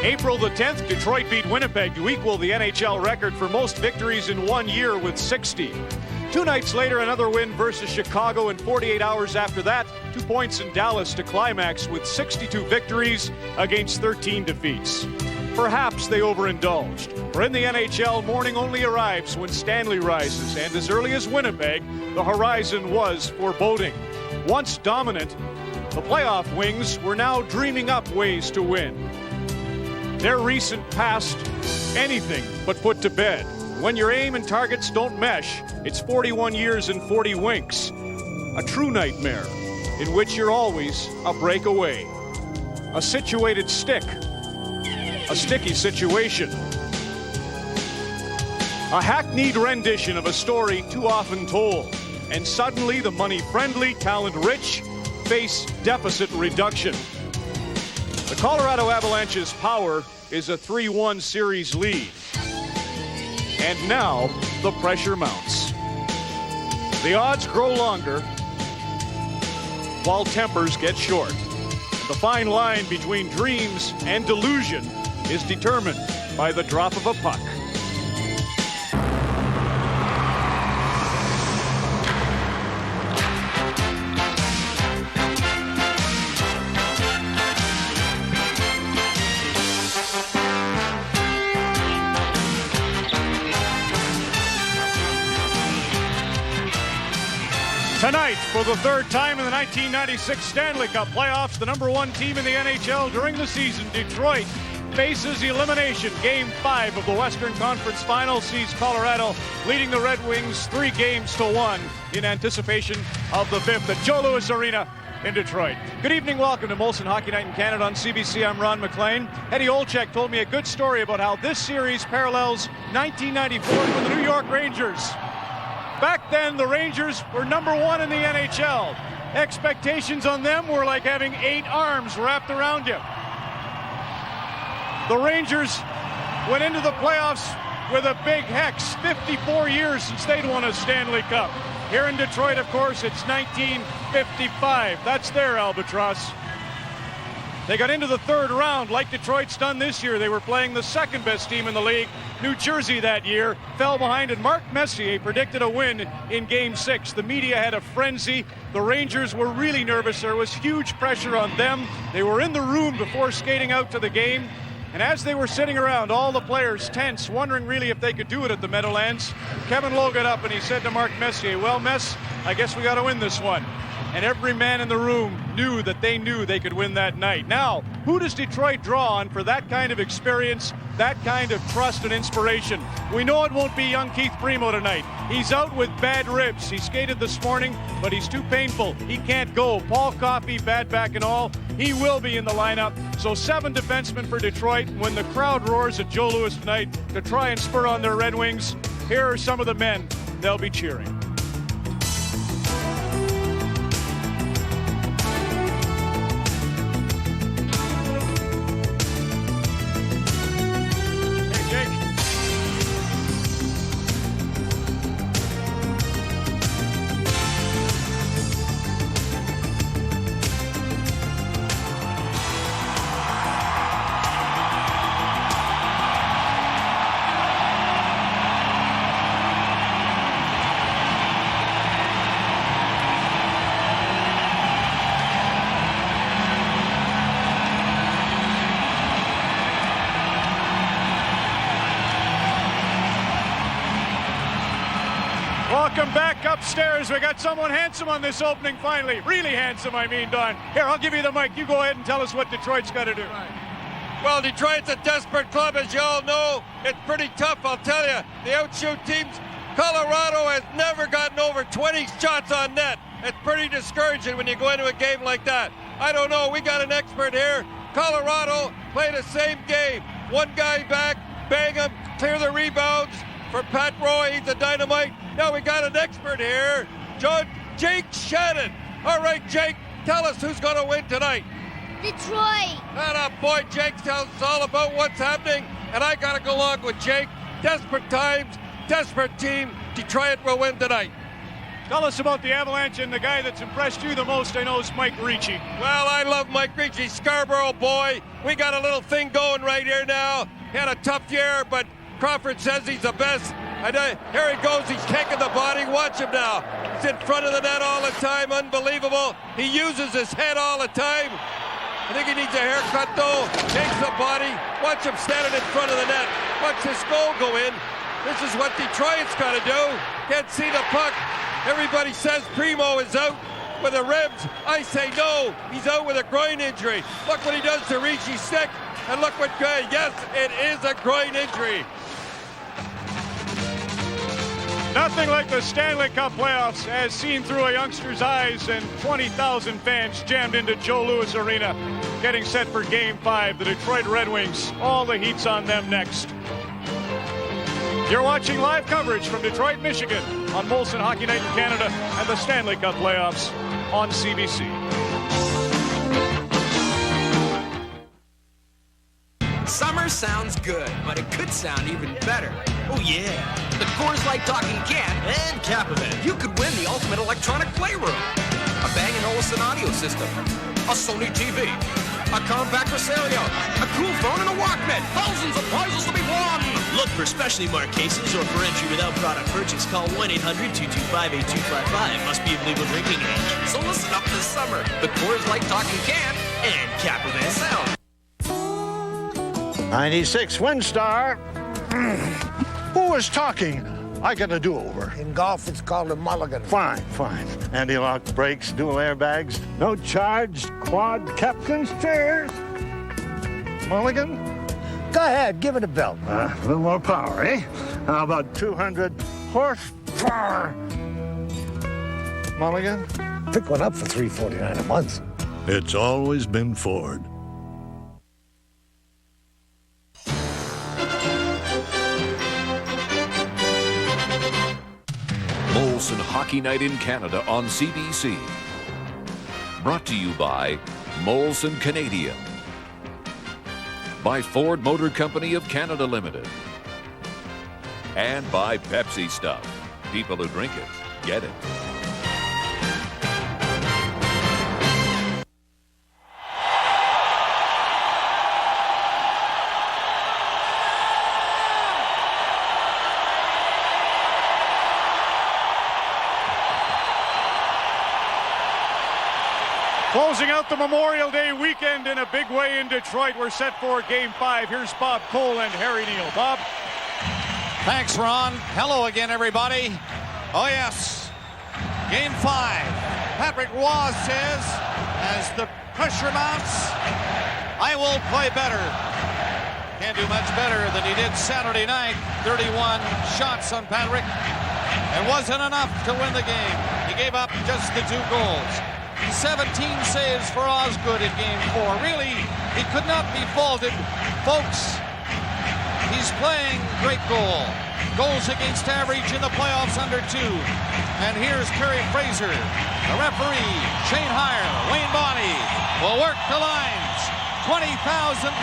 April the 10th, Detroit beat Winnipeg to equal the NHL record for most victories in 1 year with 60. 2 nights later, another win versus Chicago, and 48 hours after that, 2 points in Dallas to climax with 62 victories against 13 defeats. Perhaps they overindulged, for in the NHL, morning only arrives when Stanley rises, and as early as Winnipeg, the horizon was foreboding. Once dominant, the playoff Wings were now dreaming up ways to win. Their recent past, anything but put to bed. When your aim and targets don't mesh, it's 41 years and 40 winks. A true nightmare in which you're always a break away. A situated stick. A sticky situation. A hackneyed rendition of a story too often told. And suddenly the money-friendly, talent-rich face deficit reduction. The Colorado Avalanche's power is a 3-1 series lead. And now the pressure mounts. The odds grow longer while tempers get short. The fine line between dreams and delusion is determined by the drop of a puck. Tonight, for the third time in the 1996 Stanley Cup playoffs, the #1 team in the NHL during the season, Detroit, faces elimination. Game 5 of the Western Conference Finals sees Colorado leading the Red Wings 3-1 in anticipation of the 5th at Joe Louis Arena in Detroit. Good evening, welcome to Molson Hockey Night in Canada on CBC. I'm Ron McLean. Eddie Olczyk told me a good story about how this series parallels 1994 for the New York Rangers. Back then, the Rangers were #1 in the NHL. Expectations on them were like having 8 arms wrapped around you. The Rangers went into the playoffs with a big hex. 54 years since they'd won a Stanley Cup. Here in Detroit, of course, it's 1955. That's their albatross. They got into the 3rd round like Detroit's done this year. They were playing the second best team in the league, New Jersey, that year. Fell behind, and Mark Messier predicted a win in Game 6. The media had a frenzy. The Rangers were really nervous. There was huge pressure on them. They were in the room before skating out to the game. And as they were sitting around, all the players tense, wondering really if they could do it at the Meadowlands, Kevin Lowe got up and he said to Mark Messier, "Well, Mess, I guess we got to win this one." And every man in the room knew they could win that night. Now, who does Detroit draw on for that kind of experience, that kind of trust and inspiration? We know it won't be young Keith Primo tonight. He's out with bad ribs. He skated this morning, but he's too painful. He can't go. Paul Coffey, bad back and all, he will be in the lineup. So 7 defensemen for Detroit. When the crowd roars at Joe Louis tonight to try and spur on their Red Wings, here are some of the men they'll be cheering. Welcome back upstairs. We got someone handsome on this opening finally. Really handsome, I mean, Don. Here, I'll give you the mic. You go ahead and tell us what Detroit's got to do. Well, Detroit's a desperate club, as you all know. It's pretty tough, I'll tell you. The outshoot teams, Colorado has never gotten over 20 shots on net. It's pretty discouraging when you go into a game like that. I don't know, we got an expert here. Colorado play the same game. One guy back, bang him, clear the rebounds. For Pat Roy, he's a dynamite. Now we got an expert here, Jake Shannon. All right, Jake, tell us who's going to win tonight. Detroit. And boy, Jake tells us all about what's happening, and I got to go along with Jake. Desperate times, desperate team. Detroit will win tonight. Tell us about the Avalanche, and the guy that's impressed you the most, I know, is Mike Ricci. Well, I love Mike Ricci, Scarborough boy. We got a little thing going right here now. He had a tough year, but Crawford says he's the best. And here he goes, he's kicking the body. Watch him now. He's in front of the net all the time, unbelievable. He uses his head all the time. I think he needs a haircut though. Takes the body. Watch him standing in front of the net. Watch this goal go in. This is what Detroit's got to do. Can't see the puck. Everybody says Primo is out with the ribs. I say no, he's out with a groin injury. Look what he does to Ricci's stick. And look what, yes, it is a groin injury. Nothing like the Stanley Cup playoffs as seen through a youngster's eyes, and 20,000 fans jammed into Joe Louis Arena, getting set for Game 5. The Detroit Red Wings, all the heat's on them next. You're watching live coverage from Detroit, Michigan on Molson Hockey Night in Canada and the Stanley Cup playoffs on CBC. Summer sounds good, but it could sound even better. Oh yeah, the Coors Light Talking Can and Capavan. You could win the ultimate electronic playroom, a Bang & Olufsen audio system, a Sony TV, a compact stereo, a cool phone, and a Walkman. Thousands of prizes to be won. Look for specially marked cases or for entry without product purchase. Call 1-800-225-8255. Must be of legal drinking age. So listen up this summer. The Coors Light Talking Can And Capavan sound. 96 WinStar. Who was talking? I got a do-over. In golf, it's called a mulligan. Fine. Anti-lock brakes, dual airbags, no charge, quad captain's chairs. Mulligan? Go ahead, give it a belt. A little more power, eh? How about 200 horsepower? Mulligan? Pick one up for $349 a month. It's always been Ford. Molson Hockey Night in Canada on CBC. Brought to you by Molson Canadian. By Ford Motor Company of Canada Limited. And by Pepsi Stuff. People who drink it, get it. Closing out the Memorial Day weekend in a big way in Detroit. We're set for Game 5. Here's Bob Cole and Harry Neal. Bob? Thanks, Ron. Hello again, everybody. Oh, yes. Game 5. Patrick Roy says, as the pressure mounts, I will play better. Can't do much better than he did Saturday night. 31 shots on Patrick. It wasn't enough to win the game. He gave up just the 2 goals. 17 saves for Osgood in Game 4. Really, he could not be faulted. Folks, he's playing great goal. Goals against average in the playoffs under 2. And here's Kerry Fraser. The referee, Shane Heyer, Wayne Bonney will work the lines. 20,000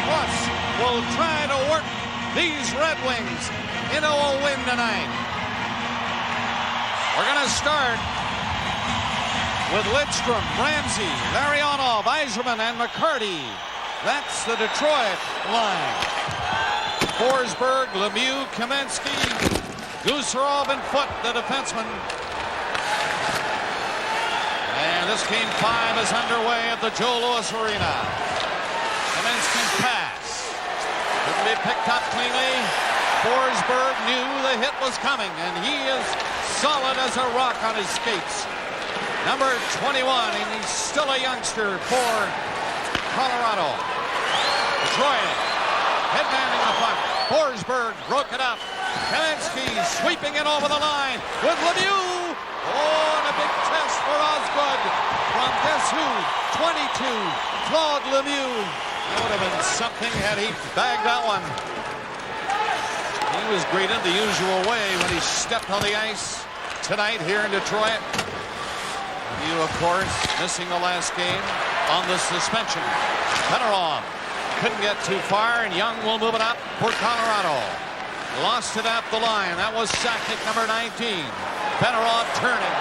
plus will try to work these Red Wings into a win tonight. We're going to start with Lidstrom, Ramsey, Larionov, Yzerman, and McCarty. That's the Detroit line. Forsberg, Lemieux, Kamensky, Gusarov, and Foote, the defenseman. And this Game 5 is underway at the Joe Louis Arena. Kamensky's pass couldn't be picked up cleanly. Forsberg knew the hit was coming, and he is solid as a rock on his skates. Number 21, and he's still a youngster for Colorado. Detroit, headmanning the puck. Forsberg broke it up. Kamensky sweeping it over the line with Lemieux. Oh, and a big test for Osgood from guess who? 22, Claude Lemieux. That would have been something had he bagged that one. He was greeted the usual way when he stepped on the ice tonight here in Detroit. You, of course, missing the last game on the suspension. Fedorov couldn't get too far, and Young will move it up for Colorado. Lost it at the line. That was Sakic, number 19. Fedorov turning.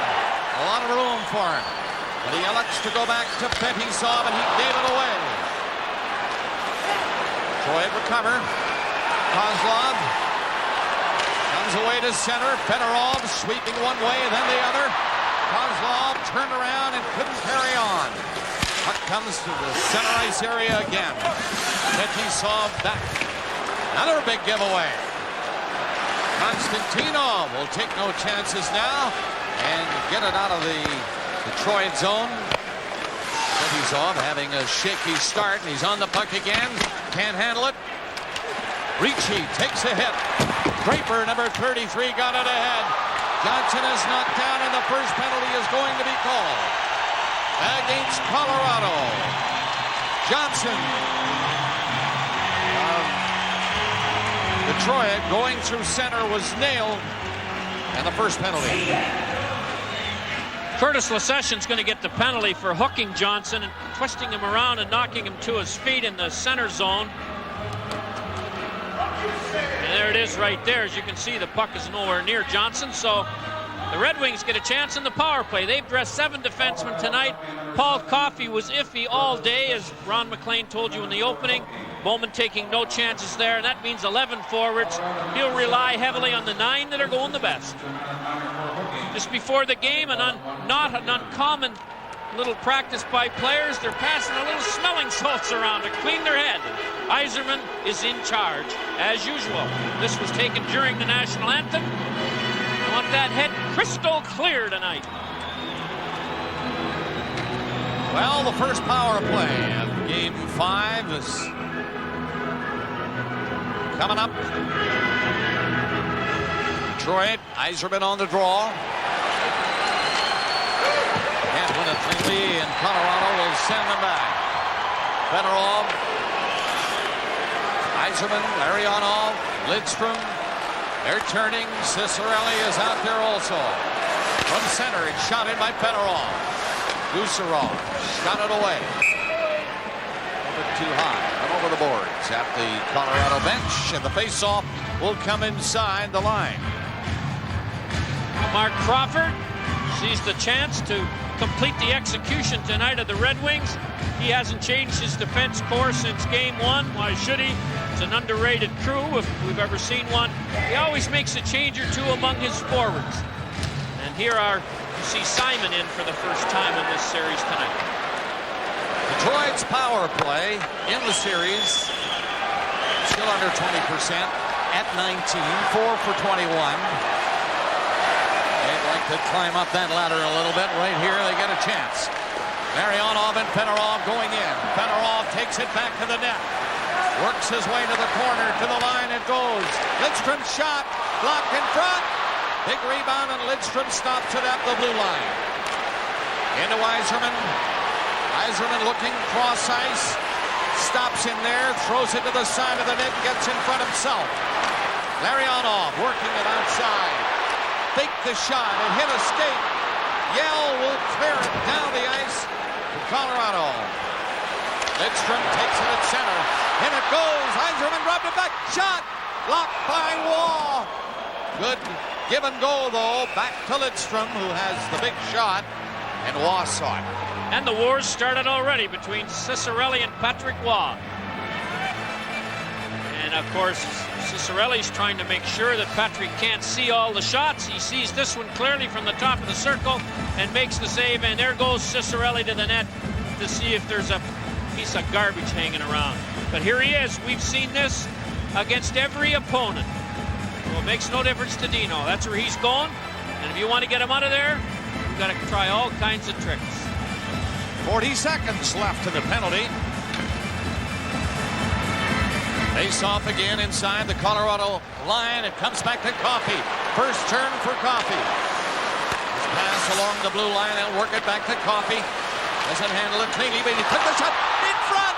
A lot of room for him. But he elects to go back to Fetisov, and he gave it away. Troy recover. Kozlov comes away to center. Fedorov sweeping one way, then the other. Kozlov turned around and couldn't carry on. Puck comes to the center ice area again. Fetisov back. Another big giveaway. Konstantinov will take no chances now and get it out of the Detroit zone. Fetisov having a shaky start, and he's on the puck again. Can't handle it. Ricci takes a hit. Draper, number 33, got it ahead. Johnson is knocked down, and the first penalty is going to be called against Colorado. Johnson of Detroit going through center was nailed, and the first penalty. Curtis Lesession's going to get the penalty for hooking Johnson and twisting him around and knocking him to his feet in the center zone. And there it is right there. As you can see, the puck is nowhere near Johnson, so the Red Wings get a chance in the power play. They've dressed 7 defensemen tonight. Paul Coffey was iffy all day, as Ron McLean told you in the opening. Bowman taking no chances there, and that means 11 forwards. He'll rely heavily on the 9 that are going the best. Just before the game, not an uncommon little practice by players. They're passing a little smelling salts around to clean their head. Yzerman is in charge, as usual. This was taken during the national anthem. I want that head crystal clear tonight. Well, the first power play of Game 5 is coming up. Detroit, Yzerman on the draw. Can't win it cleanly, and Colorado will send them back. Fedorov, Yzerman, Larionov, Lidstrom. They're turning. Cicerelli is out there also. From center, it's shot in by Fedorov. Gusarov shot it away. A bit too high. And over the boards at the Colorado bench, and the faceoff will come inside the line. Mark Crawford sees the chance to complete the execution tonight of the Red Wings. He hasn't changed his defense core since Game 1. Why should he? It's an underrated crew if we've ever seen one. He always makes a change or two among his forwards. And here you see Simon in for the first time in this series tonight. Detroit's power play in the series still under 20% at 19, 4 for 21. They'd like to climb up that ladder a little bit. Right here, they get a chance. Larionov and Fedorov going in. Fedorov takes it back to the net. Works his way to the corner, to the line it goes. Lidstrom's shot, blocked in front. Big rebound, and Lidstrom stops it at the blue line. Into Yzerman. Yzerman looking cross ice. Stops in there, throws it to the side of the net, gets in front himself. Larionov working it outside. Faked the shot, and hit a skate. Yell will clear it down the ice to Colorado. Lidstrom takes it at center. In it goes. Yzerman rubbed it back. Shot. Blocked by Waugh. Good give and go, though. Back to Lidstrom, who has the big shot. And Waugh saw it. And the wars started already between Cicerelli and Patrick Waugh. And, of course, Cicerelli's trying to make sure that Patrick can't see all the shots. He sees this one clearly from the top of the circle and makes the save. And there goes Cicerelli to the net to see if there's a piece of garbage hanging around. But here he is. We've seen this against every opponent. Well, it makes no difference to Dino. That's where he's going. And if you want to get him out of there, you've got to try all kinds of tricks. 40 seconds left to the penalty. Face off again inside the Colorado line. It comes back to Coffey. First turn for Coffey. Pass along the blue line and work it back to Coffey. Doesn't handle it cleanly, but he took the shot in front.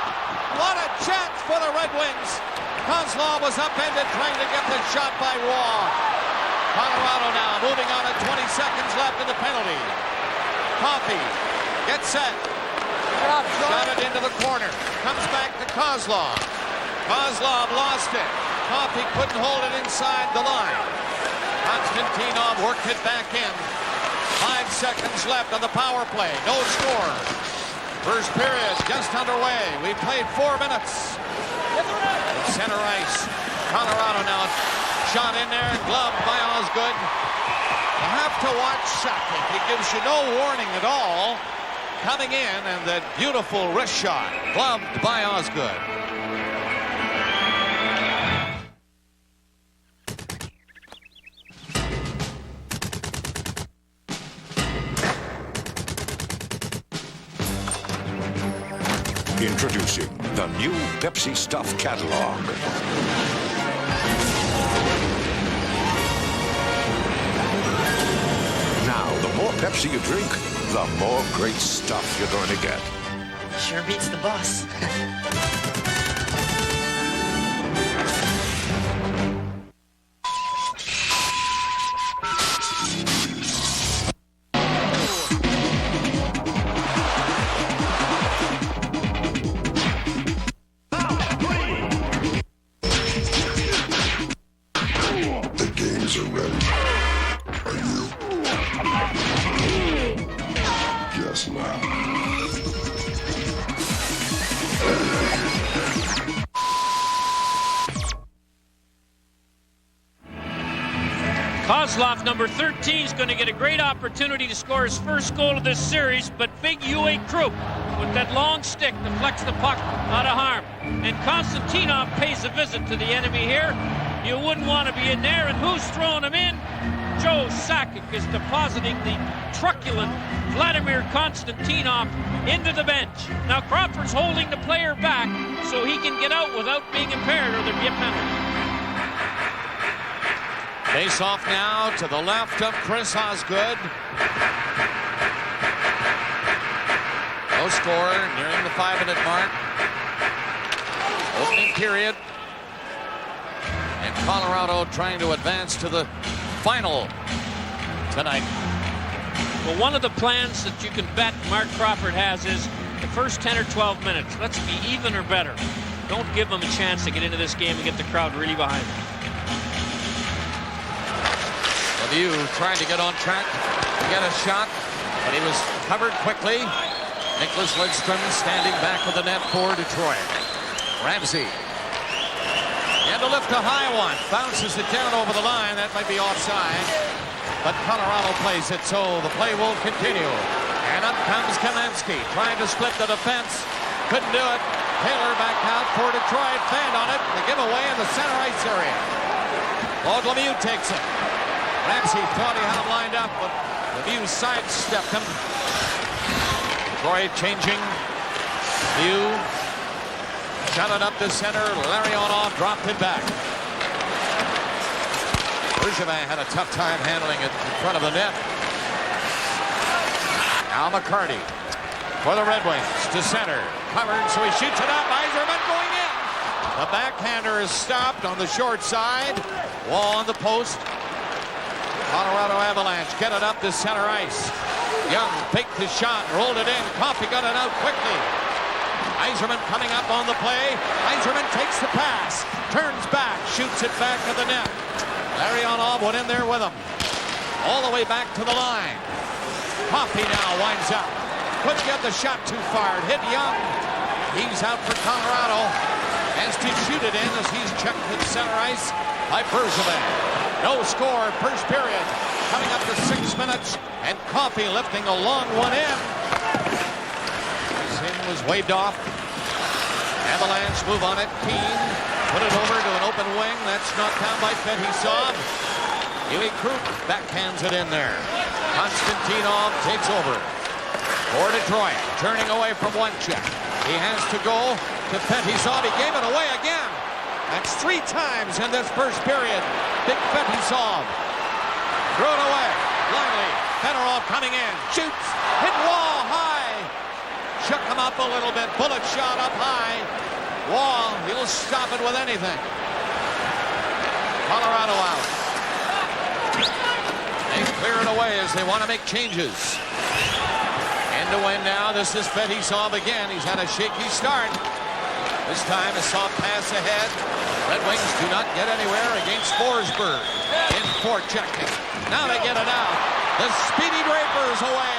What a chance for the Red Wings. Kozlov was upended trying to get the shot by Waugh. Colorado now moving on at 20 seconds left in the penalty. Coffey gets set. Shot it into the corner. Comes back to Kozlov. Kozlov lost it. Coffey couldn't hold it inside the line. Konstantinov worked it back in. 5 seconds left on the power play. No score. First period just underway. We've played 4 minutes. Center ice. Colorado now. Shot in there and gloved by Osgood. You have to watch Sakic. He gives you no warning at all. Coming in, and that beautiful wrist shot. Gloved by Osgood. Introducing the new Pepsi Stuff catalog. Now, the more Pepsi you drink, the more great stuff you're going to get. Sure beats the boss. The games are ready. Are you? Guess not. Kozlov, number 13, is going to get a great opportunity to score his first goal of this series, but big UA Krupp with that long stick deflects the puck out of harm. And Konstantinov pays a visit to the enemy here. You wouldn't want to be in there, and who's throwing him in? Joe Sakic is depositing the truculent Vladimir Konstantinov into the bench. Now Crawford's holding the player back so he can get out without being impaired, or there'd be a penalty. Face off now to the left of Chris Osgood. No score, nearing the 5-minute mark. Opening period. And Colorado trying to advance to the final tonight. Well, one of the plans that you can bet Mark Crawford has is the first 10 or 12 minutes. Let's be even or better. Don't give them a chance to get into this game and get the crowd really behind them. Lemieux trying to get on track to get a shot, but he was covered quickly. Nicholas Lidstrom standing back with the net for Detroit. Ramsey. And to lift a high one. Bounces it down over the line. That might be offside. But Colorado plays it, so the play will continue. And up comes Kamensky, trying to split the defense. Couldn't do it. Taylor back out for Detroit. Fanned on it. The giveaway in the center ice area. Claude Lemieux takes it. Ramsey thought he had him lined up, but Lemieux sidestepped him. Detroit changing. Lemieux shot it up the center. Larionov dropped it back. Bergevin had a tough time handling it in front of the net. Now McCarty for the Red Wings to center. Covered, so he shoots it up. Yzerman going in. The backhander is stopped on the short side. Wall on the post. Colorado Avalanche get it up to center ice. Young faked his shot, rolled it in. Coffey got it out quickly. Yzerman coming up on the play. Yzerman takes the pass, turns back, shoots it back to the net. Larionov went in there with him. All the way back to the line. Coffey now winds up. Couldn't get the shot too far. It hit Young. He's out for Colorado. Has to shoot it in as he's checked at center ice by Bergevin. No score, first period. Coming up to 6 minutes, and Coffey lifting a long one in. Sin was waved off. Avalanche move on it. Keane put it over to an open wing. That's knocked down by Fetisov. Huey Krupp backhands it in there. Konstantinov takes over for Detroit. Turning away from one check. He has to go to Fetisov. He gave it away again. That's 3 times in this first period. Big Fetisov. Threw it away. Lively. Fedorov coming in. Shoots. Hit Wall high. Shook him up a little bit. Bullet shot up high. Wall, he'll stop it with anything. Colorado out. They clear it away as they want to make changes. End to end now. This is Fetisov again. He's had a shaky start. This time a soft pass ahead. Red Wings do not get anywhere against Forsberg. In for checking. Now they get it out. The speedy Draper's away.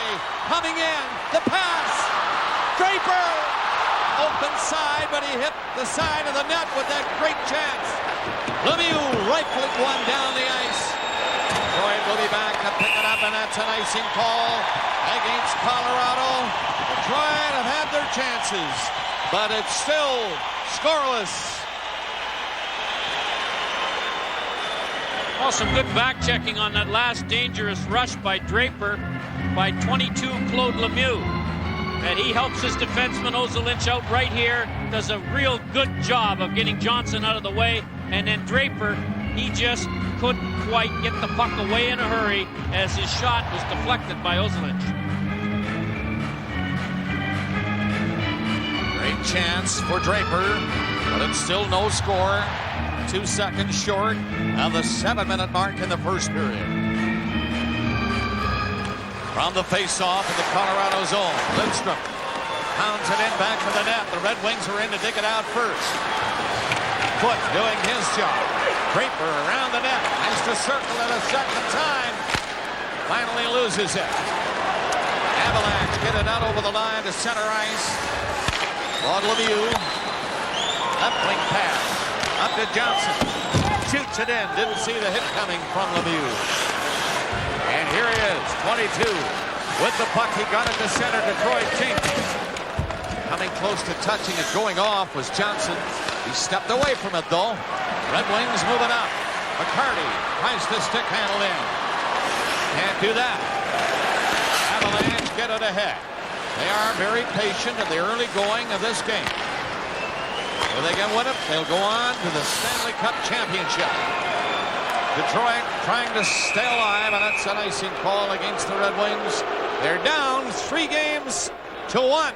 Coming in. The pass. Draper. Open side, but he hit the side of the net with that great chance. Lemieux rifling one down the ice. Detroit will be back to pick it up, and that's an icing call against Colorado. Detroit have had their chances, but it's still scoreless. Well, some good back-checking on that last dangerous rush by Draper by 22 Claude Lemieux. And he helps his defenseman Avalanche out right here, does a real good job of getting Johnson out of the way, and then Draper, he just couldn't quite get the puck away in a hurry as his shot was deflected by Avalanche. Great chance for Draper, but it's still no score. 2 seconds short of the 7-minute mark in the first period. From the face-off in the Colorado zone, Lindstrom pounds it in back to the net. The Red Wings are in to dig it out first. Foote doing his job. Draper around the net, has to circle it a second time. Finally loses it. Avalanche get it out over the line to center ice. Claude Lemieux, left wing pass, up to Johnson. Shoots it in, didn't see the hit coming from Lemieux. And here he is, 22. With the puck, he got it to center. Detroit changes. Coming close to touching it, going off was Johnson. He stepped away from it, though. Red Wings moving up. McCarty tries to stick handle in. Can't do that. Avalanche get it ahead. They are very patient in the early going of this game. If they can win it, they'll go on to the Stanley Cup Championship. Detroit trying to stay alive, and that's an icing call against the Red Wings. They're down 3-1.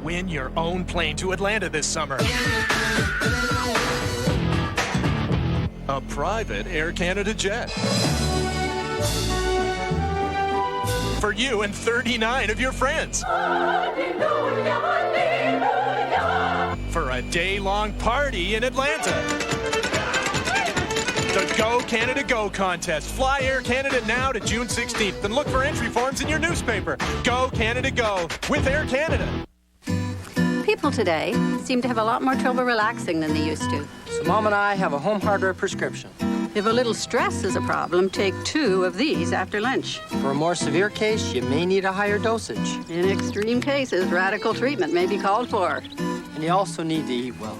Win your own plane to Atlanta this summer. A private Air Canada jet. For you and 39 of your friends. For a day-long party in Atlanta. The Go Canada Go contest. Fly Air Canada now to June 16th and look for entry forms in your newspaper. Go Canada Go with Air Canada. People today seem to have a lot more trouble relaxing than they used to. So Mom and I have a home hardware prescription. If a little stress is a problem, take 2 of these after lunch. For a more severe case, you may need a higher dosage. In extreme cases, radical treatment may be called for. And you also need to eat well.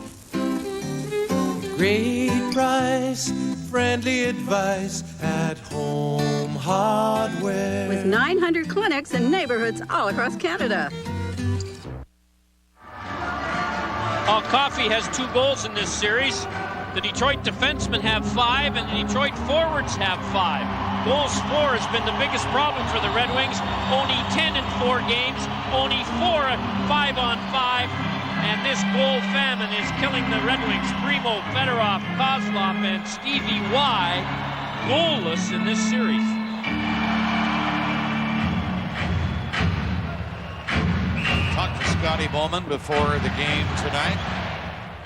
Great price, friendly advice at Home Hardware. With 900 clinics in neighborhoods all across Canada. Coffey has 2 goals in this series. The Detroit defensemen have 5, and the Detroit forwards have 5. Goals for has been the biggest problem for the Red Wings. Only 10 in 4 games, only 4 at 5-on-5. And this goal famine is killing the Red Wings. Primo, Fedorov, Kozlov, and Stevie Y goalless in this series. Talked to Scotty Bowman before the game tonight.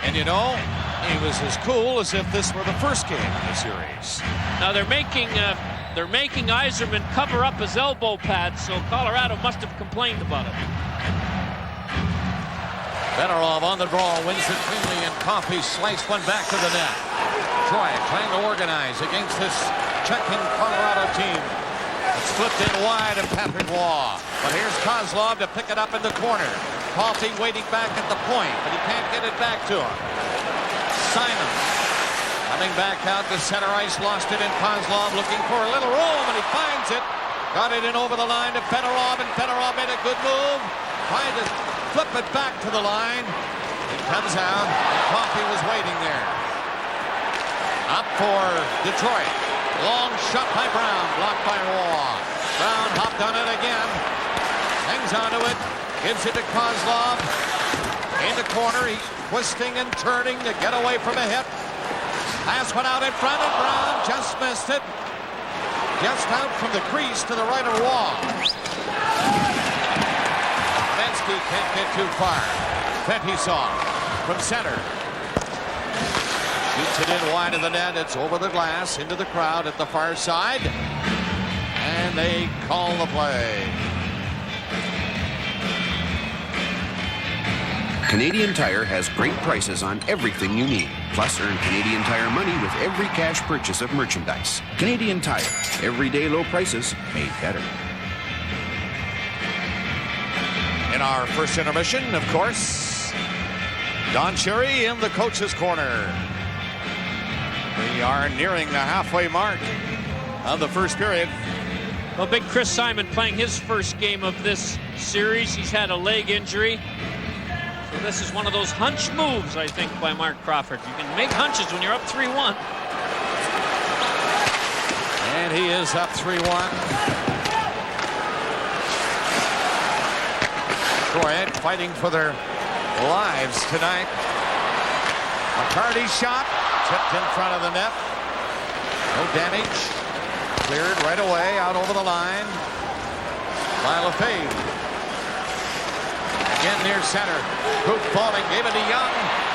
And you know, he was as cool as if this were the first game in the series. Now they're making Yzerman cover up his elbow pad, so Colorado must have complained about it. Fedorov on the draw, wins it cleanly, and Coffey sliced one back to the net. Troy trying to organize against this checking Colorado team. It's flipped in wide of Patrick Waugh. But here's Kozlov to pick it up in the corner. Coffey waiting back at the point, but he can't get it back to him. Simon coming back out to center ice, lost it in Kozlov, looking for a little room, and he finds it. Got it in over the line to Fedorov, and Fedorov made a good move. Tried to flip it back to the line. It comes out, and Coffey was waiting there. Up for Detroit. Long shot by Brown, blocked by Waugh. Brown hopped on it again. Hangs onto it, gives it to Kozlov. In the corner, he's twisting and turning to get away from a hit. Pass went out in front, and Brown just missed it. Just out from the crease to the right of Waugh. Kamensky can't get too far. Fetisov from center. Shoots it in wide of the net. It's over the glass into the crowd at the far side. And they call the play. Canadian Tire has great prices on everything you need. Plus, earn Canadian Tire money with every cash purchase of merchandise. Canadian Tire. Everyday low prices made better. In our first intermission, of course, Don Cherry in the coach's corner. We are nearing the halfway mark of the first period. Well, big Chris Simon playing his first game of this series. He's had a leg injury. So this is one of those hunch moves, I think, by Mark Crawford. You can make hunches when you're up 3-1. And he is up 3-1. Detroit fighting for their lives tonight. McCarty shot, tipped in front of the net. No damage. Cleared right away out over the line by Lefebvre. Again near center. Coop falling, gave it to Young.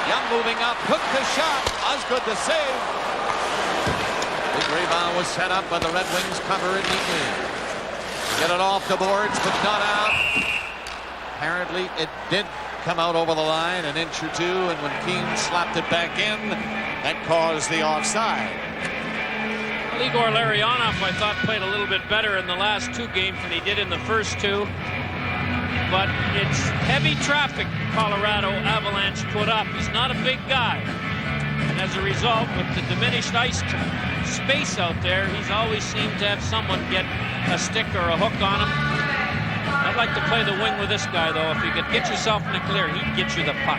Young moving up, hooked the shot. Osgood the save. Big rebound was set up, but the Red Wings cover it neatly. Get it off the boards, but not out. Apparently it did come out over the line an inch or two, and when Keane slapped it back in, that caused the offside. Igor Larionov, I thought, played a little bit better in the last two games than he did in the first two. But it's heavy traffic Colorado Avalanche put up. He's not a big guy. And as a result, with the diminished ice space out there, he's always seemed to have someone get a stick or a hook on him. I'd like to play the wing with this guy, though. If you could get yourself in the clear, he'd get you the puck.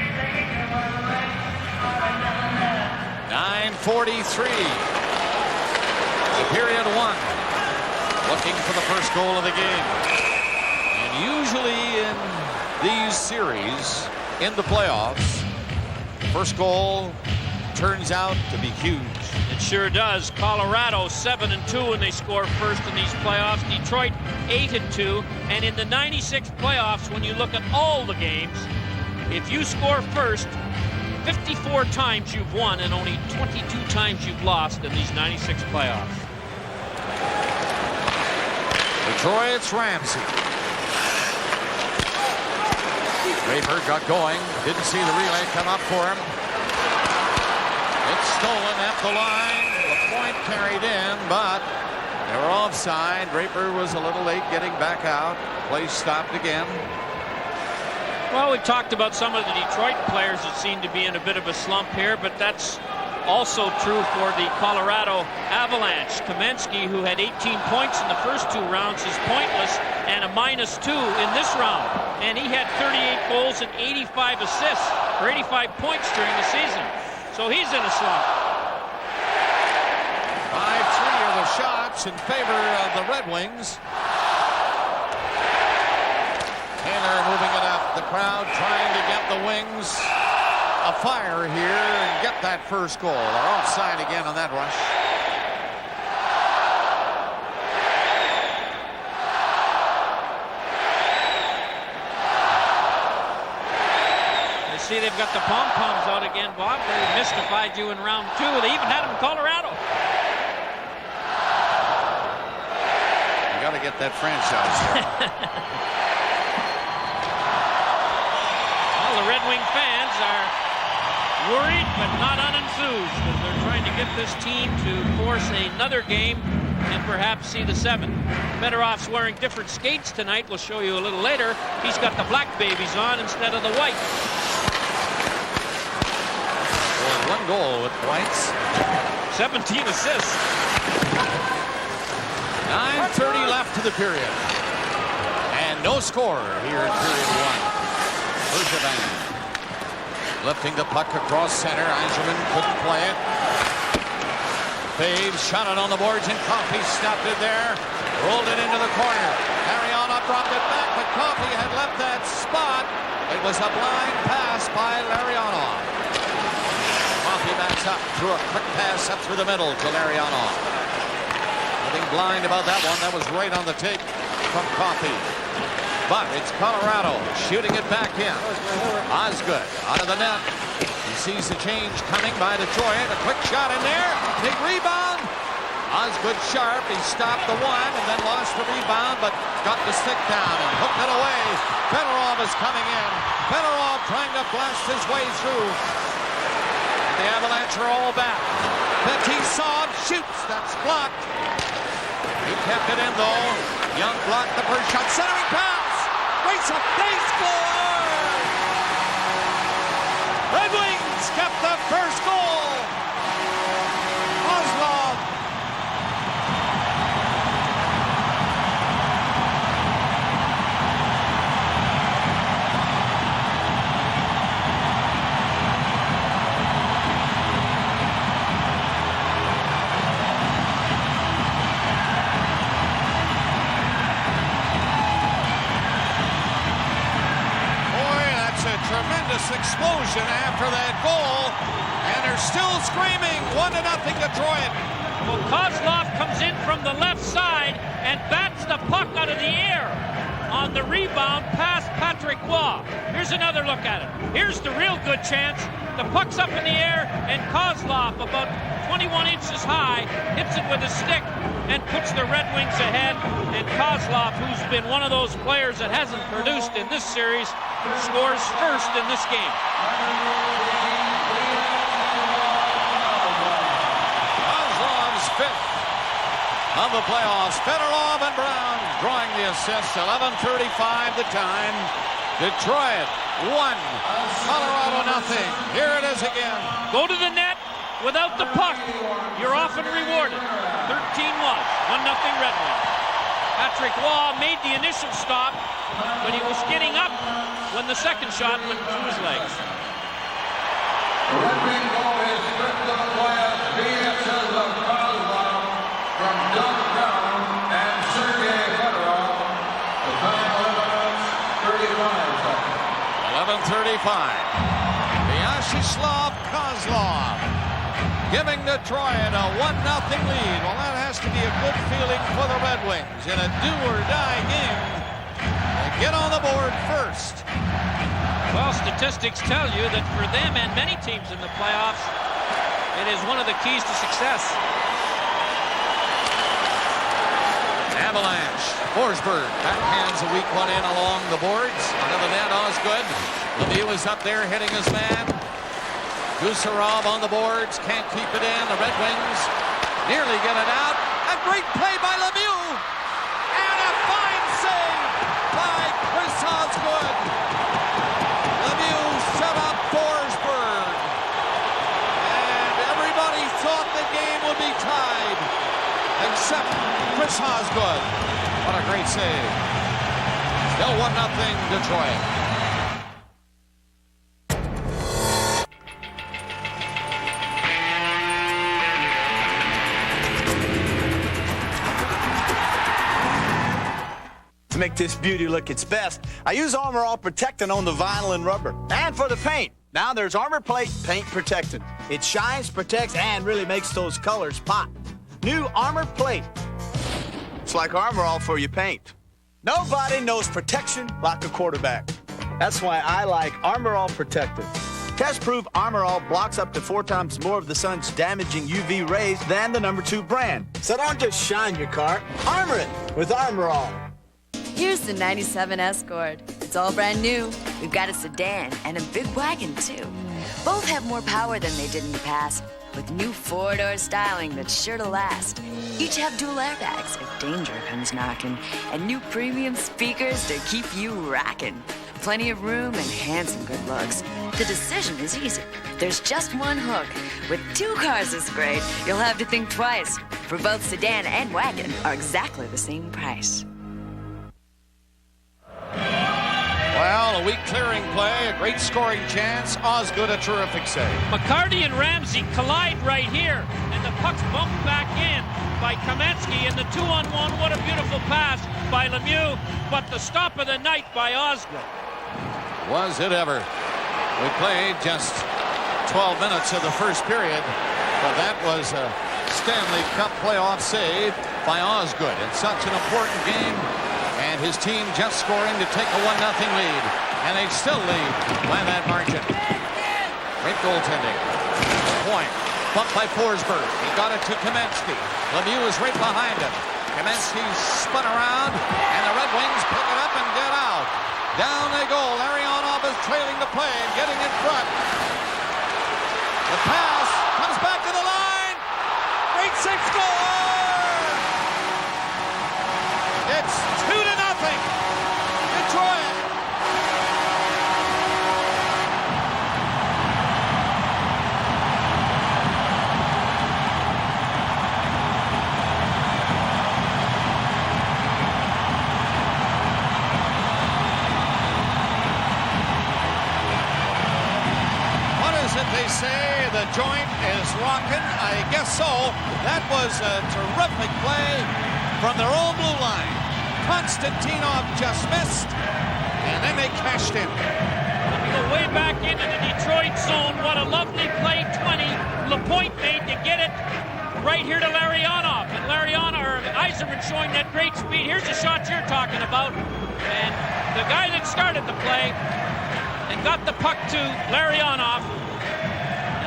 9:43. Period one. Looking for the first goal of the game. And usually in these series, in the playoffs, first goal turns out to be huge. It sure does. Colorado 7-2 when they score first in these playoffs. Detroit 8-2. And in the 96 playoffs, when you look at all the games, if you score first, 54 times you've won and only 22 times you've lost in these 96 playoffs. Detroit's Ramsey. Draper got going. Didn't see the relay come up for him. It's stolen at the line. The point carried in, but they were offside. Draper was a little late getting back out. Play stopped again. Well, we talked about some of the Detroit players that seem to be in a bit of a slump here, but that's also true for the Colorado Avalanche. Kamensky, who had 18 points in the first two rounds, is pointless and a -2 in this round. And he had 38 goals and 85 assists, or 85 points during the season. So he's in a slump. 5-3 are the shots in favor of the Red Wings. Taylor moving it up. The crowd trying to get the Wings afire here and get that first goal. They're offside again on that rush. You see they've got the pom-poms out again, Bob. They mystified you in round two. They even had them in Colorado. You got to get that franchise there. Well, the Red Wing fans are worried but not unenthused as they're trying to get this team to force another game and perhaps see the 7. Fedoroff's wearing different skates tonight. We'll show you a little later. He's got the black babies on instead of the white. Well, 1 goal with whites. 17 assists. 9:30 left to the period. And no score here in period 1. Bergevin lifting the puck across center. Eiserman couldn't play it. Faves shot it on the boards and Coffey stopped it there. Rolled it into the corner. Mariano dropped it back, but Coffey had left that spot. It was a blind pass by Larionov. Coffey backs up, threw a quick pass up through the middle to Larionov. Nothing blind about that one. That was right on the tape from Coffey. But it's Colorado shooting it back in. Osgood out of the net. He sees the change coming by Detroit. A quick shot in there. Big rebound. Osgood sharp. He stopped the one and then lost the rebound, but got the stick down and hooked it away. Fedorov is coming in. Fedorov trying to blast his way through. The Avalanche are all back. Petit shoots. That's blocked. He kept it in though. Young blocked the first shot. Centering pass. Race up. They score! Red Wings kept the first goal. Kozlov. Tremendous explosion after that goal, and they're still screaming 1-0 Detroit. Well, Kozlov comes in from the left side and bats the puck out of the air on the rebound past Patrick Waugh. Here's another look at it. Here's the real good chance. The puck's up in the air, and Kozlov, about 21 inches high, hits it with a stick and puts the Red Wings ahead. And Kozlov, who's been one of those players that hasn't produced in this series, scores first in this game. Kozlov's fifth of the playoffs. Fedorov and Brown drawing the assists. 11:35 the time. Detroit 1, Colorado nothing. Here it is again. Go to the net without the puck. You're often rewarded. 13 was 1-0 Red Wings. Patrick Waugh made the initial stop, but he was getting up when the second shot went through his legs. The Red Wing goal is fifth of the playoffs, being assist of Kozlov from Doug Brown and Sergei Fedorov. The time 11:35 seconds. 11:35. Vyacheslav Kozlov giving Detroit a 1-0 lead. Well, that has to be a good feeling for the Red Wings in a do-or-die game. They get on the board first. Well, statistics tell you that for them and many teams in the playoffs, it is one of the keys to success. Avalanche. Forsberg backhands a weak one in along the boards. Under the net, Osgood. Lemieux is up there hitting his man. Gusarov on the boards, can't keep it in. The Red Wings nearly get it out. A great play by Lemieux. And a fine save by Chris Osgood. Lemieux shut up Forsberg. And everybody thought the game would be tied, except Chris Osgood. What a great save. Still 1-0 Detroit. To make this beauty look its best, I use Armor All Protectant on the vinyl and rubber. And for the paint, now there's Armor Plate Paint Protectant. It shines, protects, and really makes those colors pop. New Armor Plate. It's like Armor All for your paint. Nobody knows protection like a quarterback. That's why I like Armor All Protectant. Test-proof Armor All blocks up to 4 times more of the sun's damaging UV rays than the #2 brand. So don't just shine your car, armor it with Armor All. Here's the 97 Escort. It's all brand new. We've got a sedan and a big wagon, too. Both have more power than they did in the past, with new 4-door styling that's sure to last. Each have dual airbags if danger comes knocking, and new premium speakers to keep you rocking. Plenty of room and handsome good looks. The decision is easy. There's just one hook. With 2 cars this great, you'll have to think twice, for both sedan and wagon are exactly the same price. Well, a weak clearing play, a great scoring chance. Osgood, a terrific save. McCarty and Ramsey collide right here, and the puck's bumped back in by Kamensky, and the 2-on-1. What a beautiful pass by Lemieux, but the stop of the night by Osgood. Was it ever? We played just 12 minutes of the first period, but that was a Stanley Cup playoff save by Osgood in such an important game. And his team just scoring to take a 1-0 lead. And they still lead by that margin. Great goaltending. Point. Bumped by Forsberg. He got it to Kamensky. Lemieux is right behind him. Kamensky spun around, and the Red Wings pick it up and get out. Down they go. Larionov is trailing the play and getting in front. The pass comes back to the line. Great save, score! It's 2-0. Detroit. They say the joint is rocking. I guess so. That was a terrific play from their own blue line. Konstantinov just missed, and then they cashed in. Go way back into the Detroit zone. What a lovely play, 20. Lapointe made to get it right here to Larionov. And Yzerman showing that great speed. Here's the shot you're talking about. And the guy that started the play and got the puck to Larionov.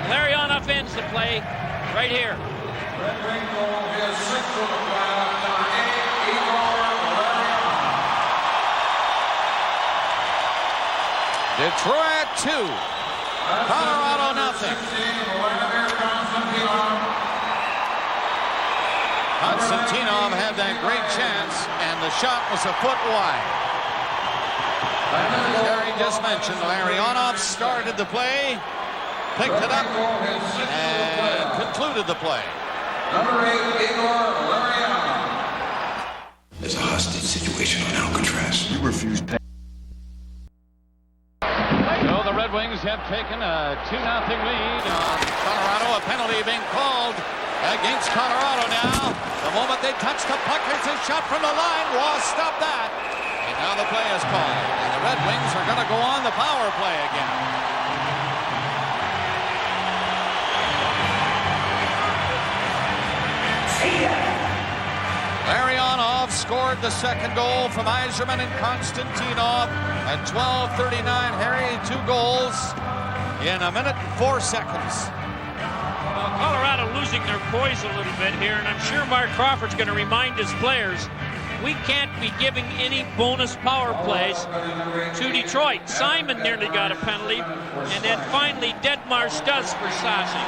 Larionov ends the play right here. Red Wing goal is 6 of the playoff, number 8, Igor Larionov. Detroit 2. Colorado nothing. Konstantinov had that great chance, and the shot was a foot wide. Gary just mentioned Larionov started the play, picked it up, and concluded the play. Number 8, Igor Larionov. There's a hostage situation on Alcatraz. You refuse pay. So the Red Wings have taken a 2-0 lead on Colorado. A penalty being called against Colorado now. The moment they touch the puck, it's a shot from the line. Ross stopped that. And now the play is called. And the Red Wings are going to go on the power play again. Larionov scored the second goal from Yzerman and Konstantinov at 12:39. Harry, 2 goals in a minute and 4 seconds. Well, Colorado losing their poise a little bit here, and I'm sure Mark Crawford's going to remind his players, we can't be giving any bonus power plays to Detroit. Simon nearly got a penalty, and then finally Deadmarsh does for slashing.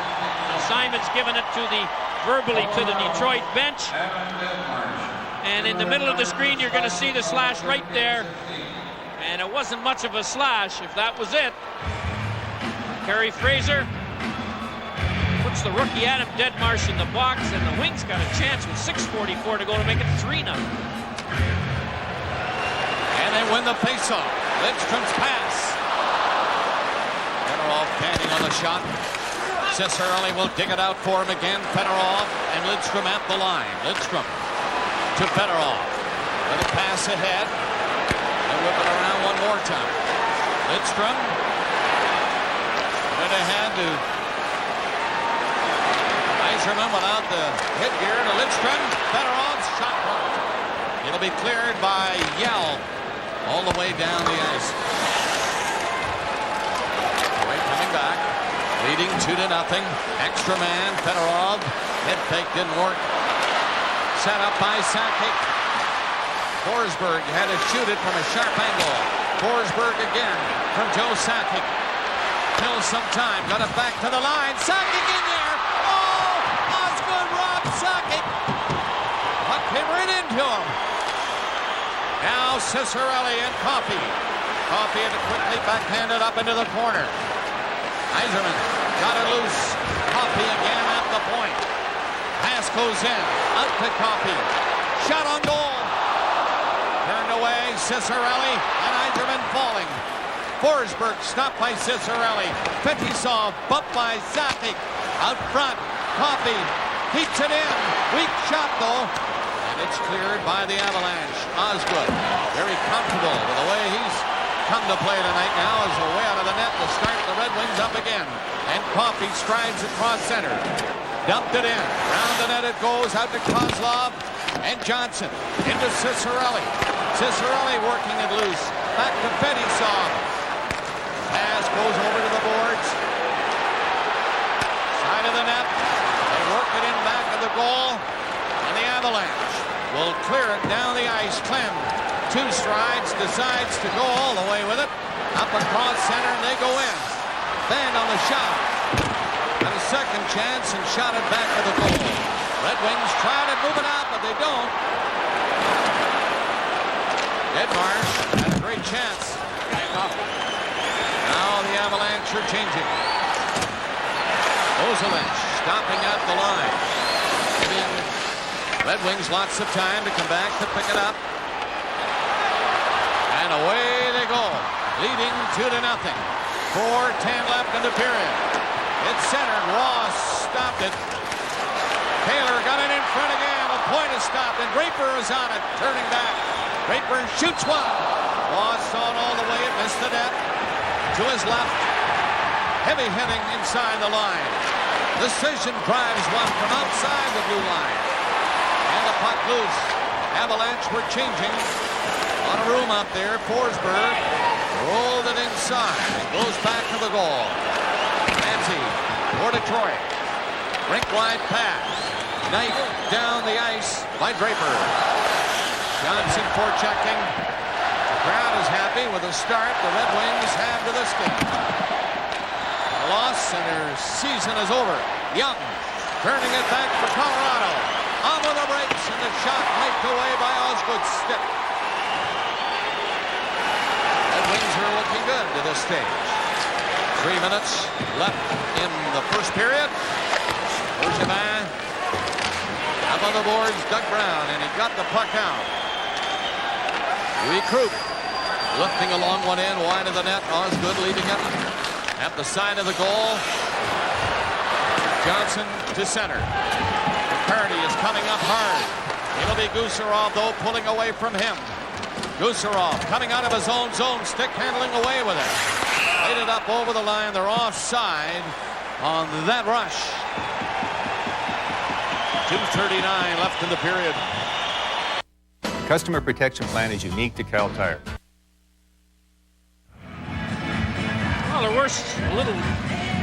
Now Simon's given it to verbally to the Detroit bench. And in the middle of the screen, you're going to see the slash right there. And it wasn't much of a slash, if that was it. Kerry Fraser puts the rookie Adam Deadmarsh in the box, and the Wings got a chance with 6:44 to go to make it 3-0. And they win the faceoff. Lidstrom's pass. Fedorov standing on the shot. Ciccarelli will dig it out for him again. Fedorov and Lidstrom at the line. Lidstrom to Fedorov. Let it pass ahead. They whip it around one more time. Lidstrom. Put it ahead to Yzerman without the headgear to Lidstrom. Fedorov's shot blocked. It'll be cleared by Yell all the way down the ice. Right coming back. Leading 2-0. Extra man, Fedorov. Head fake didn't work. Set up by Sakic. Forsberg had to shoot it from a sharp angle. Forsberg again from Joe Sakic. Kills some time. Got it back to the line. Sakic in there. Oh! Osgood robbed Sakic. Puck came right into him. Now Ciccarelli and Coffey. Coffey had to quickly backhand it up into the corner. Yzerman got it loose. Coffey again at the point. Pass goes in. Out to Coffey. Shot on goal. Turned away. Ciccarelli and Yzerman falling. Forsberg stopped by Ciccarelli. Fetisov bumped by Sakic. Out front. Coffey keeps it in. Weak shot though. And it's cleared by the Avalanche. Osgood very comfortable with the way he's come to play tonight now as a way out of the net to start the Red Wings up again. And Coffey strides across center. Dumped it in. Round the net it goes out to Kozlov and Johnson. Into Ciccarelli. Ciccarelli working it loose. Back to Fetisov. Pass goes over to the boards. Avalanche will clear it down the ice. Clem, 2 strides, decides to go all the way with it. Up across center, and they go in. Band on the shot. Got a second chance and shot it back to the goal. Red Wings try to move it out, but they don't. Edmarsh had a great chance. Now the Avalanche are changing. Avalanche stopping at the line. Giving Red Wings lots of time to come back to pick it up. And away they go. Leading 2-0. 4:10 left in the period. It's centered. Ross stopped it. Taylor got it in front again. A point is stopped, and Draper is on it, turning back. Draper shoots one. Ross saw it all the way. It missed the net. To his left. Heavy hitting inside the line. Decision drives one from outside the blue line. And the puck loose. Avalanche were changing. On a room out there. Forsberg rolled it inside. Goes back to the goal. Nancy for Detroit. Rink-wide pass. Knife down the ice by Draper. Johnson forechecking. The crowd is happy with the start the Red Wings have to this game. A loss and their season is over. Young turning it back for Colorado. On with the brakes and the shot raked away by Osgood's stick. Red Wings are looking good to this stage. 3 minutes left in the first period. Bergevin up on the boards, Doug Brown, and he got the puck out. Louis Krupp lifting along one end, wide of the net. Osgood leading it at the side of the goal. Johnson to center. McCarty is coming up hard. It'll be Gusarov, though, pulling away from him. Gusarov coming out of his own zone, stick handling away with it. Laid it up over the line. They're offside on that rush. 2:39 left in the period. Customer protection plan is unique to Cal Tire. Well, there was a little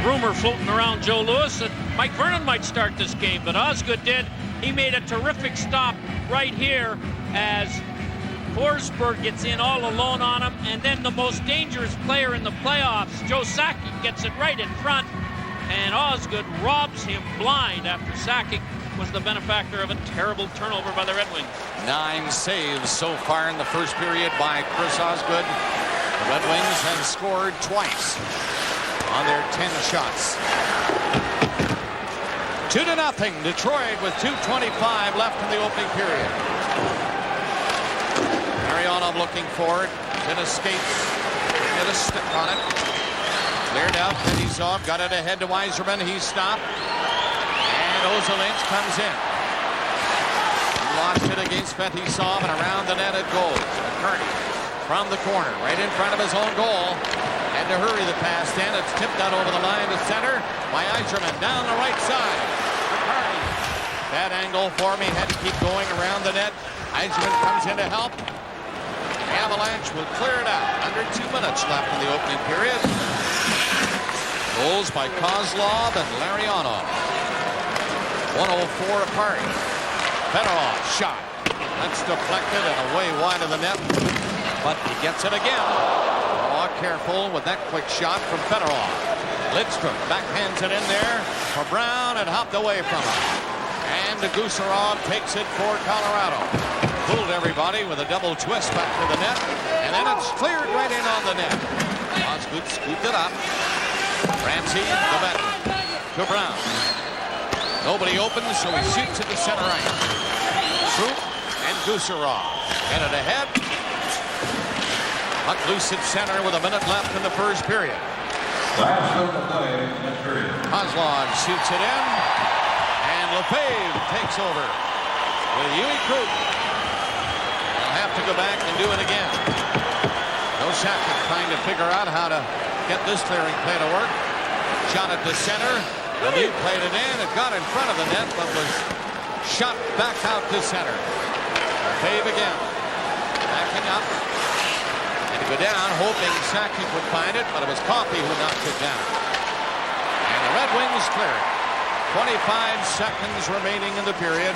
rumor floating around Joe Louis that Mike Vernon might start this game, but Osgood did. He made a terrific stop right here as Forsberg gets in all alone on him, and then the most dangerous player in the playoffs, Joe Sakic, gets it right in front, and Osgood robs him blind after Sakic was the benefactor of a terrible turnover by the Red Wings. 9 saves so far in the first period by Chris Osgood. The Red Wings have scored twice on their 10 shots. 2-0 Detroit with 2:25 left in the opening period. Marianov looking for it. Then escapes. Hit a stick on it. Cleared out. Penizov got it ahead to Yzerman. He's stopped. And Ozolinsh comes in. Lost it against Fetisov, and around the net it goes. McCarty from the corner, right in front of his own goal. Had to hurry the pass in. It's tipped out over the line to center by Yzerman. Down the right side. McCarty. Bad angle for me. Had to keep going around the net. Yzerman comes in to help. The Avalanche will clear it out. Under 2 minutes left in the opening period. Goals by Kozlov and Larionov. 104 apart. Fedorov shot. That's deflected and away wide of the net. But he gets it again. Oh, careful with that quick shot from Fedorov. Lidstrom backhands it in there for Brown and hopped away from him. And Gusarov takes it for Colorado. Fooled everybody with a double twist back to the net. And then it's cleared right in on the net. Osgood scooped it up. Ramsey, the veteran, to Brown. Nobody opens, so he shoots at the center ice. Krupp and Gusarov get it ahead. Puck loose at center with a minute left in the first period. Last of the play in this period. Kozlov shoots it in, and Lefebvre takes over with Louis Krupp. They'll have to go back and do it again. No Sakic trying to figure out how to get this clearing play to work. Shot at the center. Lemieux played it in. It got in front of the net, but was shot back out to center. Lefebvre again. Backing up. And to go down, hoping Sakic would find it, but it was Coffey who knocked it down. And the Red Wings clear it. 25 seconds remaining in the period.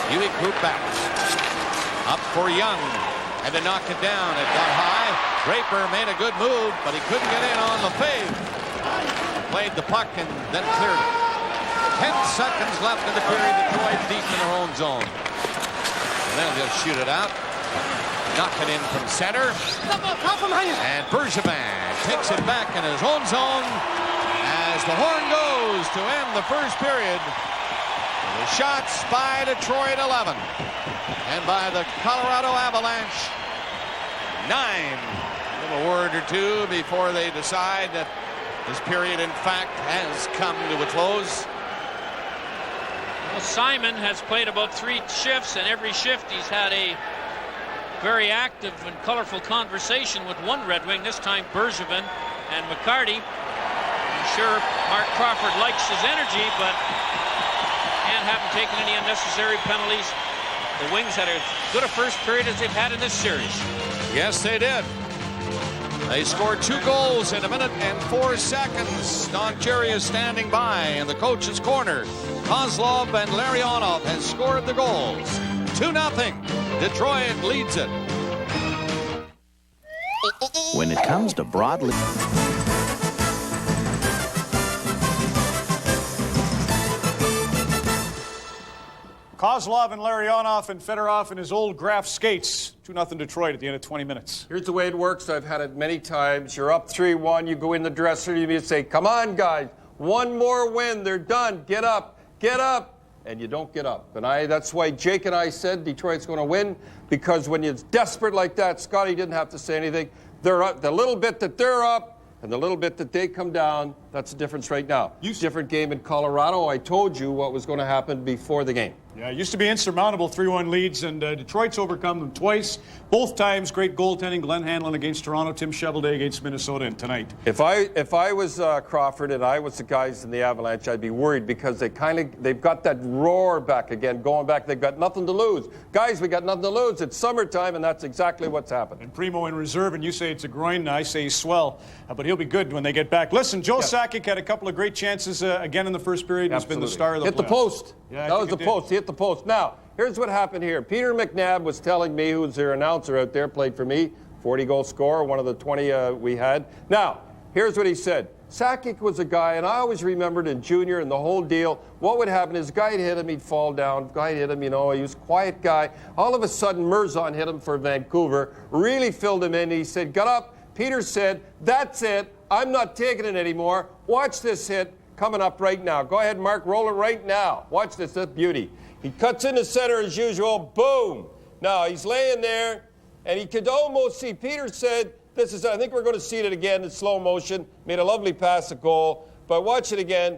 Buick group backs. Up for Young. Had to knock it down. It got high. Draper made a good move, but he couldn't get in on the fade. Played the puck and then cleared it. 10 seconds left in the period. Detroit deep in their own zone. And then they'll shoot it out. Knock it in from center. And Bergevin takes it back in his own zone as the horn goes to end the first period. The shots by Detroit 11 and by the Colorado Avalanche 9. A little word or two before they decide that this period in fact has come to a close. Well, Simon has played about 3 shifts, and every shift he's had a very active and colorful conversation with one Red Wing, this time Bergevin and McCarty. I'm sure Mark Crawford likes his energy, but and haven't taken any unnecessary penalties. The Wings had as good a first period as they've had in this series. Yes, they did. They scored 2 goals in a minute and 4 seconds. Don Cherry is standing by in the coach's corner. Kozlov and Larionov has scored the goals. 2-0. Detroit leads it. When it comes to broadly... Kozlov and Larionov and Fedorov in his old Graf skates. 2-0 Detroit at the end of 20 minutes. Here's the way it works. I've had it many times. You're up 3-1. You go in the dressing room. You say, come on, guys. One more win. They're done. Get up. Get up. And you don't get up. And that's why Jake and I said Detroit's going to win, because when you're desperate like that, Scotty didn't have to say anything. They're up. The little bit that they're up and the little bit that they come down, that's the difference right now. Different game in Colorado. I told you what was going to happen before the game. Yeah, it used to be insurmountable 3-1 leads, and Detroit's overcome them twice. Both times, great goaltending. Glenn Hanlon against Toronto, Tim Cheveldae against Minnesota, and tonight. If I was Crawford and I was the guys in the Avalanche, I'd be worried, because they've got that roar back again, going back. They've got nothing to lose. Guys, we got nothing to lose. It's summertime, and that's exactly what's happened. And Primo in reserve, and you say it's a groin. I say he's swell, but he'll be good when they get back. Listen, Joe Sakic had a couple of great chances again in the first period. He's been the star of the playoffs. Hit the post. Yeah, that was the post. He hit the post. Now, here's what happened here. Peter McNabb was telling me, who's their announcer out there, played for me, 40-goal scorer, one of the 20 we had. Now, here's what he said. Sakic was a guy, and I always remembered in junior and the whole deal, what would happen is a guy would hit him, he'd fall down. Guy hit him, he was a quiet guy. All of a sudden, Merzon hit him for Vancouver, really filled him in. He said, got up. Peter said, that's it. I'm not taking it anymore. Watch this hit coming up right now. Go ahead, Mark, roll it right now. Watch this, that's beauty. He cuts in the center as usual, boom. Now, he's laying there, and he could almost see, Peter said, I think we're going to see it again in slow motion. Made a lovely pass at goal, but watch it again.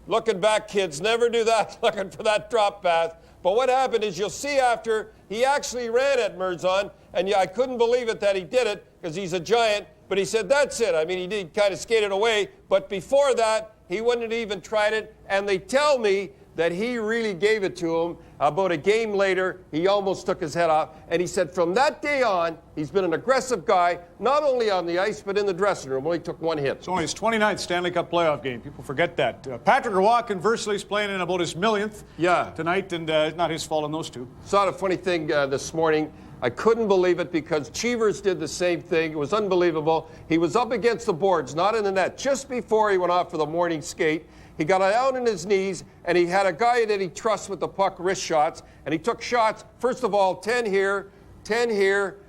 Looking back, kids, never do that, looking for that drop pass. But what happened is you'll see after, he actually ran at Merzon, and I couldn't believe it that he did it, because he's a giant, but he said, that's it. I mean, he did kind of skated away, but before that, he wouldn't have even tried it, and they tell me that he really gave it to him. About a game later, he almost took his head off, and he said from that day on, he's been an aggressive guy, not only on the ice, but in the dressing room. Only took one hit. It's only his 29th Stanley Cup playoff game. People forget that. Patrick Roy, conversely, is playing in about his millionth tonight, and not his fault on those two. Saw a funny thing this morning. I couldn't believe it, because Cheevers did the same thing. It was unbelievable. He was up against the boards, not in the net, just before he went off for the morning skate. He got down on his knees, and he had a guy that he trusts with the puck, wrist shots, and he took shots. First of all, 10 here,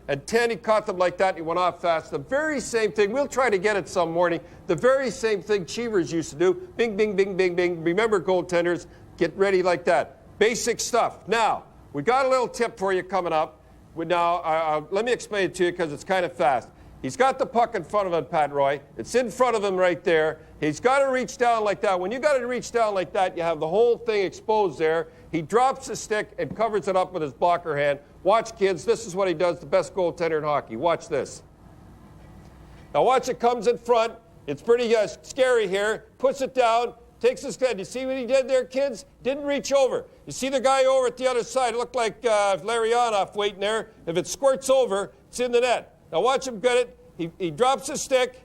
and 10. He caught them like that, and he went off fast. The very same thing. We'll try to get it some morning. The very same thing Cheevers used to do. Bing, bing, bing, bing, bing. Remember, goaltenders, get ready like that. Basic stuff. Now, we got a little tip for you coming up. Now, let me explain it to you, because it's kind of fast. He's got the puck in front of him, Pat Roy. It's in front of him right there. He's got to reach down like that. When you got to reach down like that, you have the whole thing exposed there. He drops the stick and covers it up with his blocker hand. Watch, kids. This is what he does, the best goaltender in hockey. Watch this. Now watch, it comes in front. It's pretty scary here. Puts it down, takes his head. You see what he did there, kids? Didn't reach over. You see the guy over at the other side? It looked like Larionov waiting there. If it squirts over, it's in the net. Now watch him get it. He drops his stick.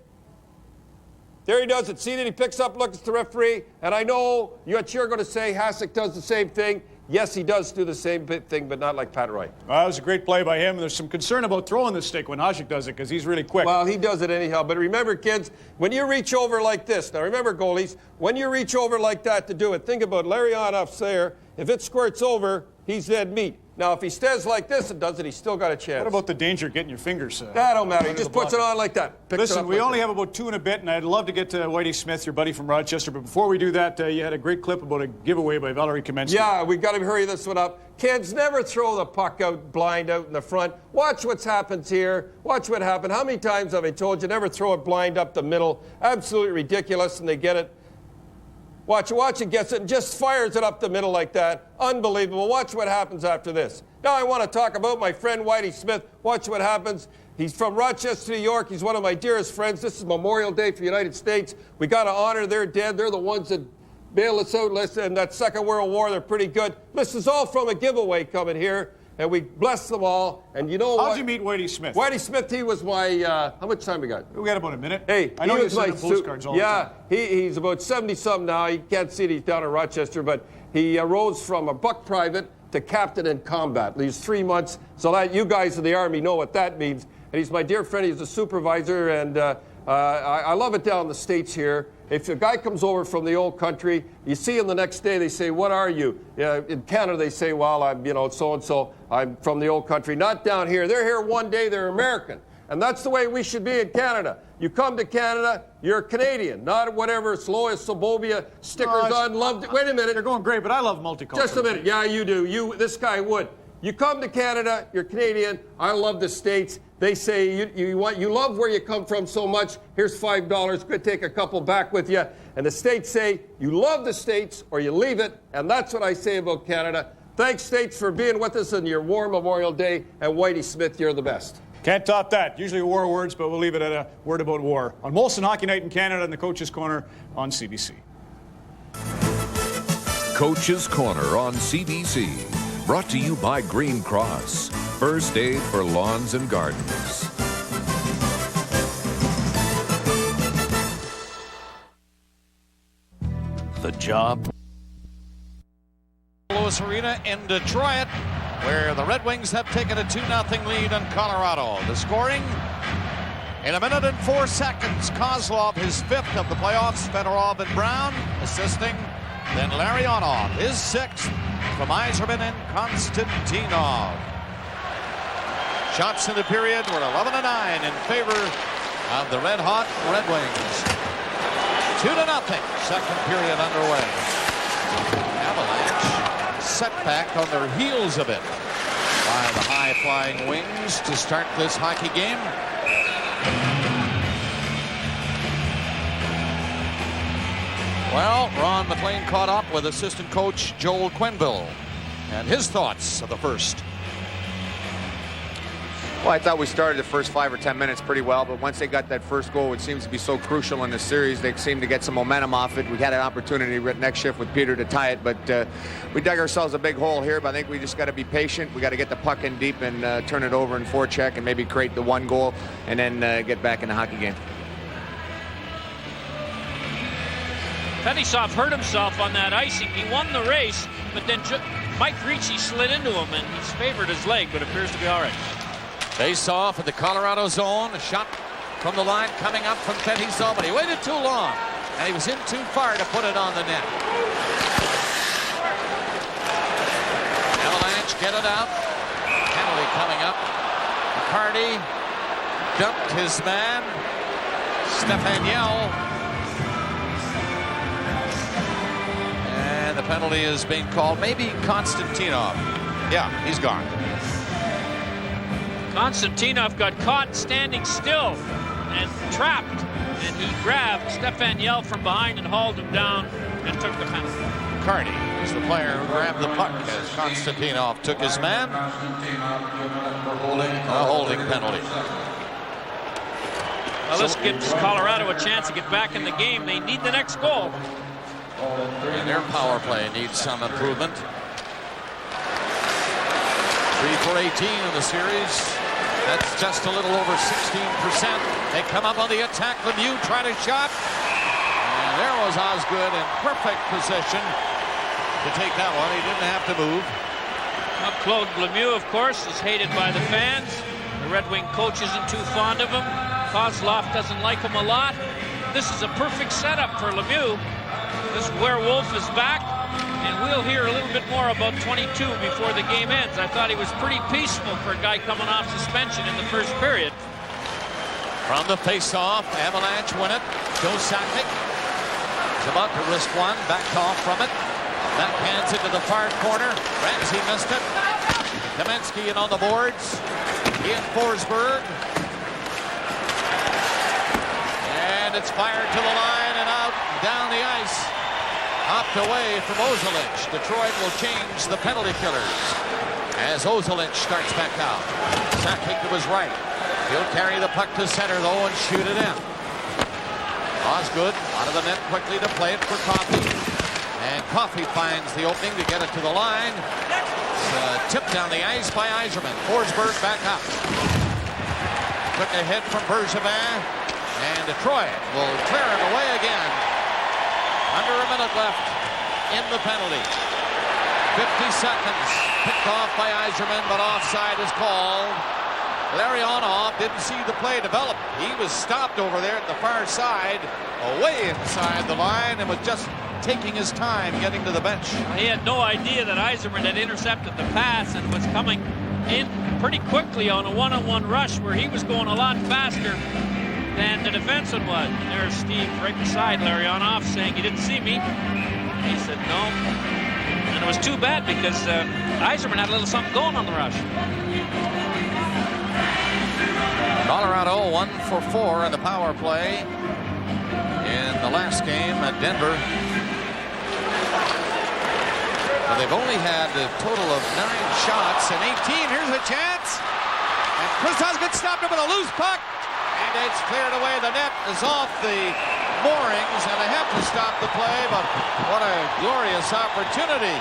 There he does it. See that he picks up, looks at the referee, and I know what you're going to say. Hasek does the same thing. Yes, he does do the same thing, but not like Pat Roy. Well, that was a great play by him. There's some concern about throwing the stick when Hasek does it because he's really quick. Well, he does it anyhow. But remember, kids, when you reach over like this, now remember, goalies, when you reach over like that to do it, think about Larionov's there. If it squirts over, he's dead meat. Now, if he stays like this and does it, he's still got a chance. What about the danger of getting your fingers? That don't matter. He just puts it on like that. Listen, we only have about 2 and a bit, and I'd love to get to Whitey Smith, your buddy from Rochester. But before we do that, you had a great clip about a giveaway by Valerie Kamensky. Yeah, we got to hurry this one up. Kids, never throw the puck out blind out in the front. Watch what's happens here. Watch what happened. How many times have I told you never throw it blind up the middle? Absolutely ridiculous, and they get it. Watch it, gets it, and just fires it up the middle like that. Unbelievable. Watch what happens after this. Now I want to talk about my friend Whitey Smith. Watch what happens. He's from Rochester, New York. He's one of my dearest friends. This is Memorial Day for the United States. We got to honor their dead. They're the ones that bailed us out in that Second World War. They're pretty good. This is all from a giveaway coming here, and we bless them all. And you know what? How'd you meet Whitey Smith? Whitey Smith, he was my, how much time we got? We got about a minute. Hey, I know you send him postcards all the time. Yeah, he's about 70-something now. You can't see it. He's down in Rochester, but he rose from a buck private to captain in combat. He's 3 months, so that you guys in the Army know what that means. And he's my dear friend. He's a supervisor, and I love it down in the States here. If a guy comes over from the old country, you see him the next day, they say, what are you? In Canada, they say, well, I'm, so-and-so. I'm from the old country. Not down here. They're here one day, they're American. And that's the way we should be in Canada. You come to Canada, you're Canadian, not whatever Slois, Sobobia, stickers on, loved it. Wait a minute. You're going great, but I love multicultural. Just a minute. Yeah, you do. This guy would. You come to Canada, you're Canadian. I love the States. They say you love where you come from so much. Here's $5. Could take a couple back with you. And the States say you love the States or you leave it. And that's what I say about Canada. Thanks, States, for being with us on your War Memorial Day. And Whitey Smith, you're the best. Can't top that. Usually war words, but we'll leave it at a word about war. On Molson Hockey Night in Canada and the Coach's Corner on CBC. Coach's Corner on CBC. Brought to you by Green Cross. First aid for lawns and gardens. The job. Louis Arena in Detroit, where the Red Wings have taken a 2-0 lead on Colorado. The scoring in 1 minute and 4 seconds. Kozlov, his 5th of the playoffs. Fedorov and Brown assisting. Then Larionov, his 6th from Yzerman and Konstantinov. Shots in the period were 11-9 in favor of the red-hot Red Wings. 2-0. Second period underway. Avalanche setback on their heels a bit by the high-flying Wings to start this hockey game. Well, Ron McLean caught up with assistant coach Joel Quenneville and his thoughts of the first. Well, I thought we started the first 5 or 10 minutes pretty well, but once they got that first goal, which seems to be so crucial in the series, they seemed to get some momentum off it. We had an opportunity next shift with Peter to tie it, but we dug ourselves a big hole here, but I think we just got to be patient. We got to get the puck in deep and turn it over and forecheck and maybe create the one goal and then get back in the hockey game. Fetisov hurt himself on that icing. He won the race, but then Mike Ricci slid into him, and he's favored his leg, but appears to be all right. Face off in the Colorado zone. A shot from the line coming up from Fetisov, but he waited too long, and he was in too far to put it on the net. Avalanche get it out. Penalty coming up. McCarty dumped his man. Stefaniel. And the penalty is being called. Maybe Konstantinov. Yeah, he's gone. Konstantinov got caught standing still and trapped, and he grabbed Stefan Yell from behind and hauled him down and took the penalty. Carney was the player who grabbed the puck as Konstantinov took his man. A holding penalty. Well, this gives Colorado a chance to get back in the game. They need the next goal. And their power play needs some improvement. 3 for 18 in the series. That's just a little over 16%. They come up on the attack. Lemieux trying to shot. there was Osgood in perfect position to take that one. He didn't have to move. Well, Claude Lemieux, of course, is hated by the fans. The Red Wing coach isn't too fond of him. Kozlov doesn't like him a lot. This is a perfect setup for Lemieux. This werewolf is back, and we'll hear a little bit more about 22 before the game ends. I thought he was pretty peaceful for a guy coming off suspension in the first period. From the face-off, Avalanche win it. Joe Sakic is about to wrist one, backed off from it. Backhands into the far corner. Ramsey missed it. Kamensky in on the boards. Ian Forsberg. And it's fired to the line and out down the ice. Hopped away from Ozelich. Detroit will change the penalty killers as Ozelich starts back out. Sakic to his right. He'll carry the puck to center though and shoot it in. Osgood out of the net quickly to play it for Coffey. And Coffey finds the opening to get it to the line. Tipped down the ice by Yzerman. Forsberg back up. Took a hit from Bergevin. And Detroit will clear it away again. Under a minute left in the penalty. 50 seconds. Picked off by Yzerman, but offside is called. Larionov didn't see the play develop. He was stopped over there at the far side, away inside the line, and was just taking his time getting to the bench. He had no idea that Yzerman had intercepted the pass and was coming in pretty quickly on a one-on-one rush where he was going a lot faster than the defenseman was. There's Steve right beside Larionov saying, "You didn't see me?" He said, "No." And it was too bad because Yzerman had a little something going on the rush. Colorado 1 for 4 in the power play in the last game at Denver. Well, they've only had a total of 9 shots and 18. Here's a chance. And Chris Osgood stopped him with a loose puck. And it's cleared away. The net is off the moorings, and they have to stop the play. But what a glorious opportunity.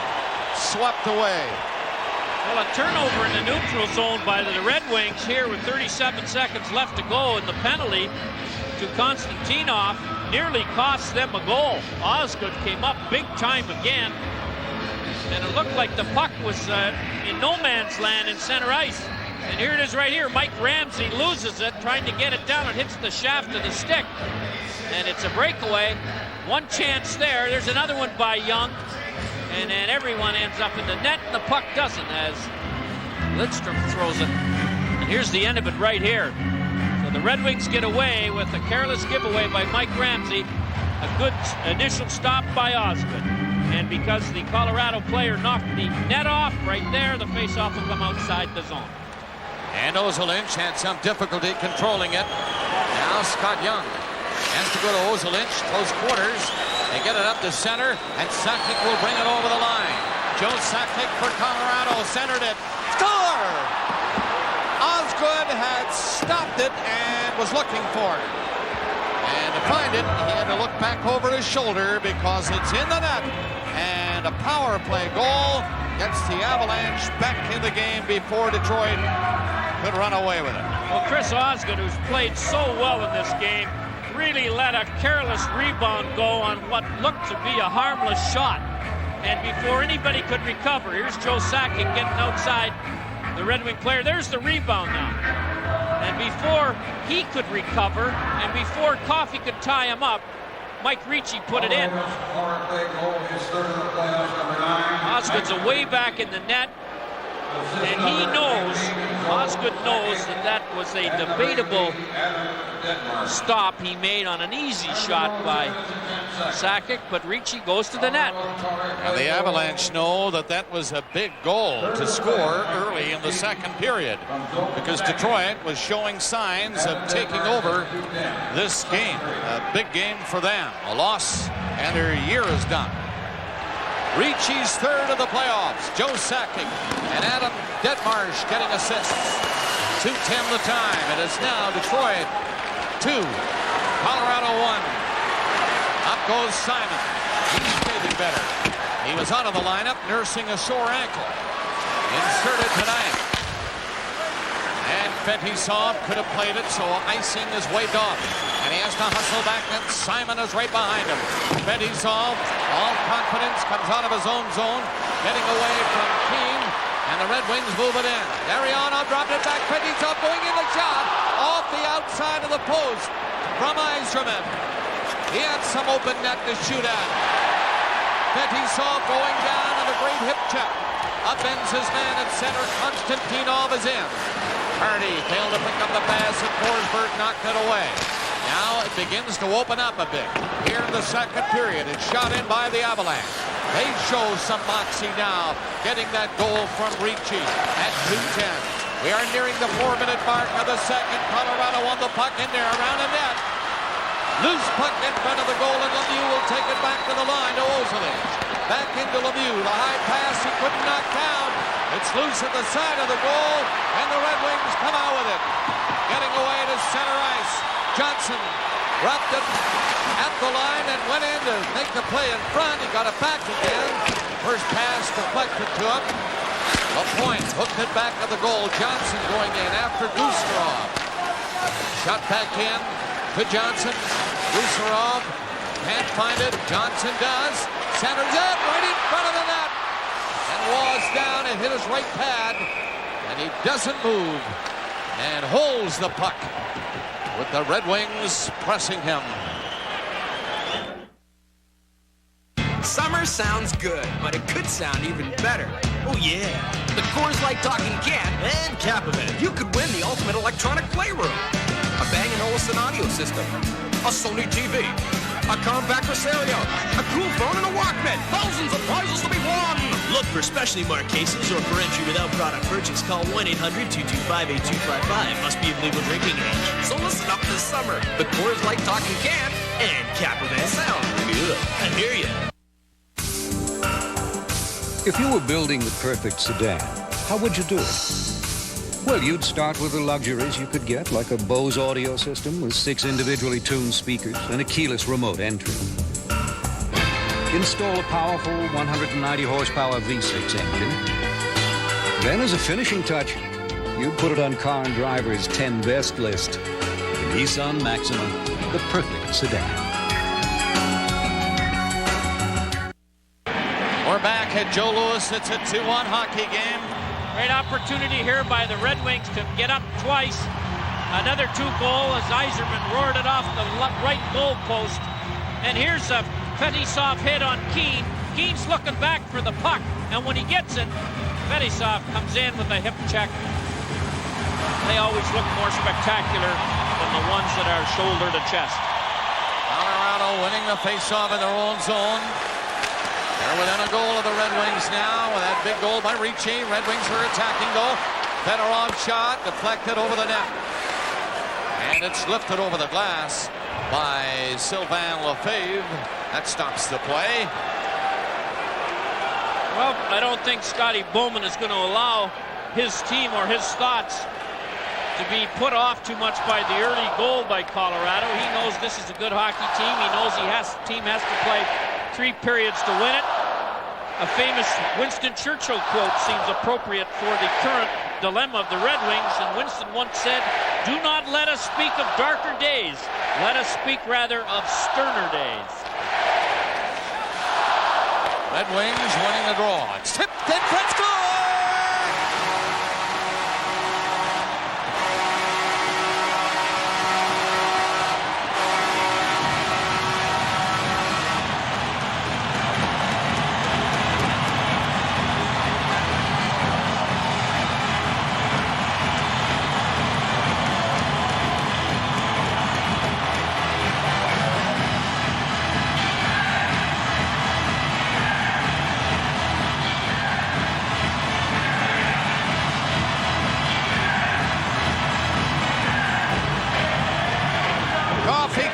Swept away. Well, a turnover in the neutral zone by the Red Wings here with 37 seconds left to go, and the penalty to Konstantinov nearly cost them a goal. Osgood came up big time again, and it looked like the puck was in no man's land in center ice. And here it is right here. Mike Ramsey loses it, trying to get it down. It hits the shaft of the stick, and it's a breakaway. One chance there. There's another one by Young. And then everyone ends up in the net, and the puck doesn't as Lidstrom throws it. And here's the end of it right here. So the Red Wings get away with a careless giveaway by Mike Ramsey. A good initial stop by Osgood. And because the Colorado player knocked the net off right there, the faceoff will come outside the zone. And Ozelich had some difficulty controlling it. Now Scott Young has to go to Ozelich, close quarters. They get it up to center, and Sakic will bring it over the line. Joe Sakic for Colorado, centered it. Score! Osgood had stopped it and was looking for it. And to find it, he had to look back over his shoulder because it's in the net. And a power play goal gets the Avalanche back in the game before Detroit could run away with it. Well, Chris Osgood, who's played so well in this game, really let a careless rebound go on what looked to be a harmless shot. And before anybody could recover, here's Joe Sakic getting outside the Red Wing player. There's the rebound now. And before he could recover, and before Coffey could tie him up, Mike Ricci put it in. Osgood's way back in the net. And he knows, Osgood knows that was a debatable stop he made on an easy shot by Sakic, but Ricci goes to the net. And the Avalanche know that that was a big goal to score early in the second period because Detroit was showing signs of taking over this game. A big game for them. A loss, and their year is done. Ricci's third of the playoffs. Joe Sakic and Adam Detmarsh getting assists. 2:10 the time. It is now Detroit 2, Colorado 1. Up goes Simon. He's feeling better. He was out of the lineup nursing a sore ankle. Inserted tonight. And Fetisov could have played it, so icing is waved off. And And he has to hustle back, and Simon is right behind him. Fetisov, all confidence, comes out of his own zone, getting away from Keane, and the Red Wings move it in. Ariano dropped it back. Fetisov going in the shot, off the outside of the post from Yzerman. He had some open net to shoot at. Fetisov going down and a great hip check. Upends his man at center. Konstantinov is in. Hardy failed to pick up the pass, and Forsberg knocked it away. Now it begins to open up a bit. Here in the second period, it's shot in by the Avalanche. They show some moxie now, getting that goal from Ricci at 2:10. We are nearing the 4-minute mark of the second. Colorado won the puck in there around the net. Loose puck in front of the goal, and Lemieux will take it back to the line to Ozolinsh. Back into Lemieux. The high pass he couldn't knock down. It's loose at the side of the goal, and the Red Wings come out with it. Getting away to center ice. Johnson dropped it at the line and went in to make the play in front. He got it back again. First pass deflected to him. LaPointe hooked it back to the goal. Johnson going in after Gusarov. Shot back in to Johnson. Gusarov can't find it. Johnson does. Centers it right in front of the net. And Waugh's down and hit his right pad. And he doesn't move. And holds the puck, with the Red Wings pressing him. Summer sounds good, but it could sound even better. Oh yeah, the Coors Light Talking Can and Capavan. You could win the ultimate electronic playroom, a Bang & Olufsen audio system, a Sony TV, a compact Rosario, a cool phone, and a Walkman. Thousands of prizes to be won. Look for specially marked cases, or for entry without product purchase, call 1-800-225-8255. Must be of legal drinking age. So listen up this summer. The Coors Light Talking Can and Capavan sound good. I hear you. If you were building the perfect sedan, how would you do it? Well, you'd start with the luxuries you could get, like a Bose audio system with 6 individually tuned speakers and a keyless remote entry. Install a powerful 190 horsepower V6 engine. Then, as a finishing touch, you'd put it on Car and Driver's 10 best list. The Nissan Maxima, the perfect sedan. We're back at Joe Louis. It's a 2-1 hockey game. Great opportunity here by the Red Wings to get up twice. Another 2-goal as Yzerman roared it off the right goal post. And here's a Fetisov hit on Keane. Keane's looking back for the puck, and when he gets it, Fetisov comes in with a hip check. They always look more spectacular than the ones that are shoulder to chest. Colorado winning the faceoff in their own zone. They're within a goal of the Red Wings now with that big goal by Ricci. Red Wings are attacking goal. Fedorov shot deflected over the net. And it's lifted over the glass by Sylvain Lefebvre. That stops the play. Well, I don't think Scotty Bowman is going to allow his team or his thoughts to be put off too much by the early goal by Colorado. He knows this is a good hockey team. He knows the team has to play 3 periods to win it. A famous Winston Churchill quote seems appropriate for the current dilemma of the Red Wings, and Winston once said, "Do not let us speak of darker days. Let us speak rather of sterner days." Red Wings winning the draw. It's tipped in front, score!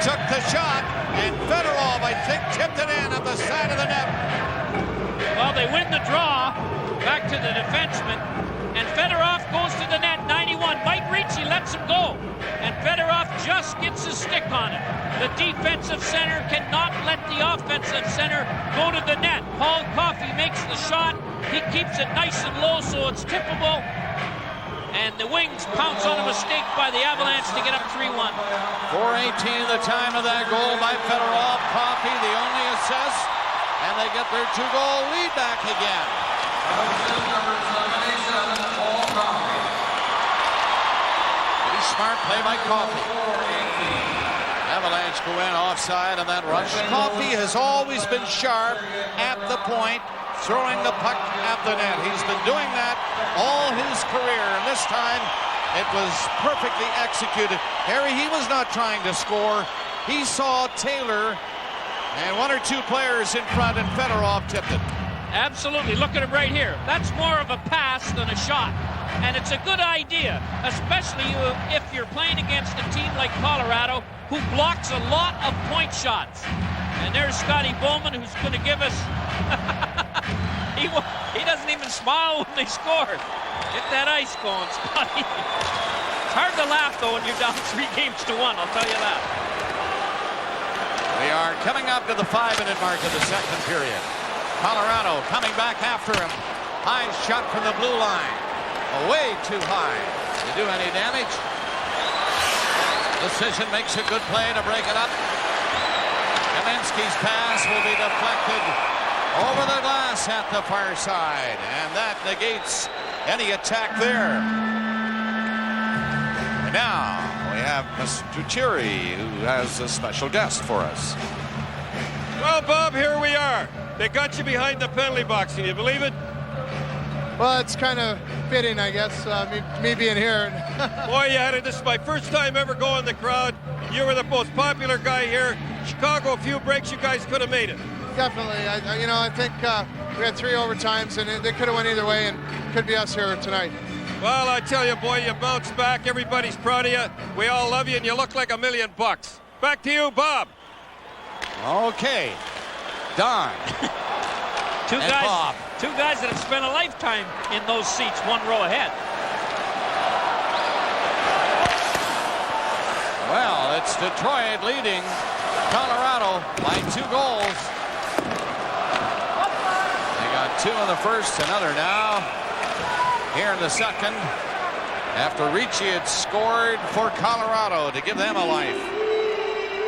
Took the shot, and Fedorov, I think, tipped it in at the side of the net. Well, they win the draw, back to the defenseman, and Fedorov goes to the net, 91. Mike Ricci lets him go, and Fedorov just gets his stick on it. The defensive center cannot let the offensive center go to the net. Paul Coffey makes the shot. He keeps it nice and low, so it's tippable. And the Wings pounce on a mistake by the Avalanche to get up 3-1. 4:18 the time of that goal by Fedorov. Coffey, the only assist, and they get their 2-goal lead back again. Pretty smart play by Coffey. Avalanche go in offside on that rush. Coffey has always been sharp at the point, throwing the puck at the net. He's been doing that all his career, and this time it was perfectly executed. Harry, he was not trying to score. He saw Taylor and one or two players in front, and Fedorov tipped it. Absolutely. Look at him right here. That's more of a pass than a shot. And it's a good idea, especially if you're playing against a team like Colorado, who blocks a lot of point shots. And there's Scotty Bowman, who's going to give us... he doesn't even smile when they score. Get that ice going, Scotty. It's hard to laugh, though, when you're down 3-1, I'll tell you that. We are coming up to the 5-minute mark of the second period. Colorado coming back after him. High shot from the blue line. Way too high to do any damage. Decision makes a good play to break it up. Kaminsky's pass will be deflected over the glass at the far side, and that negates any attack there. And now we have Mr. Cherry, who has a special guest for us. Well, Bob, here we are. They got you behind the penalty box. Can you believe it? Well, it's kind of fitting, I guess, me being here. Boy, you had it. This is my first time ever going in the crowd. You were the most popular guy here. Chicago, a few breaks, you guys could have made it. Definitely. I think we had 3 overtimes, and they could have went either way, and could be us here tonight. Well, I tell you, boy, you bounced back. Everybody's proud of you. We all love you, and you look like $1 million. Back to you, Bob. Okay. Don. Two guys that have spent a lifetime in those seats, one row ahead. Well, it's Detroit leading Colorado by 2 goals. They got 2 in the first, another now here in the second, after Ricci had scored for Colorado to give them a life.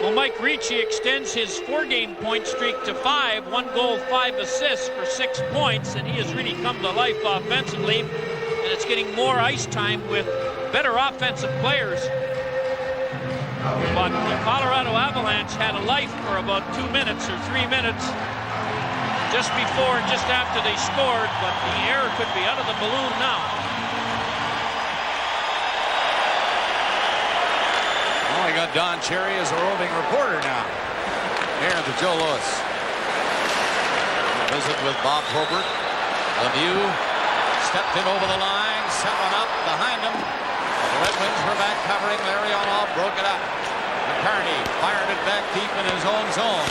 Well, Mike Ricci extends his 4-game point streak to 5, 1 goal, 5 assists for 6 points, and he has really come to life offensively, and it's getting more ice time with better offensive players. But the Colorado Avalanche had a life for about 2 minutes or 3 minutes just before and just after they scored, but the air could be out of the balloon now. We got Don Cherry as a roving reporter now here at the Joe Louis. Visit with Bob Probert. Lemieux stepped in over the line, set one up behind him. The Red Wings were back covering. Larionov broke it up. McCartney fired it back deep in his own zone.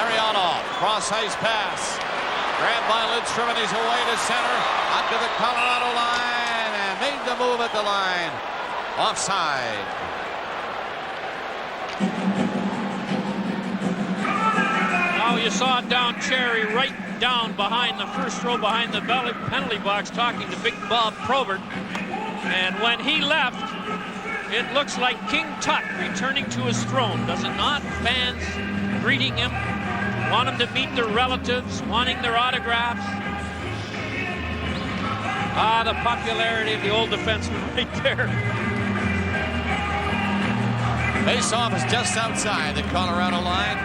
Larionov, cross ice pass. Grabbed by Lidstrom, and he's away to center. Up to the Colorado line, and made the move at the line. Offside. Now you saw Don Cherry right down behind the first row behind the penalty box talking to Big Bob Probert. And when he left, it looks like King Tut returning to his throne, does it not? Fans greeting him, want him to meet their relatives, wanting their autographs. Ah, the popularity of the old defenseman right there. Face-off is just outside the Colorado line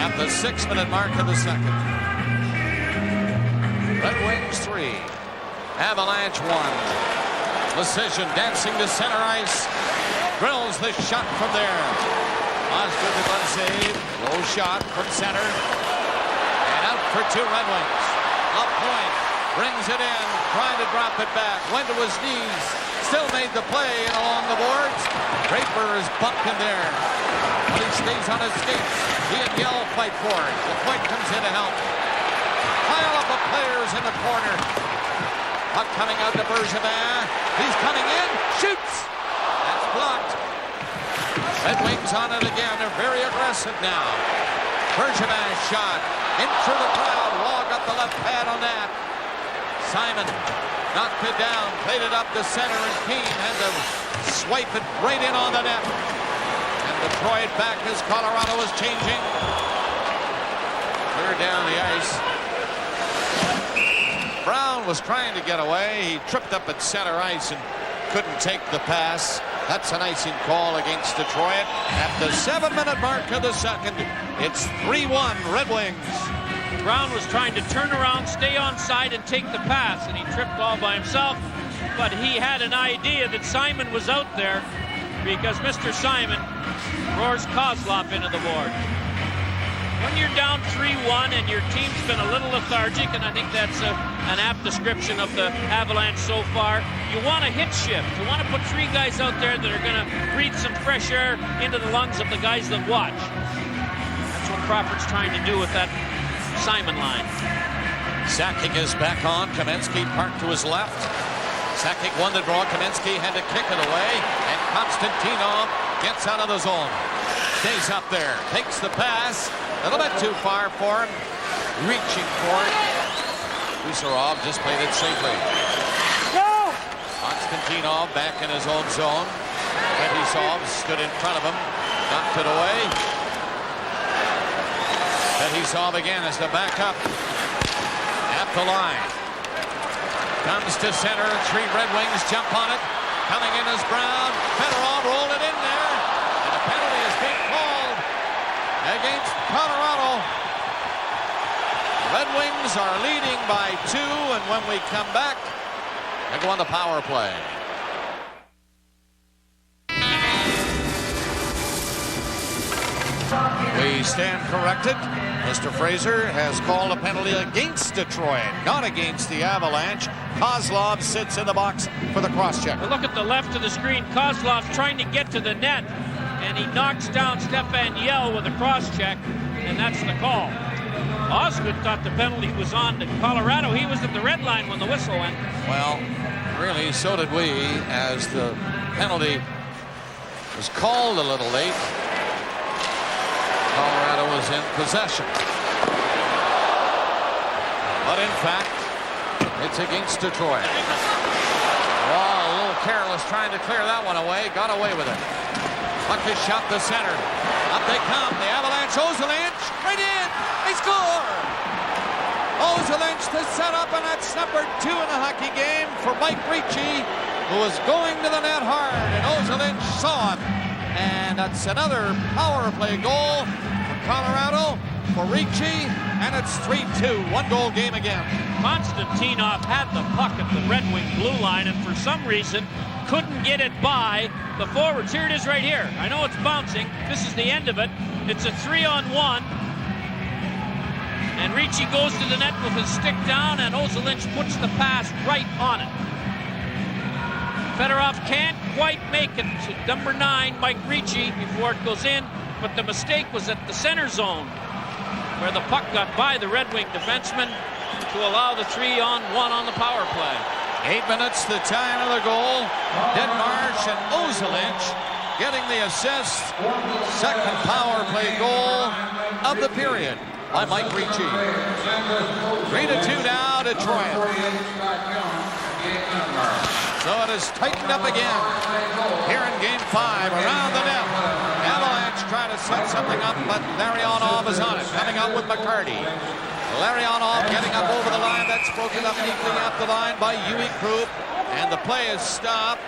at the 6-minute mark of the second. Red Wings 3, Avalanche 1. Decision dancing to center ice, drills the shot from there. Osgood the glove save, low shot from center, and out for 2 Red Wings. Up point, brings it in, trying to drop it back, went to his knees. Still made the play and along the boards. Draper is bumped in there, but he stays on his skates. He and Yell fight for it. The point comes in to help. Pile up of players in the corner. Puck coming out to Bergevin. He's coming in, shoots. That's blocked. Red Wings on it again. They're very aggressive now. Bergevin's shot in through the crowd. Law got the left pad on that. Simon knocked it down, played it up to center, and Keane had to swipe it right in on the net. And Detroit back as Colorado is changing. Clear down the ice. Brown was trying to get away. He tripped up at center ice and couldn't take the pass. That's an icing call against Detroit. At the 7-minute mark of the second, it's 3-1 Red Wings. Brown was trying to turn around, stay onside, and take the pass, and he tripped all by himself. But he had an idea that Simon was out there because Mr. Simon roars Kozlov into the board. When you're down 3-1 and your team's been a little lethargic, and I think that's an apt description of the Avalanche so far, you want to hit shift. You want to put 3 guys out there that are going to breathe some fresh air into the lungs of the guys that watch. That's what Crawford's trying to do with that Simon line. Sakic is back on. Kamensky parked to his left. Sakic won the draw. Kamensky had to kick it away, and Konstantinov gets out of the zone. Stays up there, takes the pass. A little bit too far for him. Reaching for it. Kucherov just played it safely. No! Konstantinov back in his own zone. Fetisov stood in front of him. Knocked it away. Fetisov again as the backup. At the line. Comes to center. 3 Red Wings jump on it. Coming in is Brown. Fedorov rolled it in there. And a penalty is being called against Colorado. Red Wings are leading by 2, and when we come back, they go on the power play. We stand corrected. Mr. Fraser has called a penalty against Detroit, not against the Avalanche. Kozlov sits in the box for the cross-check. Look at the left of the screen. Kozlov's trying to get to the net, and he knocks down Stefan Yell with a cross-check, and that's the call. Osgood thought the penalty was on to Colorado. He was at the red line when the whistle went. Well, really, so did we, as the penalty was called a little late. Colorado was in possession. But in fact, it's against Detroit. Oh, a little careless trying to clear that one away. Got away with it. Puck is shot to center. Up they come. The Avalanche. Ozolinsh right in. They score. Ozolinsh to set up, and that's number 2 in the hockey game for Mike Ricci, who was going to the net hard, and Ozolinsh saw him. And that's another power play goal for Colorado, for Ricci, and it's 3-2. 1-goal game again. Konstantinov had the puck at the Red Wing blue line, and for some reason couldn't get it by the forwards. Here it is right here. I know it's bouncing. This is the end of it. It's a 3-on-1. And Ricci goes to the net with his stick down, and Ozolinsh puts the pass right on it. Fedorov can't quite make it to number 9, Mike Ricci, before it goes in, but the mistake was at the center zone, where the puck got by the Red Wing defenseman to allow the 3-on-1 on the power play. 8 minutes to tie another goal. Denmarsh and Ozolinsh getting the assist. Second power play goal of the period by Mike Ricci. 3-2 now, Detroit. So it is tightened up again here in Game 5 around the net. Avalanche trying to set something up, but Larionov is on it, coming up with McCarty. Larionov getting up over the line. That's broken up neatly up the line by Huey Krupp, and the play is stopped.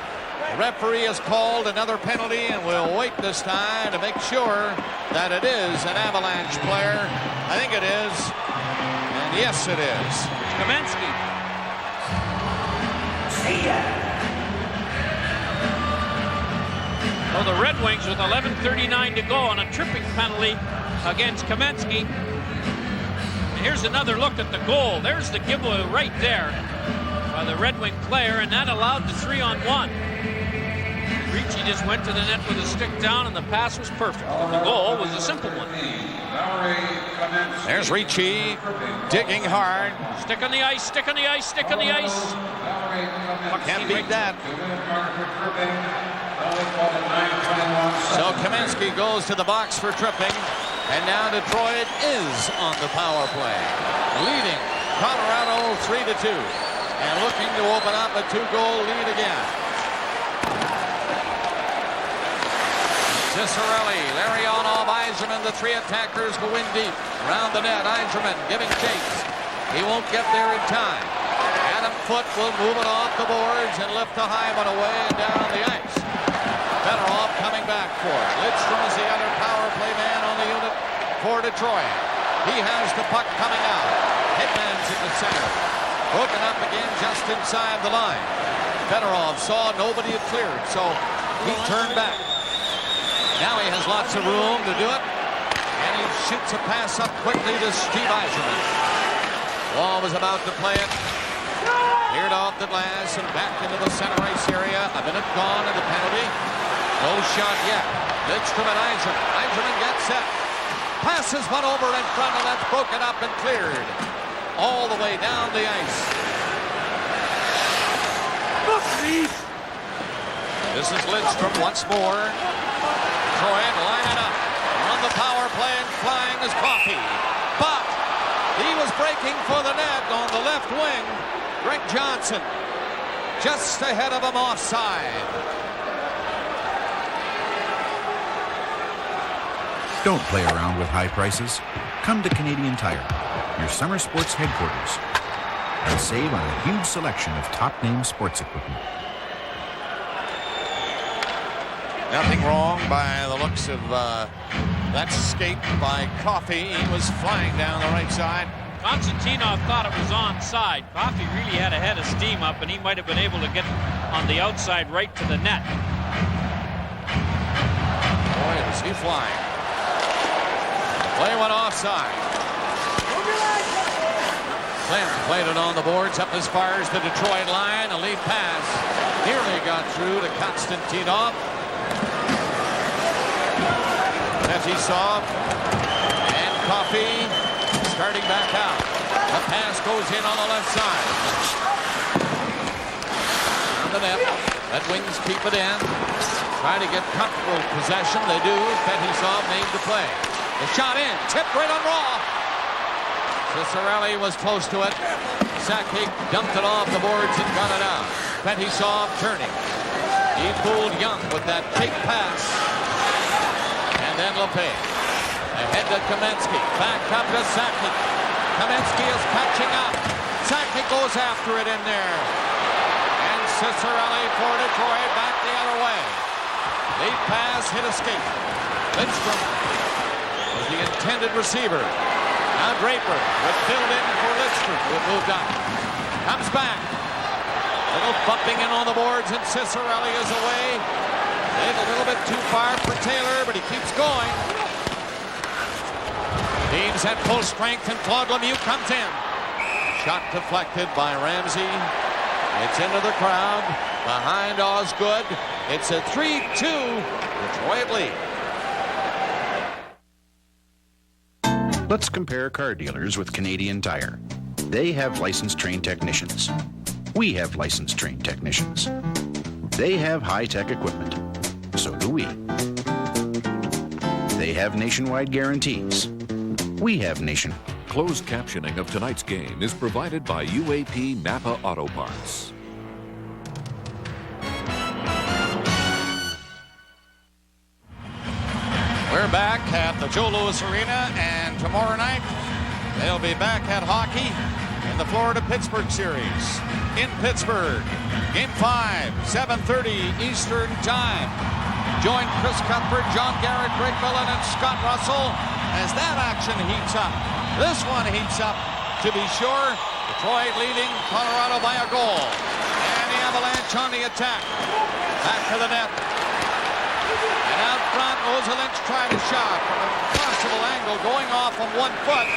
The referee has called another penalty, and we'll wait this time to make sure that it is an Avalanche player. I think it is, and yes, it is. Kamensky. Well, the Red Wings with 11:39 to go on a tripping penalty against Kamensky. And here's another look at the goal. There's the giveaway right there by the Red Wing player, and that allowed the 3-on-1. Ricci just went to the net with his stick down, and the pass was perfect. And the goal was a simple one. There's Ricci digging hard. Stick on the ice, stick on the ice, stick on the ice. Can't beat that. So Kamensky goes to the box for tripping, and now Detroit is on the power play, leading Colorado 3-2. and looking to open up a 2-goal lead again. Cicerelli, Larionov, Yzerman, the three attackers go in deep. Around the net, Yzerman giving chase. He won't get there in time. Adam Foote will move it off the boards and lift the high one away and down the ice. Fedorov coming back for it. Lidstrom is the other power play man on the unit for Detroit. He has the puck coming out. Hitman's in the center. Broken up again just inside the line. Fedorov saw nobody had cleared, so he turned back. Now he has lots of room to do it. And he shoots a pass up quickly to Steve Yzerman. Wall was about to play it. Cleared off the glass and back into the center ice area. A minute gone in the penalty. No shot yet. Lidstrom and Yzerman. Yzerman gets set. Passes one over in front, and that's broken up and cleared. All the way down the ice. This is Lidstrom once more. Detroit lining up. On the power play and flying is Coffey. But he was breaking for the net on the left wing. Greg Johnson just ahead of him offside. Don't play around with high prices. Come to Canadian Tire, your summer sports headquarters, and save on a huge selection of top-name sports equipment. Nothing wrong by the looks of that skate by Coffey. He was flying down the right side. Konstantinov thought it was onside. Coffey really had a head of steam up, and he might have been able to get on the outside right to the net. Boy, was he flying. Play went offside. Flynn played it on the boards up as far as the Detroit line. A lead pass nearly got through to Konstantinov. Fetisov and Coffey starting back out. The pass goes in on the left side. On the net. Red Wings keep it in. Try to get comfortable possession. They do. Fetisov made the play. The shot in. Tipped right on Raw. Cicerelli was close to it. Sakic dumped it off the boards and got it out. Fetisov turning. He fooled Young with that big pass. And then LePay. Ahead to Kamensky. Back up to Sakic. Kamensky is catching up. Sakic goes after it in there. And Cicerelli for Detroit back the other way. Lead pass, hit a skate. Lidstrom was the intended receiver. Now Draper was filled in for Lidstrom, who had moved up. Comes back. Little bumping in on the boards, and Cicerelli is away. A little bit too far for Taylor, but he keeps going. Teams at full strength, and Claude Lemieux comes in. Shot deflected by Ramsey. It's into the crowd. Behind Osgood. It's a 3-2 Detroit lead. Let's compare car dealers with Canadian Tire. They have licensed trained technicians. We have licensed trained technicians. They have high-tech equipment. So do we. They have nationwide guarantees. We have nation. Closed captioning of tonight's game is provided by UAP Napa Auto Parts. We're back at the Joe Louis Arena, and tomorrow night they'll be back at hockey in the Florida-Pittsburgh series in Pittsburgh. Game 5, 7:30 Eastern Time. Join Chris Cuthbert, John Garrett, Greg Millen, and Scott Russell as that action heats up. This one heats up, to be sure. Detroit leading Colorado by a goal. And the Avalanche on the attack. Back to the net. And out front, Ozelinch tried a shot from a possible angle going off on 1 foot.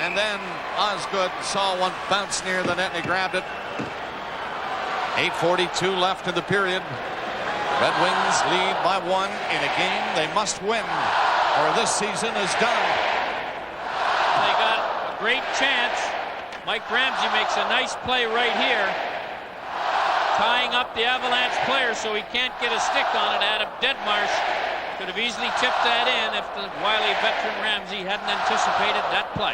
And then Osgood saw one bounce near the net and he grabbed it. 8:42 left in the period. Red Wings lead by 1 in a game they must win, or this season is done. They got a great chance. Mike Ramsey makes a nice play right here, tying up the Avalanche player so he can't get a stick on it. Adam Deadmarsh could have easily tipped that in if the wily veteran Ramsey hadn't anticipated that play.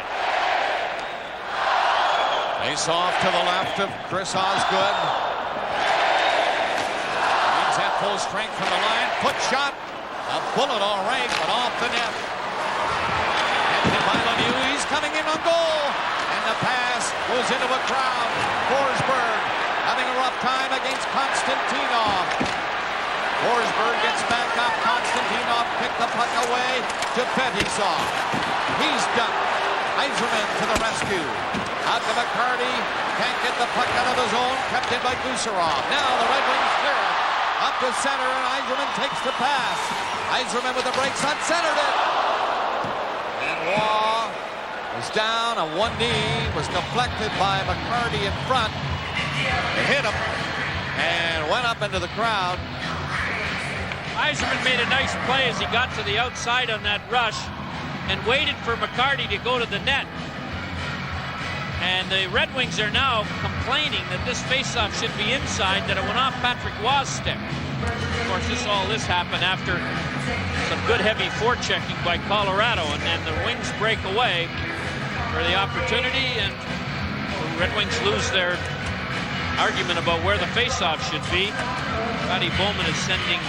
Face off to the left of Chris Osgood. He's at full strength from the line. Foot shot. A bullet all right, but off the net. Hit by Lemieux. He's coming in on goal. And the pass goes into a crowd. Forsberg having a rough time against Konstantinov. Forsberg gets back up. Konstantinov picked the puck away to Fetisov. He's done. Yzerman to the rescue. Out to McCarty. Can't get the puck out of the zone. Kept in by Gusarov. Now the Red Wings clear it. Up to center, and Yzerman takes the pass. Yzerman with the brakes on, centered it. And Waugh was down on one knee. Was deflected by McCarty in front. It hit him and went up into the crowd. Yzerman made a nice play as he got to the outside on that rush and waited for McCarty to go to the net. And the Red Wings are now complaining that this faceoff should be inside, that it went off Patrick Waugh's stick. Of course, all this happened after some good heavy forechecking by Colorado, and then the Wings break away for the opportunity, and the Red Wings lose their argument about where the faceoff should be. Scotty Bowman is sending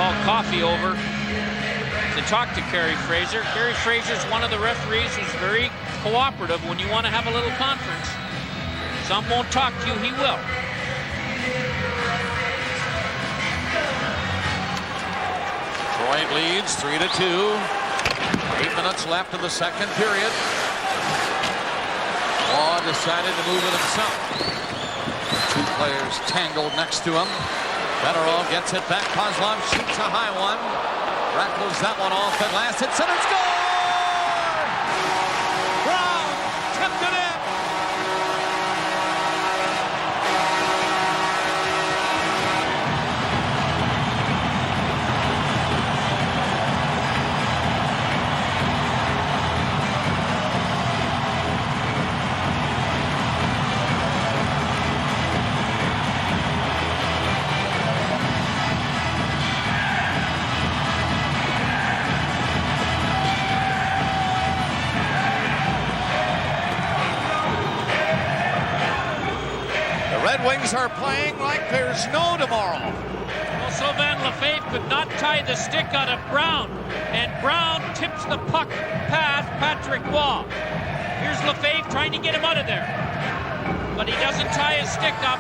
Paul Coffey over to talk to Kerry Fraser. Kerry Fraser's one of the referees who's very cooperative when you want to have a little conference. Some won't talk to you, he will. Detroit leads 3-2. 8 minutes left in the second period. Waugh decided to move it himself. Two players tangled next to him. Fedorov gets it back. Kozlov shoots a high one. Rattles that one off at last. It's center. Score! Brown tipped it in. Wings are playing like there's no tomorrow. Well, Sylvain Lefebvre could not tie the stick out of Brown, and Brown tips the puck past Patrick Waugh. Here's Lefebvre trying to get him out of there, but he doesn't tie his stick up,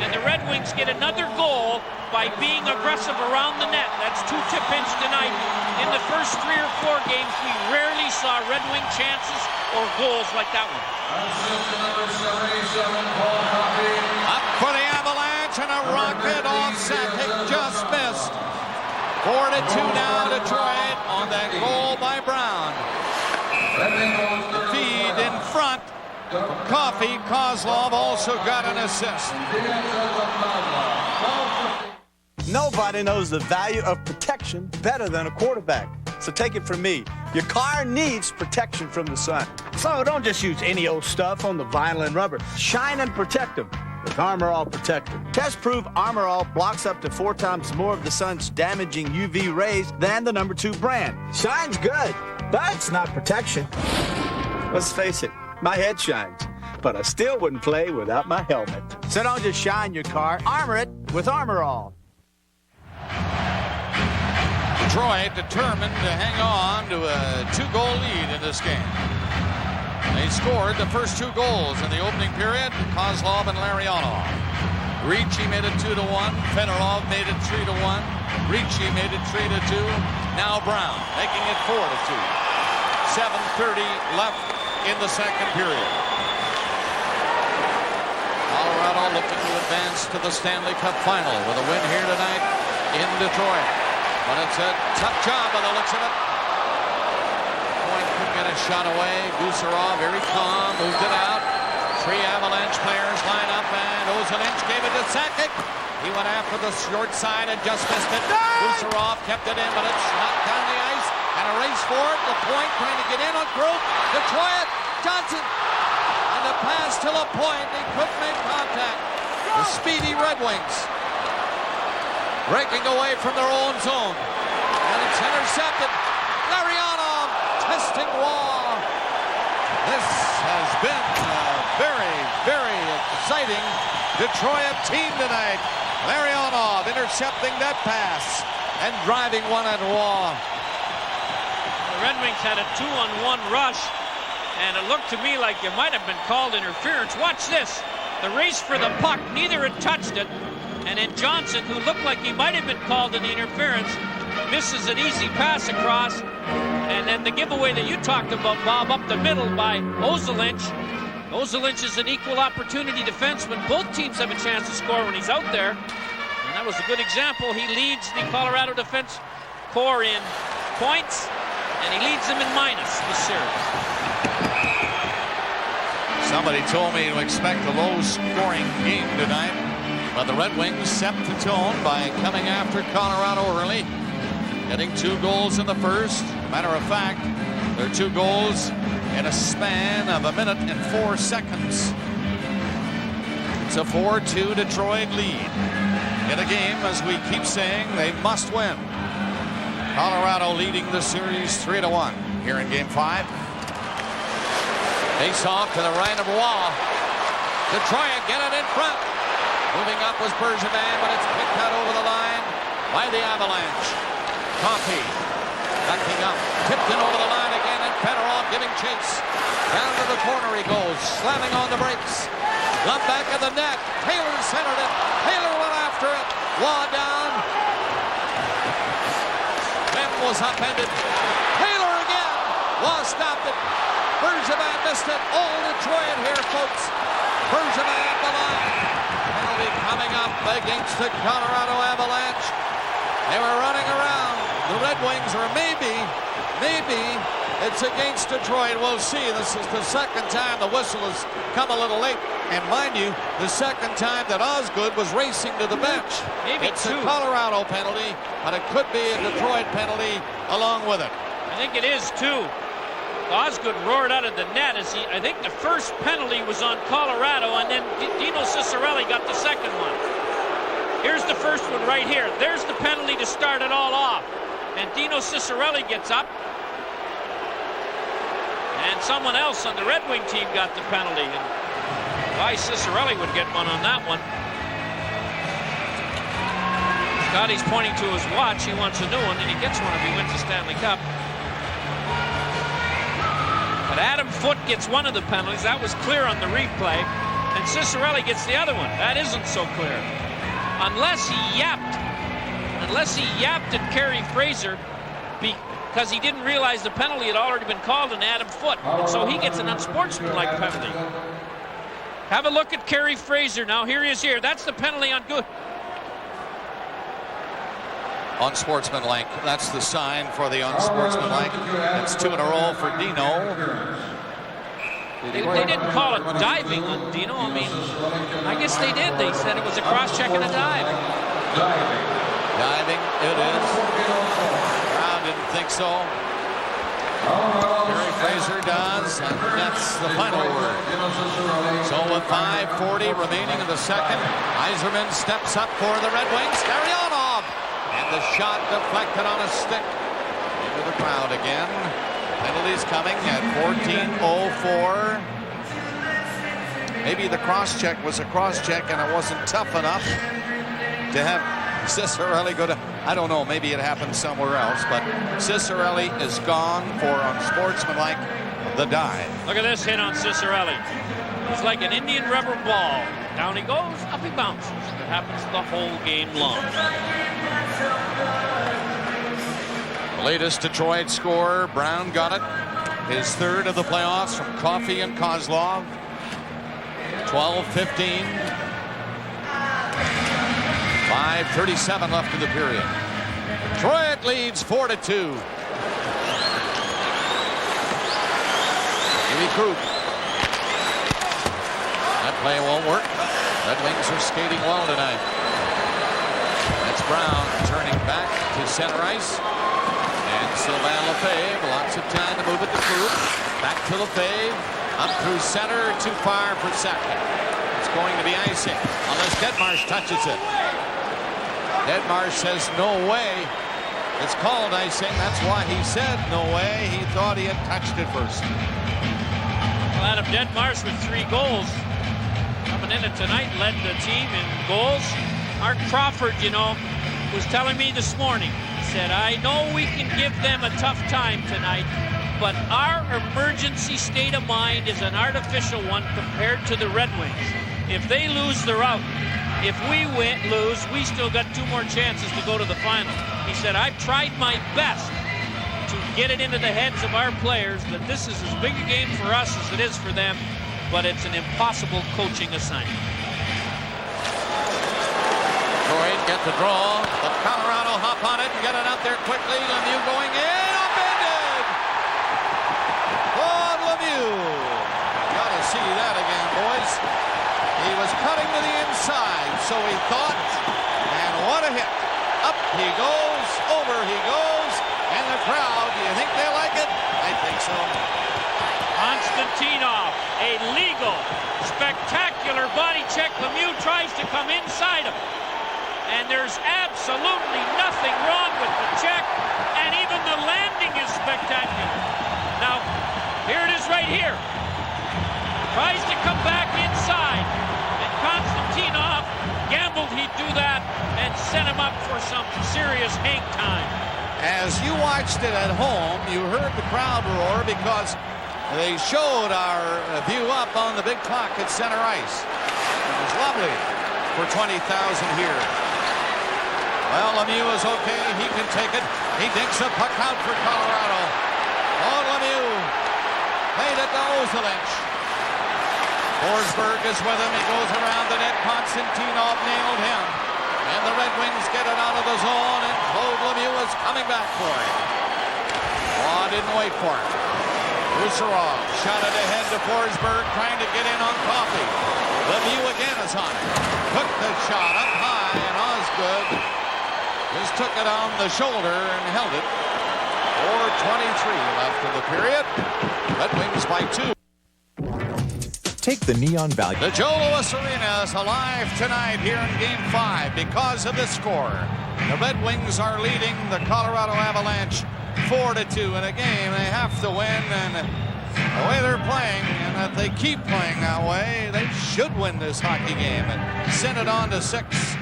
and the Red Wings get another goal by being aggressive around the net. That's 2 tip-ins tonight. In the first 3 or 4 games, we rarely saw Red Wing chances or goals like that one. Up for the Avalanche, and a rocket offset. It just missed. 4-2 now, Detroit on that goal by Brown. The feed in front. Coffey. Kozlov also got an assist. Nobody knows the value of protection better than a quarterback. So take it from me. Your car needs protection from the sun. So don't just use any old stuff on the vinyl and rubber. Shine and protect them with Armor All Protector. Test prove Armor All blocks up to 4 times more of the sun's damaging UV rays than the #2 brand. Shine's good, but it's not protection. Let's face it, my head shines, but I still wouldn't play without my helmet. So don't just shine your car, armor it with Armor All. Detroit determined to hang on to a 2-goal lead in this game. They scored the first 2 goals in the opening period. Kozlov and Larionov. Ricci made it 2-1. Fedorov made it 3-1. Ricci made it 3-2. Now Brown making it 4-2. 7:30 left in the second period. Colorado looking to advance to the Stanley Cup final with a win here tonight in Detroit. But it's a tough job by the looks of it. Point could get a shot away. Gusarov, very calm, moved it out. 3 Avalanche players line up, and Ozelinch gave it to Sakic. He went after the short side and just missed it. Gusarov kept it in, but it's knocked down the ice. And a race for it. The point trying to get in on Croak. Detroit, Johnson. And the pass to the point. They couldn't make contact. The speedy Red Wings breaking away from their own zone. And it's intercepted. Larionov testing Waugh. This has been Detroit team tonight. Larionov intercepting that pass and driving one at wall. The Red Wings had a 2-on-1 rush, and it looked to me like it might have been called interference. Watch this. The race for the puck, neither had touched it, and then Johnson, who looked like he might have been called an interference, misses an easy pass across, and then the giveaway that you talked about, Bob, up the middle by Avalanche. Avalanche is an equal opportunity defenseman. Both teams have a chance to score when he's out there, and that was a good example. He leads the Colorado Defense Corps in points, and he leads them in minus this series. Somebody told me to expect a low-scoring game tonight, but the Red Wings set the tone by coming after Colorado early, getting 2 goals in the first. Matter of fact, there are 2 goals in a span of 1 minute and 4 seconds. It's a 4-2 Detroit lead in a game, as we keep saying, they must win. Colorado leading the series 3-1 here in Game 5. Face off to the right of Wall. Detroit get it in front. Moving up was Bergevin, but it's picked out over the line by the Avalanche. Coffee backing up, tipped in over the line again, and Fedorov giving chase. Down to the corner he goes, slamming on the brakes. Glove back of the net. Taylor centered it. Taylor went after it. Waugh down. Then was upended. Taylor again. Waugh stopped it. Bergevin missed it. All Detroit here, folks. Bergevin at the line. Penalty coming up against the Colorado Avalanche. They were running around. The Red Wings, or maybe it's against Detroit. We'll see. This is the second time the whistle has come a little late. And mind you, the second time that Osgood was racing to the bench. Maybe it's a Colorado penalty, but it could be a Detroit penalty along with it. I think it is too. Osgood roared out of the net as I think the first penalty was on Colorado, and then Dino Ciccarelli got the second one. Here's the first one right here. There's the penalty to start it all off. And Dino Ciccarelli gets up. And someone else on the Red Wing team got the penalty. And why Ciccarelli would get one on that one. Scotty's pointing to his watch. He wants a new one, and he gets one if he wins the Stanley Cup. But Adam Foote gets one of the penalties. That was clear on the replay. And Ciccarelli gets the other one. That isn't so clear. Unless he yapped at Kerry Fraser because he didn't realize the penalty had already been called on Adam Foote. And so he gets an unsportsmanlike penalty. Have a look at Kerry Fraser now. Here he is here. That's the penalty on good. Unsportsmanlike. That's the sign for the unsportsmanlike. That's 2 in a row for Dino. They didn't call it diving on Dino. I mean, I guess they did. They said it was a cross-check and a dive. Diving, it is. Brown didn't think so. Kerry Fraser does, and that's the final word. So with 5:40 remaining in the second, Yzerman steps up for the Red Wings. Larionov! And the shot deflected on a stick. Into the crowd again. Penalties coming at 14:04. Maybe the cross-check was a cross-check and it wasn't tough enough to have Ciccarelli go to, I don't know, maybe it happened somewhere else, but Ciccarelli is gone for unsportsmanlike the dive. Look at this hit on Ciccarelli. It's like an Indian rubber ball. Down he goes, up he bounces. It happens the whole game long. The latest Detroit score, Brown got it. His third of the playoffs from Coffey and Kozlov. 12-15. 5:37 left in the period. Detroit leads 4-2. Jimmy Krug. That play won't work. Red Wings are skating well tonight. That's Brown turning back to center ice. And Sylvain Lefebvre, lots of time to move it to Krug. Back to Lefebvre. Up through center, too far for second. It's going to be icing unless Detmarsh touches it. Detmarsh says no way. It's called icing. That's why he said no way. He thought he had touched it first. Well, Adam Detmarsh with 3 goals. How in tonight, led the team in goals. Art Crawford, was telling me this morning, he said, I know we can give them a tough time tonight, but our emergency state of mind is an artificial one compared to the Red Wings. If they lose, they're out. If we lose, we still got 2 more chances to go to the final. He said, I've tried my best to get it into the heads of our players that this is as big a game for us as it is for them, but it's an impossible coaching assignment. Detroit get the draw. The Colorado hop on it and get it out there quickly. Lemieux going in, upended. Claude Lemieux. Got to see that again, boys. He was cutting to the inside, so he thought, and what a hit. Up he goes, over he goes, and the crowd, do you think they like it? I think so. Konstantinov, a legal, spectacular body check. Lemieux tries to come inside him. And there's absolutely nothing wrong with the check, and even the landing is spectacular. Now, here it is right here. Tries to come back inside, and Konstantinov gambled he'd do that and set him up for some serious hang time. As you watched it at home, you heard the crowd roar because they showed our view up on the big clock at center ice. It was lovely for 20,000 here. Well, Lemieux is okay. He can take it. He dinks a puck out for Colorado. Oh, Lemieux played it to Avalanche. Forsberg is with him. He goes around the net. Konstantinov nailed him. And the Red Wings get it out of the zone, and Claude Lemieux is coming back for it. Law didn't wait for it. Kucherov shot it ahead to Forsberg, trying to get in on Coffey. Lemieux again is on it. Took the shot up high, and Osgood just took it on the shoulder and held it. 4:23 left in the period. Red Wings by 2. Take the Neon Valley. The Joe Louis Arena is alive tonight here in Game 5 because of the score. The Red Wings are leading the Colorado Avalanche 4-2 in a game they have to win, and the way they're playing, and if they keep playing that way, they should win this hockey game and send it on to 6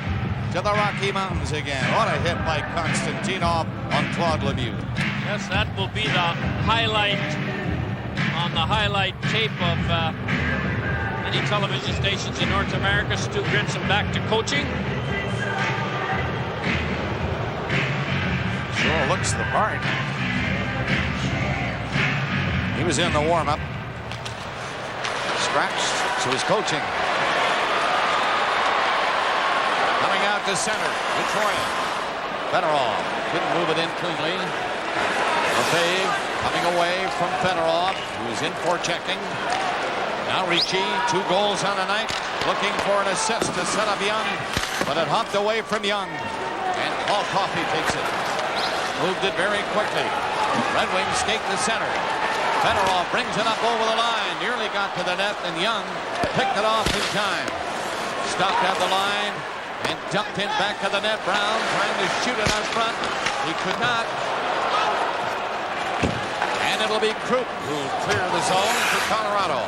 to the Rocky Mountains again. What a hit by Konstantinov on Claude Lemieux. Yes, that will be the highlight on the highlight tape of many television stations in North America. Stu Grinson back to coaching. Sure looks the part. He was in the warm-up. Scratched, so he's coaching. Coming out to center, Detroit. Fedorov couldn't move it in cleanly. Lefebvre coming away from Fedorov, who's in for checking. Now Ricci, 2 goals on the night, looking for an assist to set up Young, but it hopped away from Young, and Paul Coffey takes it. Moved it very quickly. Red Wings skate to center. Fedorov brings it up over the line, nearly got to the net, and Young picked it off in time. Stopped at the line and dumped in back to the net. Brown trying to shoot it out front. He could not. And it'll be Krupp who'll clear the zone for Colorado.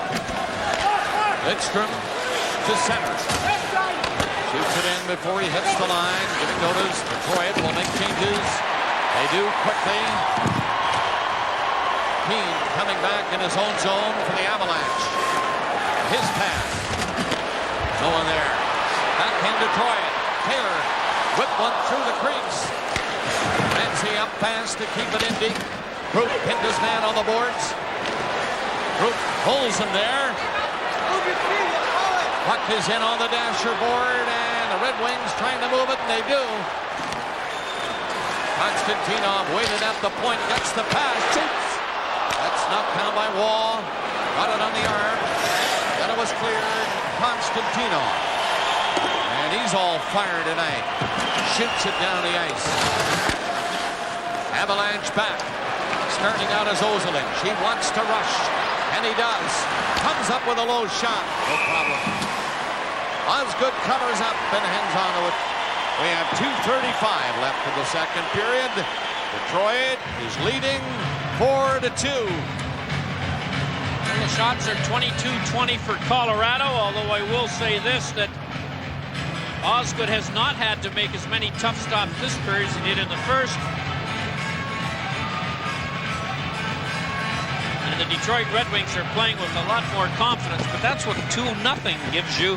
Lidstrom to center. Shoots it in before he hits the line. Giving notice. Detroit will make changes. They do quickly. Keane coming back in his own zone for the Avalanche. His pass. No one there. Backhand Detroit. Taylor whip one through the crease. Ramsey up fast to keep it in deep. Krupp pinned his man on the boards. Krupp holds him there. Puck is in on the dasher board, and the Red Wings trying to move it, and they do. Konstantinov waited at the point, gets the pass, shoots. That's knocked down by Wall. Got it on the arm. Then it was cleared. Konstantinov. And he's all fire tonight. Shoots it down the ice. Avalanche back. Starting out as Avalanche. He wants to rush. And he does. Comes up with a low shot. No problem. Osgood covers up and hangs on to it. We have 2:35 left in the second period. Detroit is leading 4-2. The shots are 22-20 for Colorado, although I will say this, that Osgood has not had to make as many tough stops this period as he did in the first. And the Detroit Red Wings are playing with a lot more confidence, but that's what 2-0 gives you,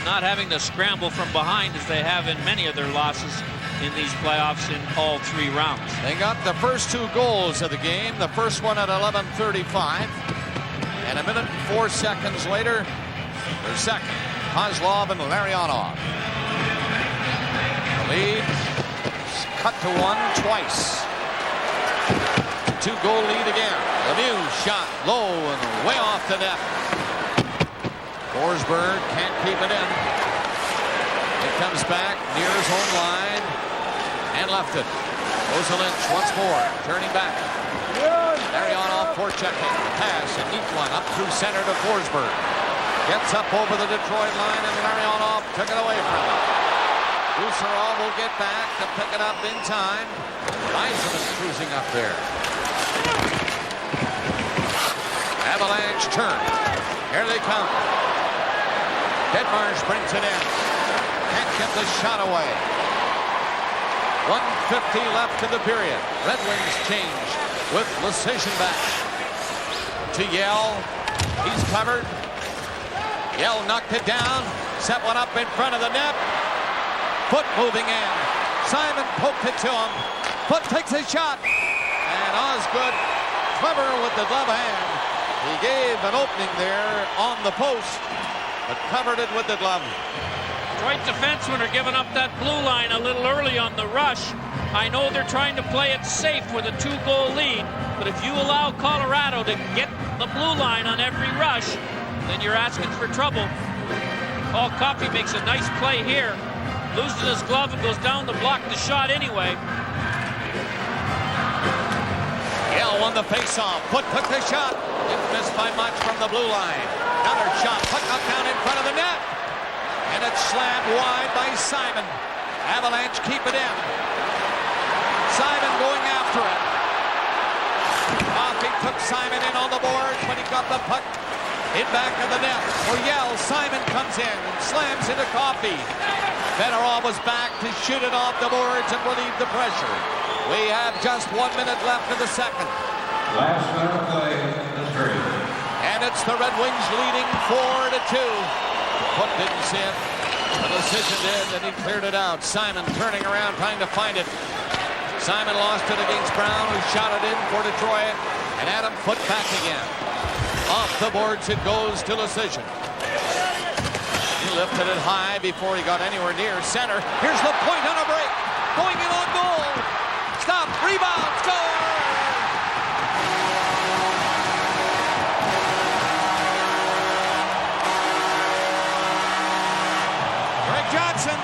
not having to scramble from behind as they have in many of their losses in these playoffs in all 3 rounds. They got the first 2 goals of the game, the first one at 11:35. And a minute and 4 seconds later, their second, Kozlov and Larionov. The lead is cut to 1 twice. 2-goal lead again. Lemieux shot low and way off the net. Forsberg can't keep it in. It comes back near his own line and left it. Goes to Lynch once more, turning back. Larionov forechecking. Pass, a neat one up through center to Forsberg. Gets up over the Detroit line and Larionov took it away from him. Usarov will get back to pick it up in time. Eisen is cruising up there. Avalanche turn. Here they come. Deadmarsh brings it in. Can't get the shot away. 1:50 left in the period. Red Wings change with Lecision back. To Yell. He's covered. Yell knocked it down. Set one up in front of the net. Foot moving in. Simon poked it to him. Foot takes a shot. And Osgood, clever with the glove hand. He gave an opening there on the post, but covered it with the glove. Detroit defensemen are giving up that blue line a little early on the rush. I know they're trying to play it safe with a 2-goal lead, but if you allow Colorado to get the blue line on every rush, then you're asking for trouble. Paul Coffey makes a nice play here. Loses his glove and goes down to block the shot anyway. Yell won the faceoff. Foot took the shot. Didn't miss by much from the blue line. Another shot. Puck up down in front of the net. And it's slammed wide by Simon. Avalanche keep it in. Simon going after it. Coffey took Simon in on the boards when he got the puck in back of the net. For Yell, Simon comes in and slams into Coffey. Fedorov was back to shoot it off the boards and relieve the pressure. We have just 1 minute left in the second. Last minute of play in this period. And it's the Red Wings leading 4-2. Hook didn't see it. The decision did, and he cleared it out. Simon turning around, trying to find it. Simon lost it against Brown, who shot it in for Detroit. And Adam Foote back again. Off the boards it goes to Decision. He lifted it high before he got anywhere near center. Here's the point on a break. Going in on goal. Stop. Rebound. Score. Greg Johnson.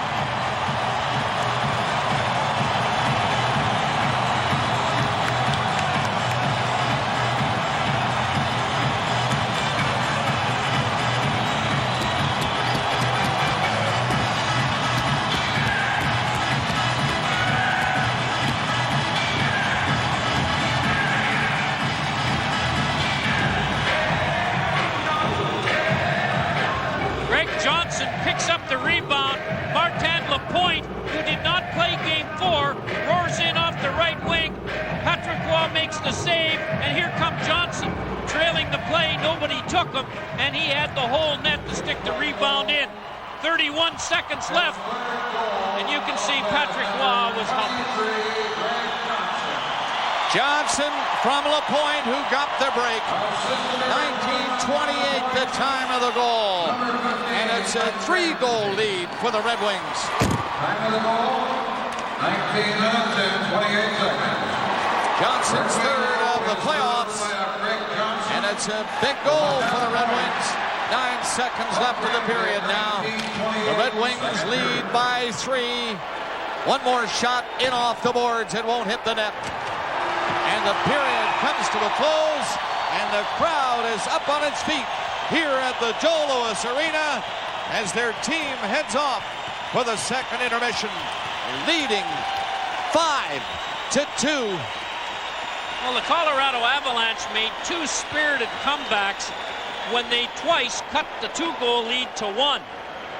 Picks up the rebound. Martin Lapointe, who did not play game 4, roars in off the right wing. Patrick Roy makes the save, and here comes Johnson trailing the play. Nobody took him, and he had the whole net to stick the rebound in. 31 seconds left, and you can see Patrick Roy was humbled. Johnson from Lapointe, who got the break. 1928, the time of the goal. And it's a 3-goal lead for the Red Wings. Time of the goal, 19 minutes and 28 seconds. Johnson's third of the playoffs. And it's a big goal for the Red Wings. 9 seconds left in the period now. The Red Wings lead by 3. One more shot in off the boards. It won't hit the net. And the period comes to a close, and the crowd is up on its feet here at the Joe Louis Arena as their team heads off for the second intermission, leading 5-2. Well, the Colorado Avalanche made 2 spirited comebacks when they twice cut the 2-goal lead to 1.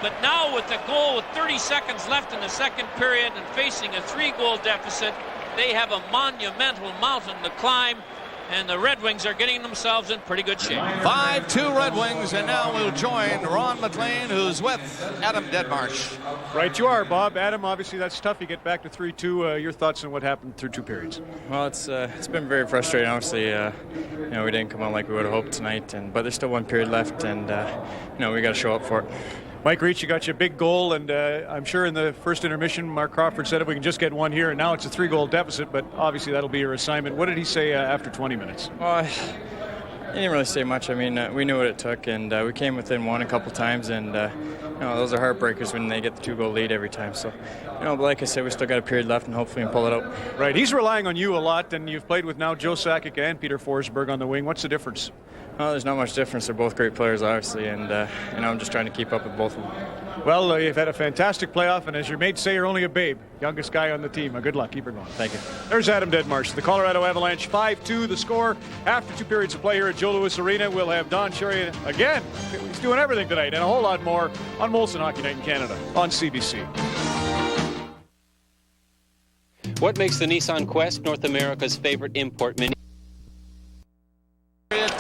But now with the goal with 30 seconds left in the second period and facing a 3-goal deficit, they have a monumental mountain to climb, and the Red Wings are getting themselves in pretty good shape. 5-2 Red Wings, and now we'll join Ron McLean, who's with Adam Deadmarsh. Right you are, Bob. Adam, obviously that's tough. You get back to 3-2. Your thoughts on what happened through 2 periods? Well, it's been very frustrating. Obviously, we didn't come out like we would have hoped tonight, but there's still 1 period left, and we got to show up for it. Mike Ricci got you a big goal, and I'm sure in the first intermission, Mark Crawford said if we can just get 1 here, and now it's a 3-goal deficit, but obviously that'll be your assignment. What did he say after 20 minutes? Well, he didn't really say much. I mean, we knew what it took, and we came within 1 a couple times, and those are heartbreakers when they get the 2-goal lead every time. So, but like I said, we still got a period left, and hopefully we can pull it out. Right, he's relying on you a lot, and you've played with now Joe Sakic and Peter Forsberg on the wing. What's the difference? Well, there's not much difference. They're both great players, obviously, and I'm just trying to keep up with both of them. Well, you've had a fantastic playoff, and as your mates say, you're only a babe. Youngest guy on the team. Good luck. Keep her going. Thank you. There's Adam Deadmarsh. The Colorado Avalanche 5-2 the score. After 2 periods of play here at Joe Louis Arena, we'll have Don Cherry again. He's doing everything tonight and a whole lot more on Molson Hockey Night in Canada on CBC. What makes the Nissan Quest North America's favorite import mini?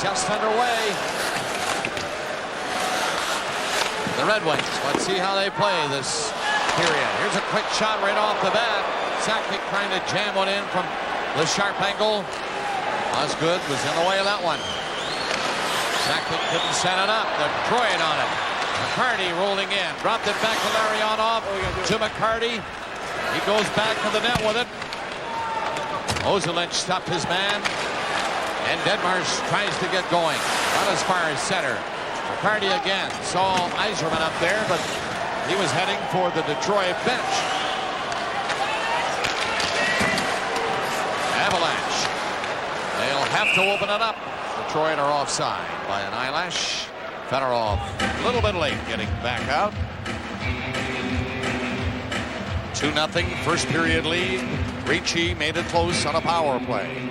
Just underway. The Red Wings, let's see how they play this period. Here's a quick shot right off the bat. Sakic trying to jam one in from the sharp angle. Osgood was in the way of that one. Sakic couldn't set it up. Detroit on it. McCarty rolling in. Dropped it back to Larionov. To McCarty. He goes back to the net with it. Ozelinch stopped his man. And Deadmarsh tries to get going. Not as far as center. McCarty again. Saw Yzerman up there, but he was heading for the Detroit bench. Avalanche. They'll have to open it up. Detroit are offside by an eyelash. Fedorov a little bit late getting back out. 2-0 first period lead. Ricci made it close on a power play.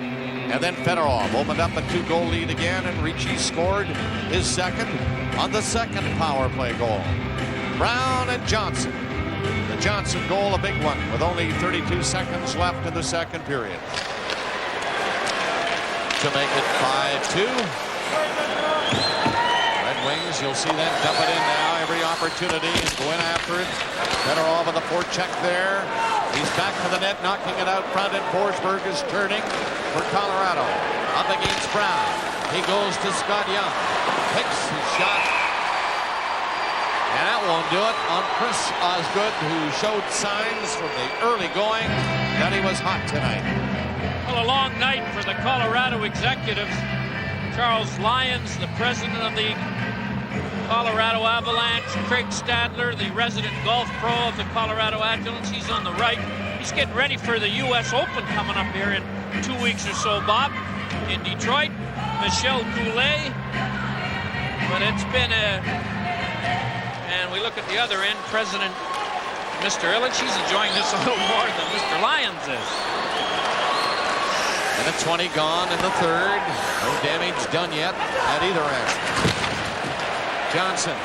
And then Fedorov opened up a 2-goal lead again, and Ricci scored his second on the second power play goal. Brown and Johnson. The Johnson goal, a big one, with only 32 seconds left in the second period. To make it 5-2. Red Wings, you'll see them dump it in now. Every opportunity and go in after it. Fedorov on the forecheck there. He's back to the net, knocking it out front, and Forsberg is turning for Colorado. Up against Brown. He goes to Scott Young. Picks his shot. And that won't do it on Chris Osgood, who showed signs from the early going that he was hot tonight. Well, a long night for the Colorado executives. Charles Lyons, the president of the Colorado Avalanche. Craig Stadler, the resident golf pro of the Colorado Avalanche. He's on the right. He's getting ready for the U.S. Open coming up here in 2 weeks or so, Bob, in Detroit. Michel Goulet. But it's been and we look at the other end, President Mr. Illich. He's enjoying this a little more than Mr. Lyons is. And a 20 gone in the third. No damage done yet at either end. Johnson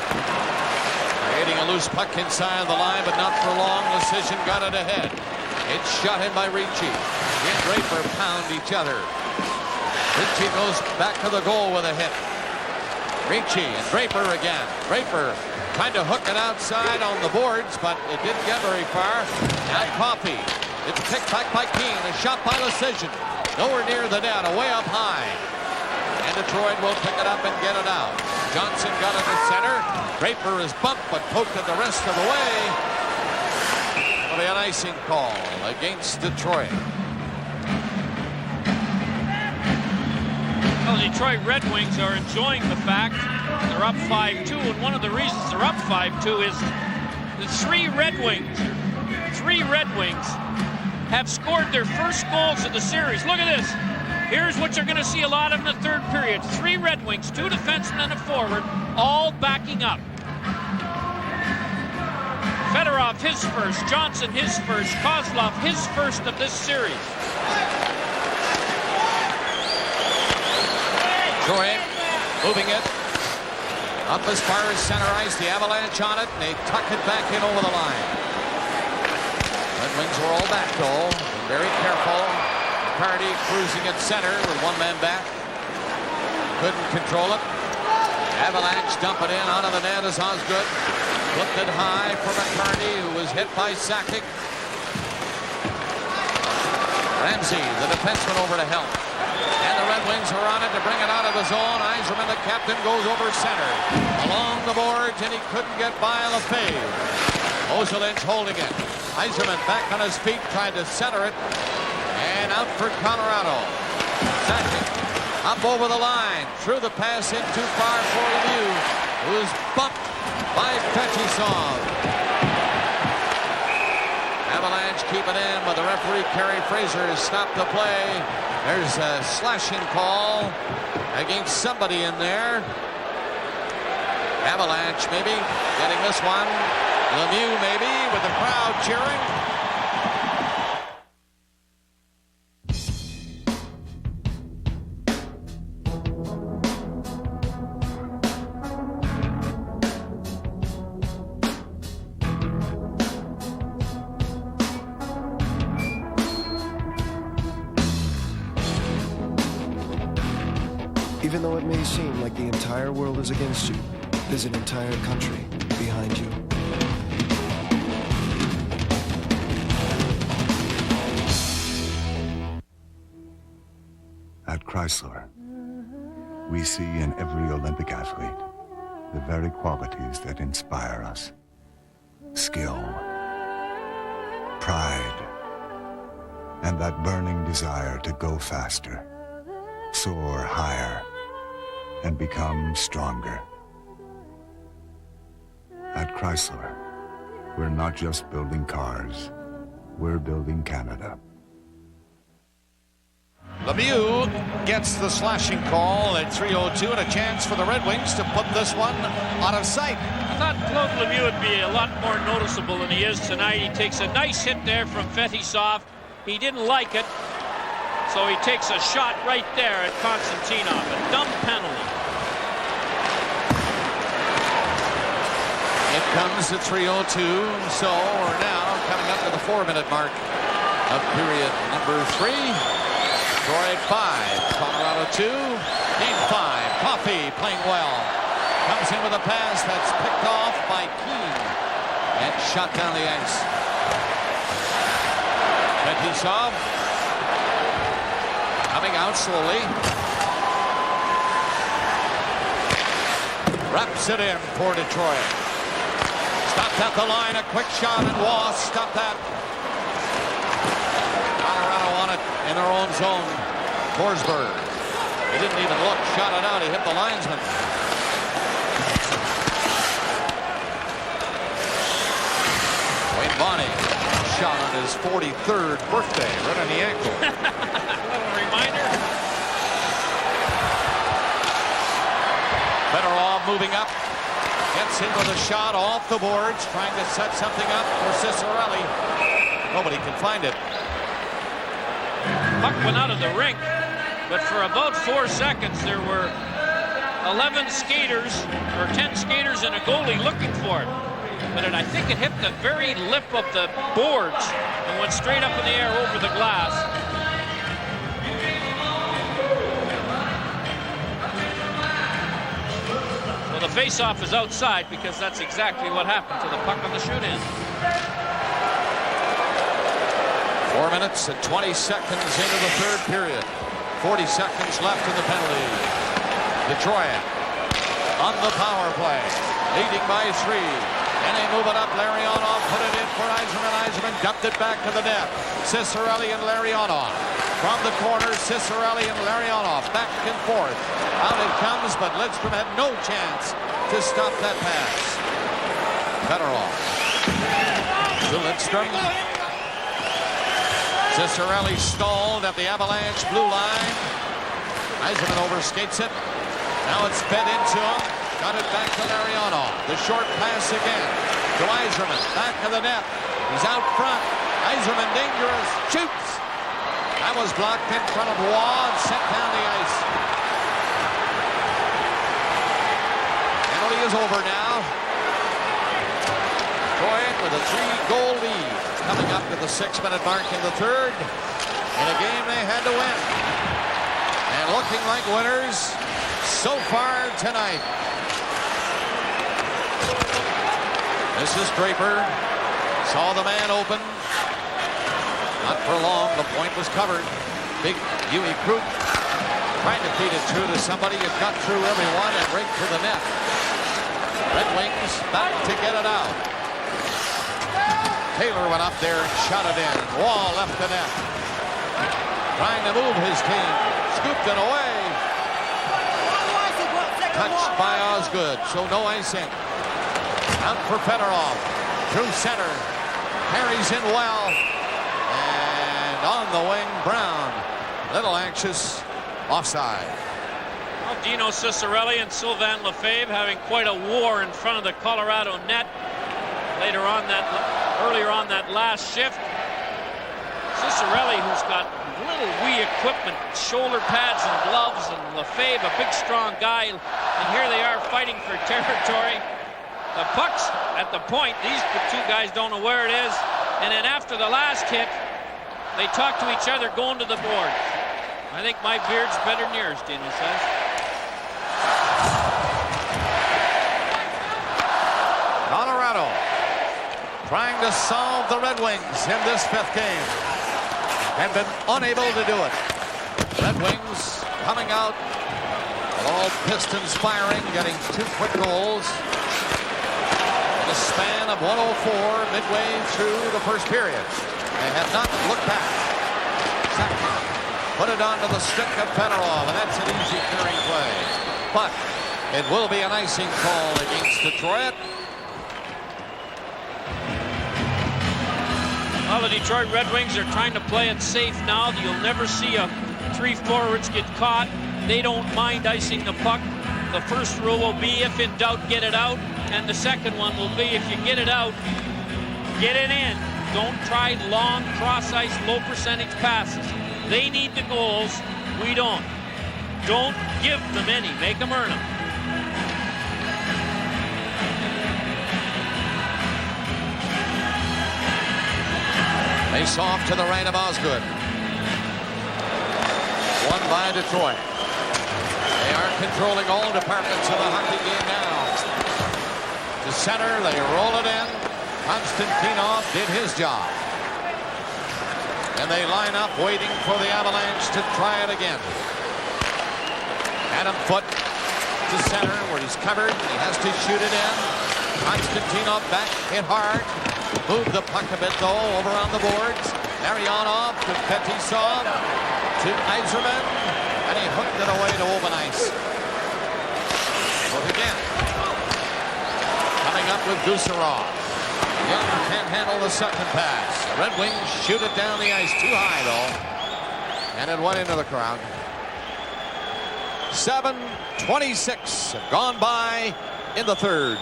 creating a loose puck inside the line, but not for long. Decision got it ahead. It's shot in by Ricci. He and Draper pound each other. Ricci goes back to the goal with a hit. Ricci and Draper again. Draper trying to hook it outside on the boards, but it didn't get very far. Now Coffey. It's picked back by Keane. A shot by Decision. Nowhere near the net, away up high. And Detroit will pick it up and get it out. Johnson got it to center. Draper is bumped, but poked it the rest of the way. It'll be an icing call against Detroit. Well, the Detroit Red Wings are enjoying the fact they're up 5-2, and one of the reasons they're up 5-2 is the three Red Wings have scored their first goals of the series. Look at this. Here's what you're going to see a lot of in the third period. 3 Red Wings, 2 defensemen and a forward, all backing up. Fedorov, his first. Johnson, his first. Kozlov, his first of this series. Detroit moving it up as far as center ice. The Avalanche on it, and they tuck it back in over the line. Red Wings were all back, though. Very careful. McCarty cruising at center with one man back. Couldn't control it. Avalanche dump it in onto the net as Osgood. Flipped it high for McCarty, who was hit by Sakic. Ramsey, the defenseman, over to help. And the Red Wings are on it to bring it out of the zone. Yzerman, the captain, goes over center. Along the boards, and he couldn't get by Lefebvre. Ozolinsh holding it. Yzerman back on his feet, tried to center it. And out for Colorado. Sakic up over the line. Threw the pass in too far for Lemieux, who's bumped by Fetisov. Avalanche keep it in, but the referee, Kerry Fraser, has stopped the play. There's a slashing call against somebody in there. Avalanche maybe getting this one. Lemieux maybe, with the crowd cheering. Even though it may seem like the entire world is against you, there's an entire country behind you. At Chrysler, we see in every Olympic athlete the very qualities that inspire us. Skill, pride, and that burning desire to go faster, soar higher, and become stronger. At Chrysler, we're not just building cars, we're building Canada. Lemieux gets the slashing call at 3:02 and a chance for the Red Wings to put this one out of sight. I thought Claude Lemieux would be a lot more noticeable than he is tonight. He takes a nice hit there from Fetisov. He didn't like it, so he takes a shot right there at Konstantinov. A dumb penalty. It comes at 3:02, so we're now coming up to the 4-minute mark of period number 3. Detroit 5, Colorado 2, game 5. Coffey playing well. Comes in with a pass that's picked off by Keane and shot down the ice. Fetisov coming out slowly. Wraps it in for Detroit. Stopped at the line, a quick shot, and Wass stopped that. Colorado on it in their own zone. Forsberg. He didn't even look, shot it out, he hit the linesman. Wayne Bonney shot on his 43rd birthday, right on the ankle. Little reminder. Fedorov moving up. Gets in with a shot off the boards, trying to set something up for Ciccarelli. Nobody can find it. Puck went out of the rink, but for about 4 seconds there were 11 skaters or 10 skaters and a goalie looking for it. But I think it hit the very lip of the boards and went straight up in the air over the glass. Well, the face-off is outside because that's exactly what happened to the puck on the shoot-in. 4 minutes and 20 seconds into the third period. 40 seconds left in the penalty. Detroit on the power play, leading by 3. And they move it up. Larionov put it in for Yzerman. Yzerman dumped it back to the net. Ciccarelli and Larionov. From the corner, Ciccarelli and Larionov back and forth. Out it comes, but Lidstrom had no chance to stop that pass. Fedorov to Lidstrom. Ciccarelli stalled at the Avalanche blue line. Yzerman overskates it. Now it's fed into him. Got it back to Larionov. The short pass again to Yzerman. Back of the net. He's out front. Yzerman dangerous. Shoots. That was blocked in front of Waugh and sent down the ice. is over now. Detroit with a 3-goal lead. Coming up to the 6-minute mark in the third. In a game they had to win. And looking like winners so far tonight. This is Draper. Saw the man open. Not for long. The point was covered. Big Huey Krug trying to feed it through to somebody. It got through everyone and right to the net. Red Wings back to get it out. Taylor went up there and shot it in. Wall left the net. Trying to move his team. Scooped it away. Touched by Osgood, so no icing. Out for Fedorov. Through center. Harry's in well. And on the wing, Brown. Little anxious. Offside. Well, Dino Ciccarelli and Sylvain Lefebvre having quite a war in front of the Colorado net. Earlier on that last shift. Ciccarelli, who's got little wee equipment, shoulder pads and gloves, and Lefebvre, a big strong guy, and here they are fighting for territory. The puck's at the point. These two guys don't know where it is. And then after the last hit, they talk to each other going to the board. I think my beard's better than yours, Dino says. Colorado trying to solve the Red Wings in this 5th game. And been unable to do it. Red Wings coming out. All pistons firing, getting 2 quick goals. In a span of 104 midway through the first period. They have not looked back. Second. Put it onto the stick of Fedorov, and that's an easy clearing play. But it will be an icing call against Detroit. Well, the Detroit Red Wings are trying to play it safe now. You'll never see a 3 forwards get caught. They don't mind icing the puck. The first rule will be, if in doubt, get it out. And the second one will be, if you get it out, get it in. Don't try long, cross-ice, low-percentage passes. They need the goals. We don't. Don't give them any. Make them earn them. Face off to the right of Osgood. Won by Detroit. They are controlling all departments of the hockey game now. To center, they roll it in. Konstantinov did his job. And they line up waiting for the Avalanche to try it again. Adam Foote to center where he's covered. He has to shoot it in. Konstantinov back, hit hard. Moved the puck a bit though over on the boards. Marionov to Fetisov to Yzerman. And he hooked it away to open ice. Look again. Coming up with Gusarov. Young can't handle the second pass. Red Wings shoot it down the ice too high, though. And it went into the crowd. 7:26 have gone by in the third.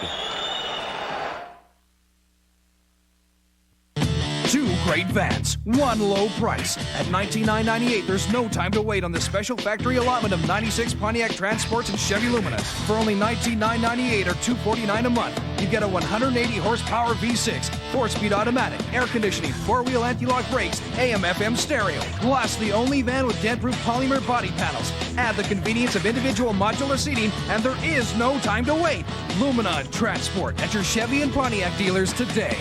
Two great vans, one low price. At $19,998, there's no time to wait on the special factory allotment of 96 Pontiac Transports and Chevy Lumina. For only $19,998 or $249 a month, you get a 180 horsepower V6, 4-speed automatic, air conditioning, 4-wheel anti-lock brakes, AM/FM stereo. Plus, the only van with dent-proof polymer body panels. Add the convenience of individual modular seating, and there is no time to wait. Lumina Transport at your Chevy and Pontiac dealers today.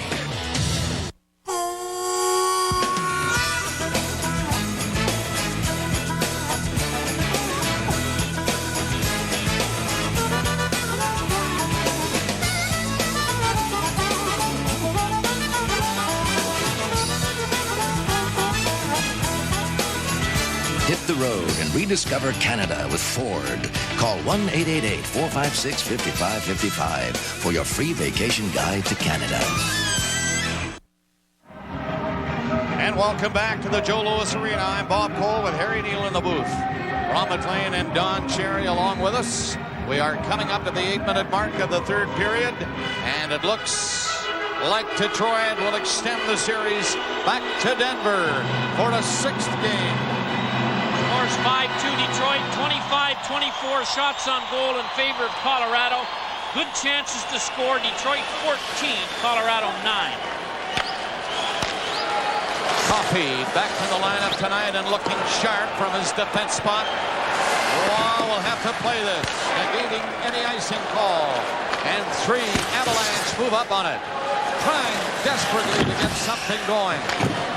Hit the road and rediscover Canada with Ford. Call 1-888-456-5555 for your free vacation guide to Canada. And welcome back to the Joe Louis Arena. I'm Bob Cole with Harry Neal in the booth. Ron McLean and Don Cherry along with us. We are coming up to the 8-minute mark of the third period, and it looks like Detroit will extend the series back to Denver for the 6th game. Scores 5-2 Detroit, 25-24 shots on goal in favor of Colorado. good chances to score. Detroit 14, Colorado 9. Coffey back in the lineup tonight and looking sharp from his defense spot. Roy will have to play this, negating any icing call. And 3, Avalanche move up on it, trying desperately to get something going.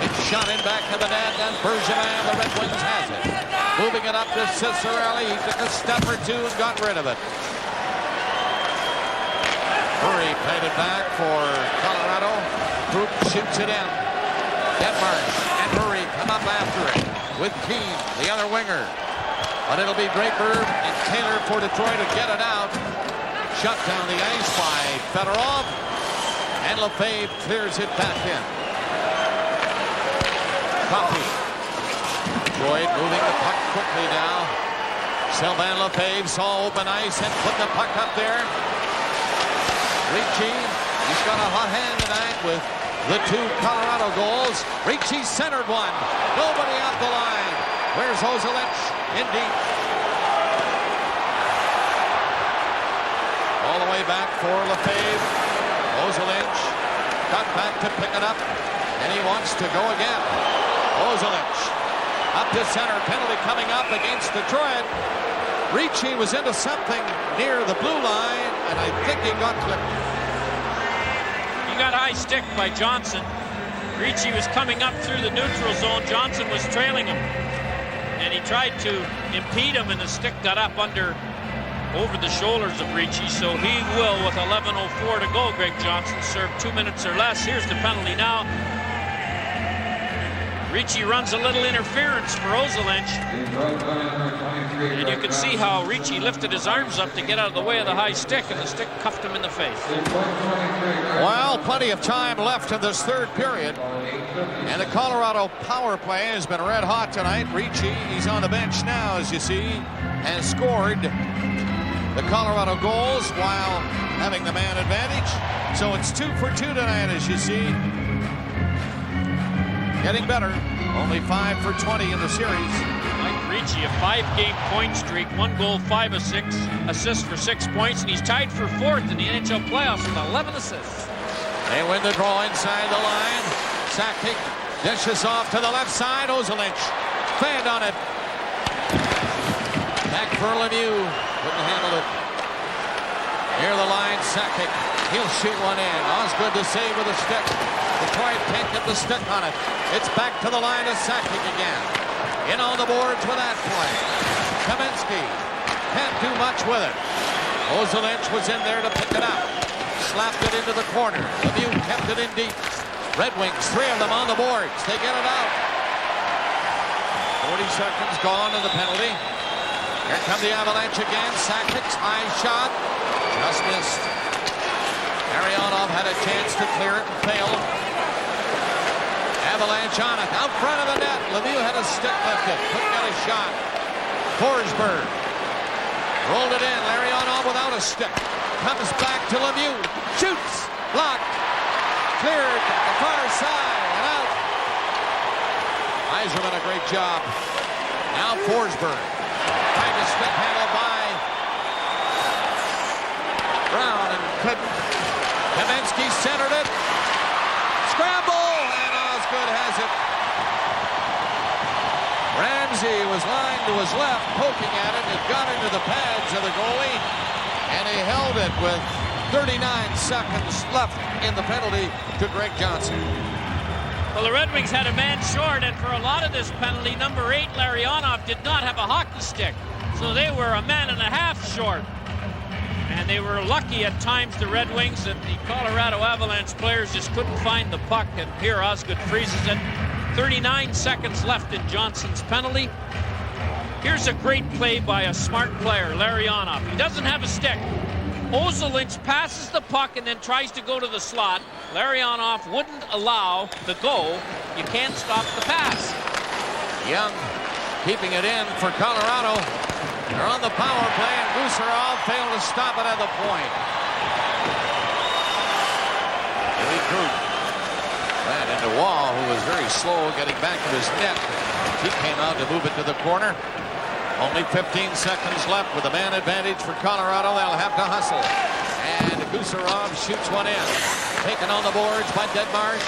It's shot in back of the net, and Bergevin, the Red Wings, has it. Moving it up to Cicerelli. He took a step or two and got rid of it. Murray played it back for Colorado. Group shoots it in. Denmark and Murray come up after it with Keane, the other winger. But it'll be Draper and Taylor for Detroit to get it out. Shut down the ice by Fedorov. And Lefebvre clears it back in. Coffey. Detroit moving the puck quickly now. Sylvain Lefebvre saw open ice and put the puck up there. Ricci, he's got a hot hand tonight with the 2 Colorado goals. Ricci centered one. Nobody off the line. Where's Ozelich? In deep. All the way back for Lefebvre. Ozelich got back to pick it up, and he wants to go again. Ozelich up to center. Penalty coming up against Detroit. Ricci was into something near the blue line, and I think he got clipped. He got high stick by Johnson. Ricci was coming up through the neutral zone. Johnson was trailing him, and he tried to impede him, and the stick got up over the shoulders of Ricci, so he will, with 11:04 to go, Greg Johnson, serve 2 minutes or less. Here's the penalty now. Ricci runs a little interference for Ozelich. And you can see how Ricci lifted his arms up to get out of the way of the high stick, and the stick cuffed him in the face. Well, plenty of time left in this third period. And the Colorado power play has been red hot tonight. Ricci, he's on the bench now, as you see, has scored the Colorado goals while having the man advantage. So it's 2 for 2 tonight, as you see. Getting better. Only 5 for 20 in the series. Mike Ricci, a 5-game point streak, 1 goal, 5 assists for 6 points, and he's tied for 4th in the NHL playoffs with 11 assists. They win the draw inside the line. Sakic dishes off to the left side. Ozelich fanned on it. Back for Lemieux. Couldn't handle it. Near the line, Sakic. He'll shoot one in. Osgood to save with a stick. Detroit can't get the stick on it. It's back to the line of Sakic again. In on the boards with that play. Kaminsky can't do much with it. Ozelich was in there to pick it up. Slapped it into the corner. Lemieux kept it in deep. Red Wings, 3 of them on the boards. They get it out. 40 seconds gone in the penalty. Here come the Avalanche again. Sakic's high shot. Just missed. Larionov had a chance to clear it and failed. Avalanche on it. Out front of the net. Lemieux had a stick lifted. Couldn't get a shot. Forsberg rolled it in. Larionov without a stick. Comes back to Lemieux. Shoots. Blocked. Cleared at the far side and out. Yzerman a great job. Now Forsberg. Trying to stick handle by Brown and couldn't. Kaminsky centered it. Scramble, and Osgood has it. Ramsey was lying to his left, poking at it. It got into the pads of the goalie, and he held it with 39 seconds left in the penalty to Greg Johnson. Well, the Red Wings had a man short, and for a lot of this penalty, number 8, Larionov, did not have a hockey stick. So they were a man and a half short. And they were lucky at times, the Red Wings, that the Colorado Avalanche players just couldn't find the puck. And here Osgood freezes it. 39 seconds left in Johnson's penalty. Here's a great play by a smart player, Larionov. He doesn't have a stick. Ozelich passes the puck and then tries to go to the slot. Larionov wouldn't allow the goal. You can't stop the pass. Young keeping it in for Colorado. They're on the power play, and Gusarov failed to stop it at the point. Billy Krug ran into Wall, who was very slow getting back to his net. He came out to move it to the corner. Only 15 seconds left with a man advantage for Colorado. They'll have to hustle. And Gusarov shoots one in. Taken on the boards by Deadmarsh.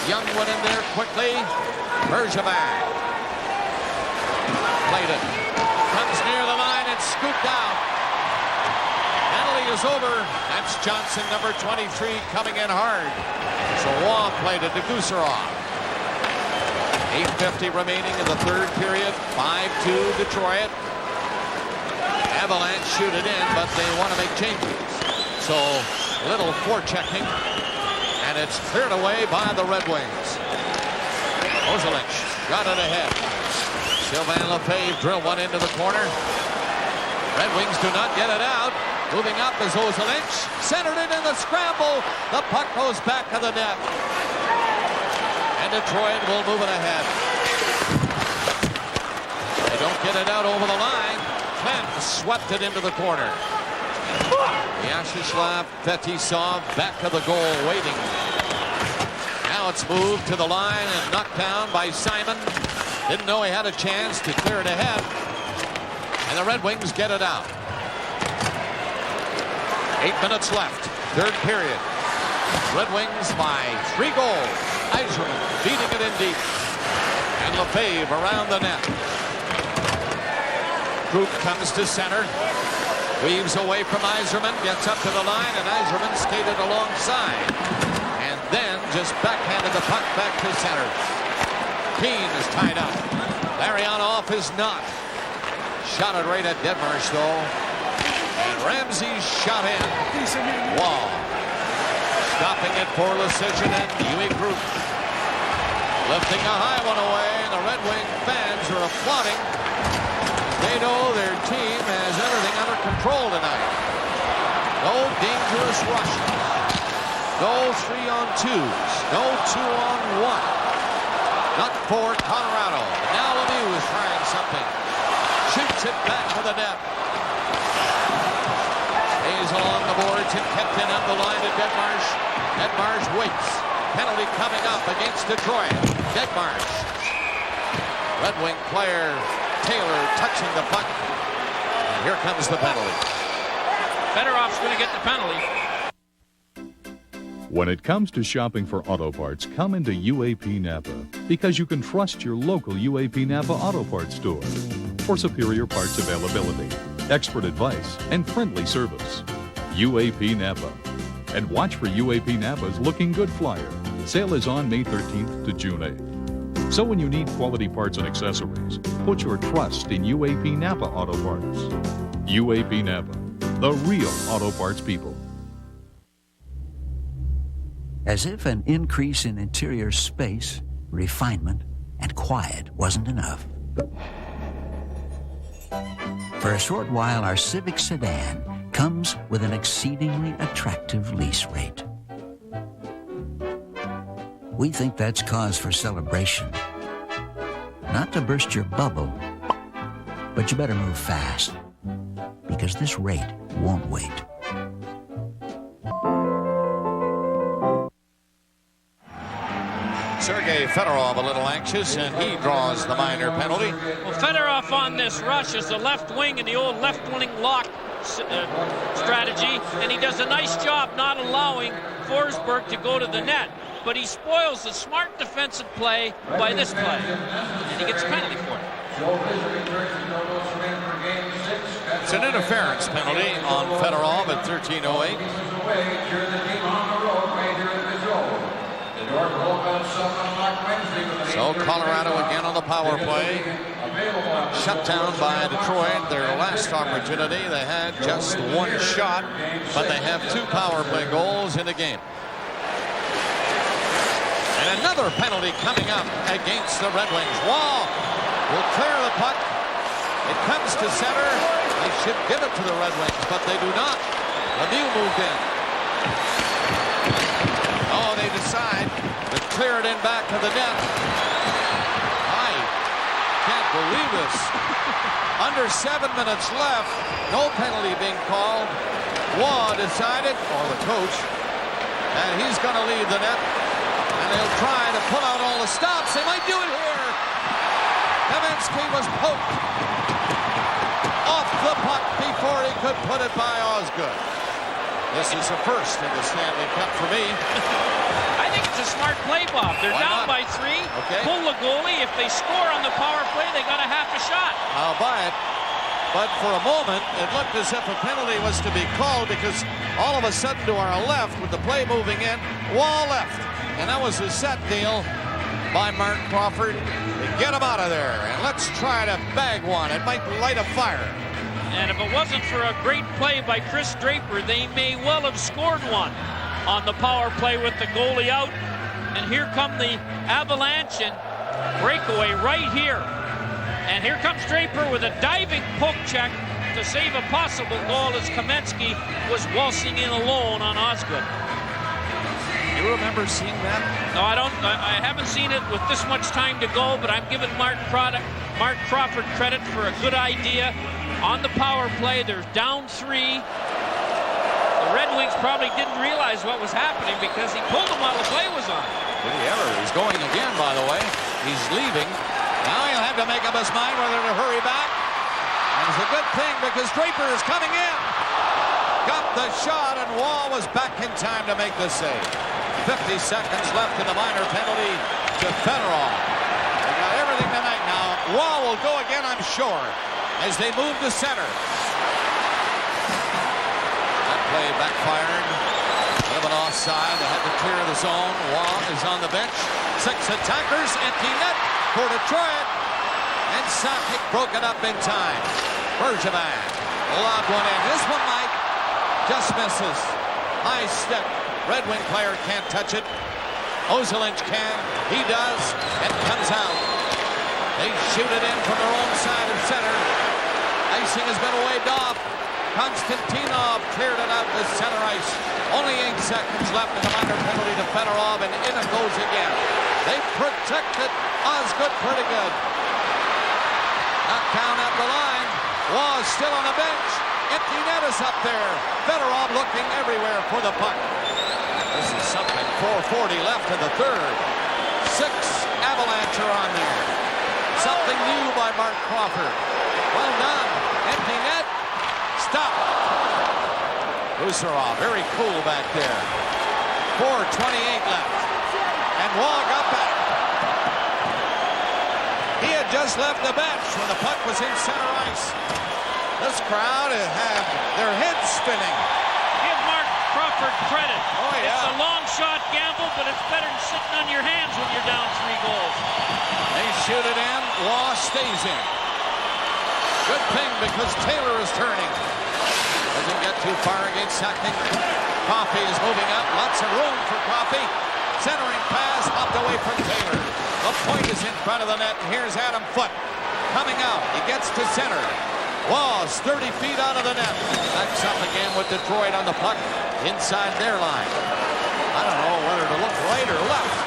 Young went in there quickly. Bergevin played it. Comes near the line and scooped out. Penalty is over. That's Johnson, number 23, coming in hard. So Waugh played it to Gusarov. 8:50 remaining in the third period. 5-2 Detroit. Avalanche shoot it in, but they want to make changes. So little forechecking, and it's cleared away by the Red Wings. Ozelich got it ahead. Sylvain Lefebvre drilled one into the corner. Red Wings do not get it out. Moving up is Ozelich. Centered it in the scramble. The puck goes back to the net. And Detroit will move it ahead. They don't get it out over the line. Kent swept it into the corner. Vyacheslav Fetisov back to the goal, waiting. Now it's moved to the line and knocked down by Simon. Didn't know he had a chance to clear it ahead. And the Red Wings get it out. 8 minutes left, third period. Red Wings by 3 goals. Yzerman beating it in deep. And Lefebvre around the net. Group comes to center. Weaves away from Yzerman, gets up to the line, and Yzerman skated alongside. And then just backhanded the puck back to center. Keane is tied up. Larionov is not. Shot it right at Deadmarsh, though. And Ramsey shot in. Wow. Stopping it for Lucian and Huey Group. Lifting a high one away, and the Red Wing fans are applauding. They know their team has everything under control tonight. No dangerous rush. No 3-on-2s. No 2-on-1. Not for Colorado. Now Lemieux is trying something. Shoots it back to the net. Stays along the boards and kept in up the line to Deadmarsh. Deadmarsh waits. Penalty coming up against Detroit. Deadmarsh. Red Wing player Taylor touching the puck. And here comes the penalty. Fedorov's going to get the penalty. When it comes to shopping for auto parts, come into UAP Napa because you can trust your local UAP Napa Auto Parts store for superior parts availability, expert advice, and friendly service. UAP Napa. And watch for UAP Napa's Looking Good flyer. Sale is on May 13th to June 8th. So when you need quality parts and accessories, put your trust in UAP Napa Auto Parts. UAP Napa, the real auto parts people. As if an increase in interior space, refinement, and quiet wasn't enough. For a short while, our Civic sedan comes with an exceedingly attractive lease rate. We think that's cause for celebration. Not to burst your bubble, but you better move fast, because this rate won't wait. Sergei Fedorov a little anxious, and he draws the minor penalty. Well, Fedorov on this rush is the left wing in the old left wing lock strategy, and he does a nice job not allowing Forsberg to go to the net. But he spoils the smart defensive play by this play, and he gets a penalty for it. It's an interference penalty on Fedorov at 13:08. So Colorado again on the power play. Shut down by Detroit. Their last opportunity. They had just one shot, but they have 2 power play goals in the game. And another penalty coming up against the Red Wings. Waugh will clear the puck. It comes to center. They should give it to the Red Wings, but they do not. Lemieux moved in. Oh, they decide to clear it in back to the net. I can't believe this. Under 7 minutes left. No penalty being called. Waugh decided, or the coach, and he's going to leave the net. And they'll try to pull out all the stops. They might do it here. Kamensky was poked off the puck before he could put it by Osgood. This is a first in the Stanley Cup for me. I think it's a smart play, Bob. They're down by 3. Okay. Pull the goalie. If they score on the power play, they got a half a shot. I'll buy it. But for a moment, it looked as if a penalty was to be called because all of a sudden to our left, with the play moving in, Wall left. And that was a set deal by Mark Crawford to get him out of there. And let's try to bag one. It might light a fire. And if it wasn't for a great play by Chris Draper, they may well have scored one on the power play with the goalie out. And here come the Avalanche and breakaway right here. And here comes Draper with a diving poke check to save a possible goal as Kamensky was waltzing in alone on Osgood. You remember seeing that? No, I don't. I haven't seen it with this much time to go, but I'm giving Mark Crawford credit for a good idea. On the power play, they're down 3. The Red Wings probably didn't realize what was happening because he pulled them while the play was on. Did he ever? He's going again, by the way. He's leaving. Now he'll have to make up his mind whether to hurry back. And it's a good thing because Draper is coming in. Got the shot, and Wall was back in time to make the save. 50 seconds left in the minor penalty to Fedorov. They got everything tonight now. Wall will go again, I'm sure, as they move to center. That play backfired. Bit of an offside. They had to clear the zone. Wall is on the bench. 6 attackers. Empty net for Detroit. And Sakic broke it up in time. Bergevin lobbed one in. This one, Mike, just misses. High stick. Red Wing player can't touch it. Ozelinch can. He does. And comes out. They shoot it in from their own side of center. Icing has been waved off. Konstantinov cleared it out to center ice. Only 8 seconds left in the minor penalty to Fedorov, and in it goes again. They protected Osgood pretty good. Knocked down at the line. Wall still on the bench. Empty net is up there. Fedorov looking everywhere for the puck. This is something. 4:40 left in the third. 6 Avalanche are on there. Something new by Mark Crawford. Well done. Empty net. Stop. Usarov, very cool back there. 4:28 left. And Wall got back. He had just left the bench when the puck was in center ice. This crowd had their heads spinning. Give Mark Crawford credit. Oh, yeah. It's a long shot gamble, but it's better than sitting on your hands when you're down 3 goals. They shoot it in. Waugh stays in. Good thing because Taylor is turning. Doesn't get too far against Sakic. Coffey is moving up. Lots of room for Coffey. Centering pass hopped away from Taylor. The point is in front of the net. And here's Adam Foote coming out. He gets to center. Waugh's 30 feet out of the net. Backs up again with Detroit on the puck inside their line. I don't know whether to look right or left.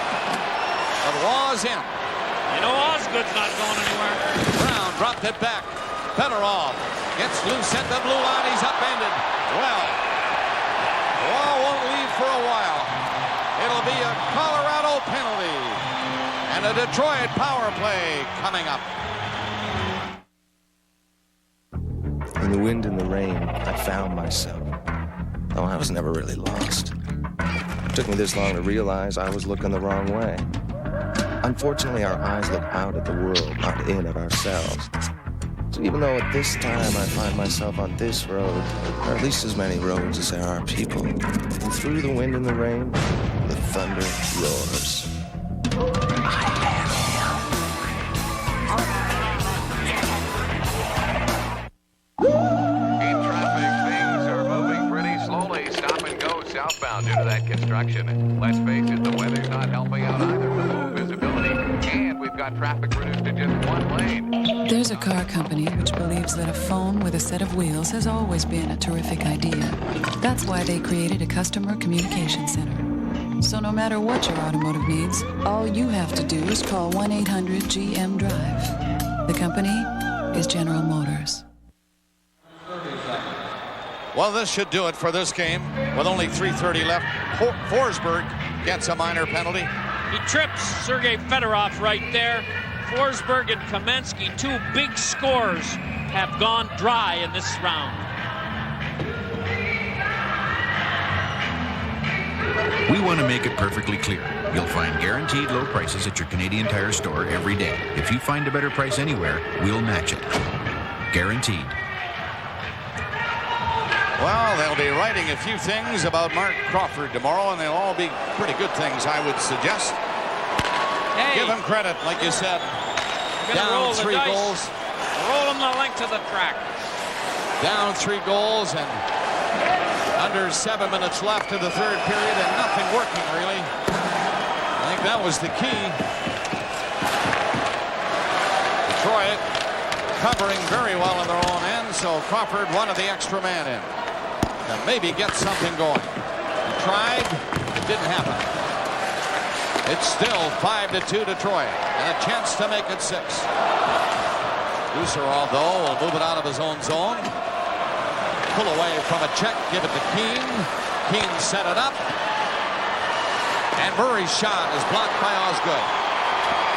But Waugh's in. You know Osgood's not going anywhere. Brown dropped it back. Fedorov gets loose at the blue line. He's upended. Well, Waugh won't leave for a while. It'll be a Colorado penalty and a Detroit power play coming up. In the wind and the rain, I found myself. Oh, I was never really lost. It took me this long to realize I was looking the wrong way. Unfortunately, our eyes look out at the world, not in at ourselves. So even though at this time I find myself on this road, there are at least as many roads as there are people. And through the wind and the rain, the thunder roars. In traffic, things are moving pretty slowly. Stop and go southbound due to that construction. Let's face it, the weather's not helping out either with low visibility. And we've got traffic reduced to just 1 lane. There's a car company which believes that a phone with a set of wheels has always been a terrific idea. That's why they created a customer communication center. So no matter what your automotive needs, all you have to do is call 1-800-GM-DRIVE. The company is General Motors. Well, this should do it for this game. With only 3:30 left, Forsberg gets a minor penalty. He trips Sergei Fedorov right there. Forsberg and Kamensky, 2 big scores, have gone dry in this round. We want to make it perfectly clear. You'll find guaranteed low prices at your Canadian Tire store every day. If you find a better price anywhere, we'll match it. Guaranteed. Well, they'll be writing a few things about Mark Crawford tomorrow, and they'll all be pretty good things, I would suggest. Hey. Give him credit, like you said. Down 3 goals. Roll him the length of the track. Down 3 goals and under 7 minutes left in the third period, and nothing working really. I think that was the key. Detroit covering very well in their own end, so Crawford wanted the extra man in and maybe get something going. He tried, it didn't happen. It's still 5-2 Detroit, and a chance to make it 6. Duserov, though, will move it out of his own zone. Pull away from a check, give it to Keane. Keane set it up. And Murray's shot is blocked by Osgood.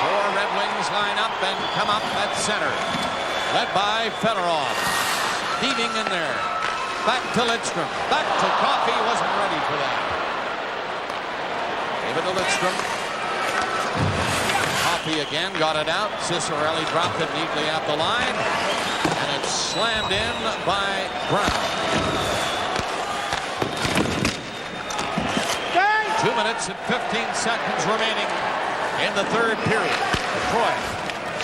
4 Red Wings line up and come up at center. Led by Fedorov. Heaving in there. Back to Lidstrom. Back to Coffey. Wasn't ready for that. Gave it to Lidstrom. Coffey again got it out. Cicerelli dropped it neatly at the line. And it's slammed in by Brown. 2 minutes and 15 seconds remaining in the third period. Detroit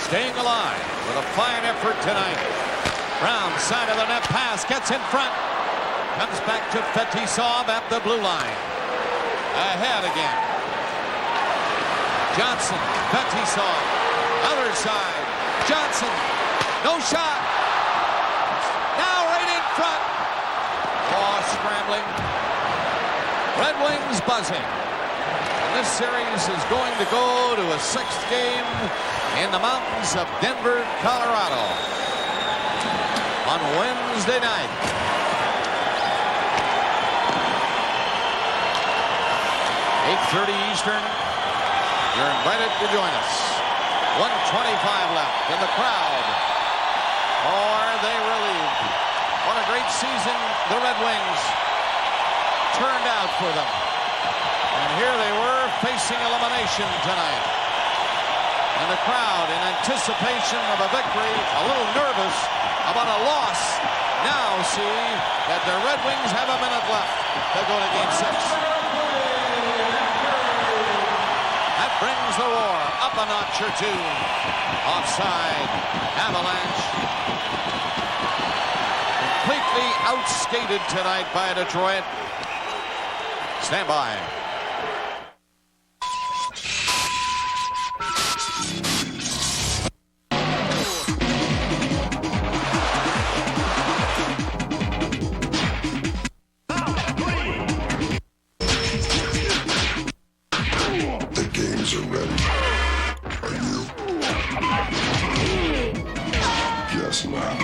staying alive with a fine effort tonight. Brown, side of the net pass, gets in front. Comes back to Fetisov at the blue line. Ahead again. Johnson, Fetisov, other side. Johnson, no shot. Now right in front. Oh, scrambling. Red Wings buzzing. And this series is going to go to a 6th game in the mountains of Denver, Colorado on Wednesday night. 8:30 Eastern. You're invited to join us. 1:25 left in the crowd. Oh, are they relieved? What a great season the Red Wings turned out for them. And here they were facing elimination tonight. And the crowd, in anticipation of a victory, a little nervous about a loss, now see that the Red Wings have a minute left to go to Game 6. That brings the roar up a notch or 2. Offside. Avalanche. Completely outskated tonight by Detroit. Stand by. The games are ready. Are you? Guess not.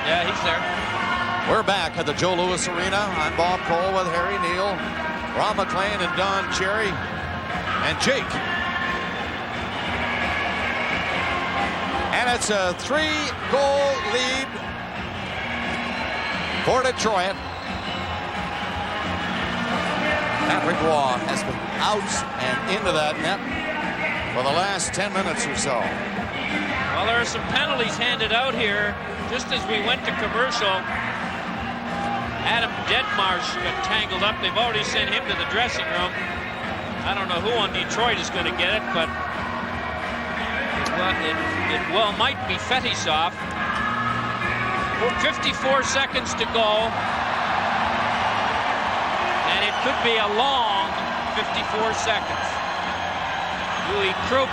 Yeah, he's there. We're back at the Joe Louis Arena. I'm Bob Cole with Harry Neal, Ron McLean, and Don Cherry, and Jake. And it's a 3-goal lead for Detroit. Patrick Roy has been out and into that net for the last 10 minutes or so. Well, there are some penalties handed out here. Just as we went to commercial, Adam Deadmarsh got tangled up. They've already sent him to the dressing room. I don't know who on Detroit is going to get it, but it might be Fetisov. 54 seconds to go. And it could be a long 54 seconds. Louis Krupp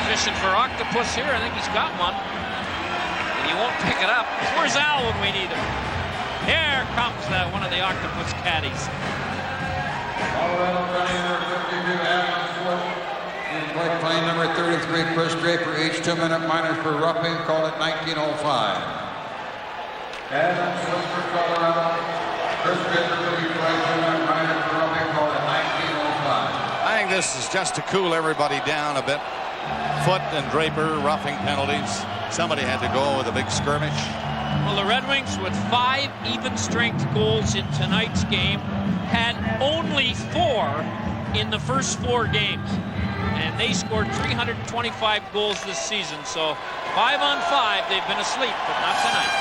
fishing for octopus here. I think he's got one. And he won't pick it up. Where's Al when we need him? Here comes one of the octopus caddies. Colorado running number 52, Adam Swartz. White plane number 33, Chris Draper, age 2 minute minors for roughing, call it 1905. Adam Swartz for Colorado. Chris Draper, 35, 2 minute minors for roughing, call it 1905. I think this is just to cool everybody down a bit. Foot and Draper roughing penalties. Somebody had to go with a big skirmish. Well, the Red Wings, with 5 even-strength goals in tonight's game, had only 4 in the first 4 games. And they scored 325 goals this season. So 5 on 5, they've been asleep, but not tonight.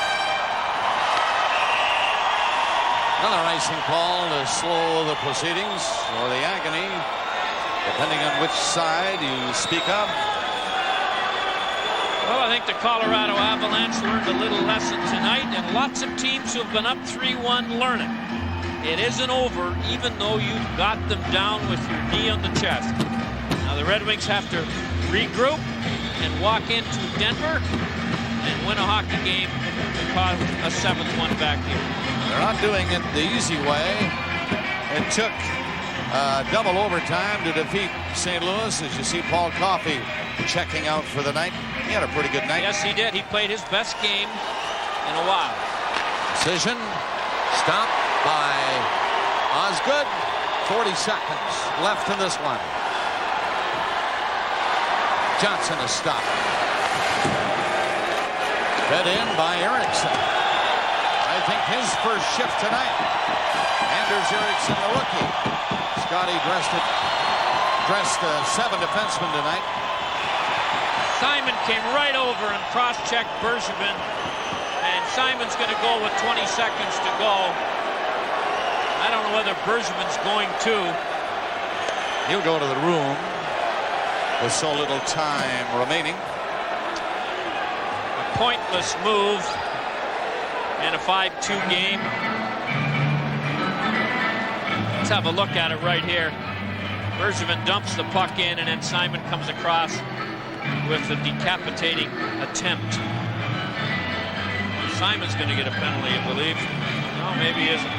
Another icing call to slow the proceedings or the agony, depending on which side you speak of. Well, I think the Colorado Avalanche learned a little lesson tonight, and lots of teams who have been up 3-1 learn it. It isn't over, even though you've got them down with your knee on the chest. Now the Red Wings have to regroup and walk into Denver and win a hockey game to cause a 7th one back here. They're not doing it the easy way. It took double overtime to defeat St. Louis. As you see Paul Coffey checking out for the night. He had a pretty good night. Yes, he did. He played his best game in a while. Decision. Stop by Osgood. 40 seconds left in this one. Johnson is stopped. Fed in by Eriksson. I think his first shift tonight. Anders Eriksson, the rookie. Scotty dressed 7 defensemen tonight. Simon came right over and cross-checked Bergevin, and Simon's going to go with 20 seconds to go. I don't know whether Bergevin's going to. He'll go to the room with so little time remaining. A pointless move in a 5-2 game. Let's have a look at it right here. Bergevin dumps the puck in, and then Simon comes across with a decapitating attempt. Simon's going to get a penalty, I believe. No, maybe he isn't.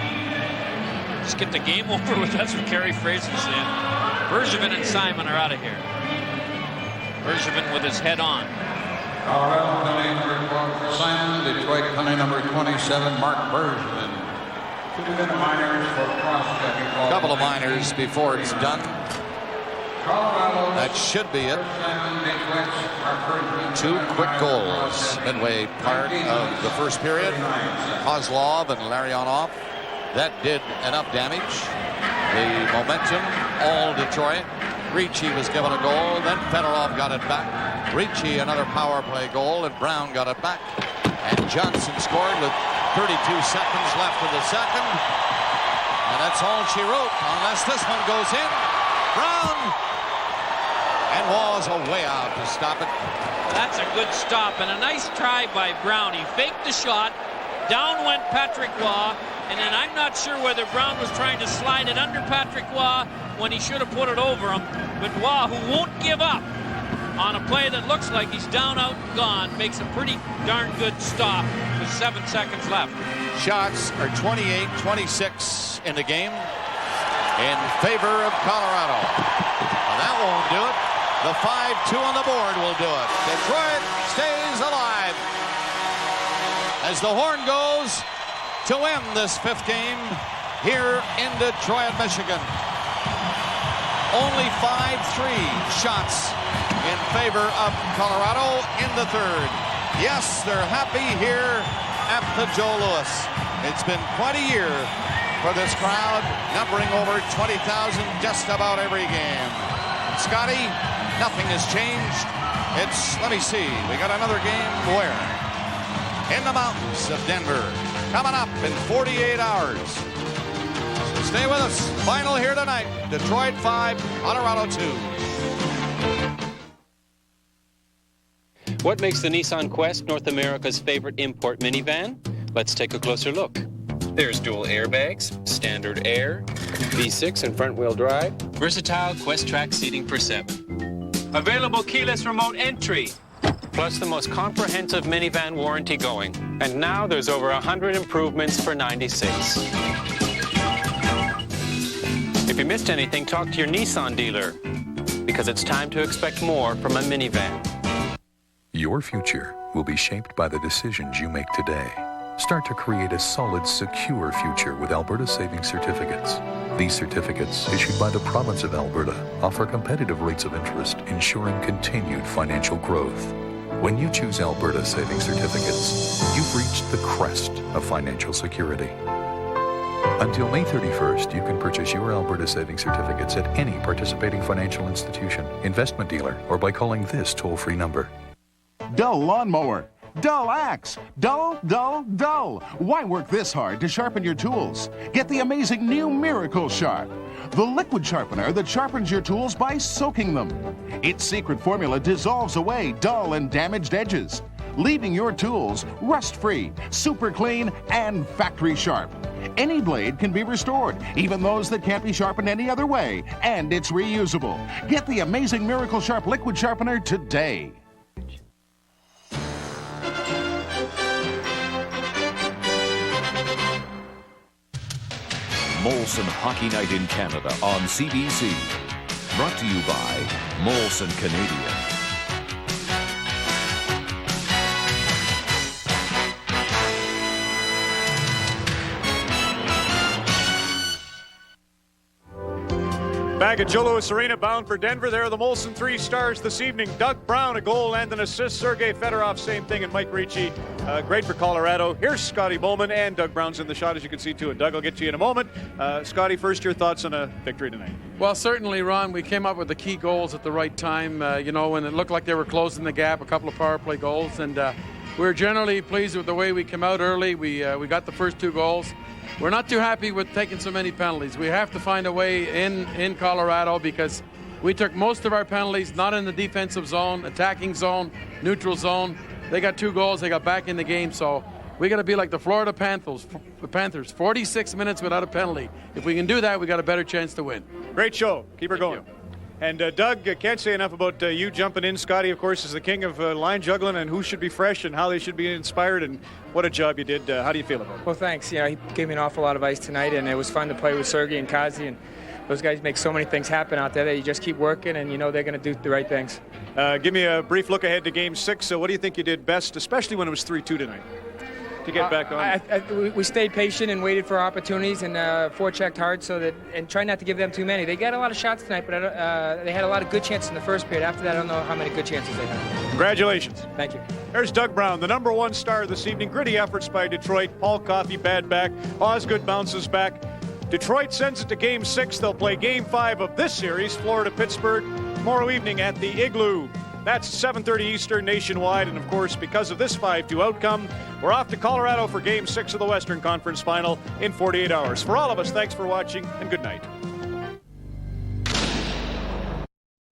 Just get the game over with. That's what Kerry Fraser's saying. Bergevin and Simon are out of here. Bergevin with his head on. Colorado penalty number 12 for Simon. Detroit penalty number 27, Mark Bergevin. 2 minors for cross-checking. A couple of minors before it's done. That should be it. 2 quick goals midway part of the first period. Kozlov and Larionov. That did enough damage. The momentum, all Detroit. Ricci was given a goal, then Fedorov got it back. Ricci another power play goal, and Brown got it back. And Johnson scored with 32 seconds left in the second. And that's all she wrote, unless this one goes in. Brown! And Waugh's a way out to stop it. That's a good stop and a nice try by Brown. He faked the shot. Down went Patrick Waugh. And then I'm not sure whether Brown was trying to slide it under Patrick Waugh when he should have put it over him. But Waugh, who won't give up on a play that looks like he's down, out, and gone, makes a pretty darn good stop with 7 seconds left. Shots are 28-26 in the game in favor of Colorado. Well, that won't do it. The 5-2 on the board will do it. Detroit stays alive as the horn goes to end this 5th game here in Detroit, Michigan. Only 5-3 shots in favor of Colorado in the 3rd. Yes, they're happy here at the Joe Louis. It's been quite a year for this crowd, numbering over 20,000 just about every game. Scotty, nothing has changed. It's, let me see, we got another game where? In the mountains of Denver, coming up in 48 hours. So stay with us. Final here tonight. Detroit 5, Colorado 2. What makes the Nissan Quest North America's favorite import minivan? Let's take a closer look. There's dual airbags, standard air, V6 and front-wheel drive, versatile Quest Track seating for 7. Available keyless remote entry, plus the most comprehensive minivan warranty going. And now there's over 100 improvements for 96. If you missed anything, talk to your Nissan dealer, because it's time to expect more from a minivan. Your future will be shaped by the decisions you make today. Start to create a solid, secure future with Alberta Savings Certificates. These certificates, issued by the province of Alberta, offer competitive rates of interest, ensuring continued financial growth. When you choose Alberta Savings Certificates, you've reached the crest of financial security. Until May 31st, you can purchase your Alberta Savings Certificates at any participating financial institution, investment dealer, or by calling this toll-free number. Dull lawnmower. Dull axe. Dull, dull, dull. Why work this hard to sharpen your tools? Get the amazing new Miracle Sharp, the liquid sharpener that sharpens your tools by soaking them. Its secret formula dissolves away dull and damaged edges, leaving your tools rust-free, super clean, and factory sharp. Any blade can be restored, even those that can't be sharpened any other way, and it's reusable. Get the amazing Miracle Sharp liquid sharpener today. Molson Hockey Night in Canada on CBC. Brought to you by Molson Canadian. Back at Joe Louis Arena, bound for Denver. There are the Molson 3 stars this evening. Doug Brown, a goal and an assist. Sergei Fedorov, same thing. And Mike Ricci, great for Colorado. Here's Scotty Bowman, and Doug Brown's in the shot, as you can see, too. And Doug, I'll get to you in a moment. Scotty, first, your thoughts on a victory tonight? Well, certainly, Ron, we came up with the key goals at the right time, when it looked like they were closing the gap, a couple of power play goals. And we're generally pleased with the way we came out early. We got the first 2 goals. We're not too happy with taking so many penalties. We have to find a way in Colorado because we took most of our penalties not in the defensive zone, attacking zone, neutral zone. They got 2 goals. They got back in the game. So we got to be like the Florida Panthers, 46 minutes without a penalty. If we can do that, we got a better chance to win. Great show. Keep her going. And Doug, can't say enough about you jumping in. Scotty, of course, is the king of line juggling and who should be fresh and how they should be inspired. And what a job you did. How do you feel about it? Well, thanks. He gave me an awful lot of ice tonight, and it was fun to play with Sergei and Kazi. And those guys make so many things happen out there that you just keep working, and they're going to do the right things. Give me a brief look ahead to Game 6. So what do you think you did best, especially when it was 3-2 tonight? To get back on? We stayed patient and waited for opportunities and forechecked hard and try not to give them too many. They got a lot of shots tonight, but they had a lot of good chances in the first period. After that, I don't know how many good chances they had. Congratulations. Thank you. There's Doug Brown, the number 1 star this evening. Gritty efforts by Detroit. Paul Coffey, bad back. Osgood bounces back. Detroit sends it to Game 6. They'll play Game 5 of this series, Florida-Pittsburgh, tomorrow evening at the Igloo. That's 7:30 Eastern nationwide, and of course, because of this 5-2 outcome, we're off to Colorado for Game 6 of the Western Conference Final in 48 hours. For all of us, thanks for watching, and good night.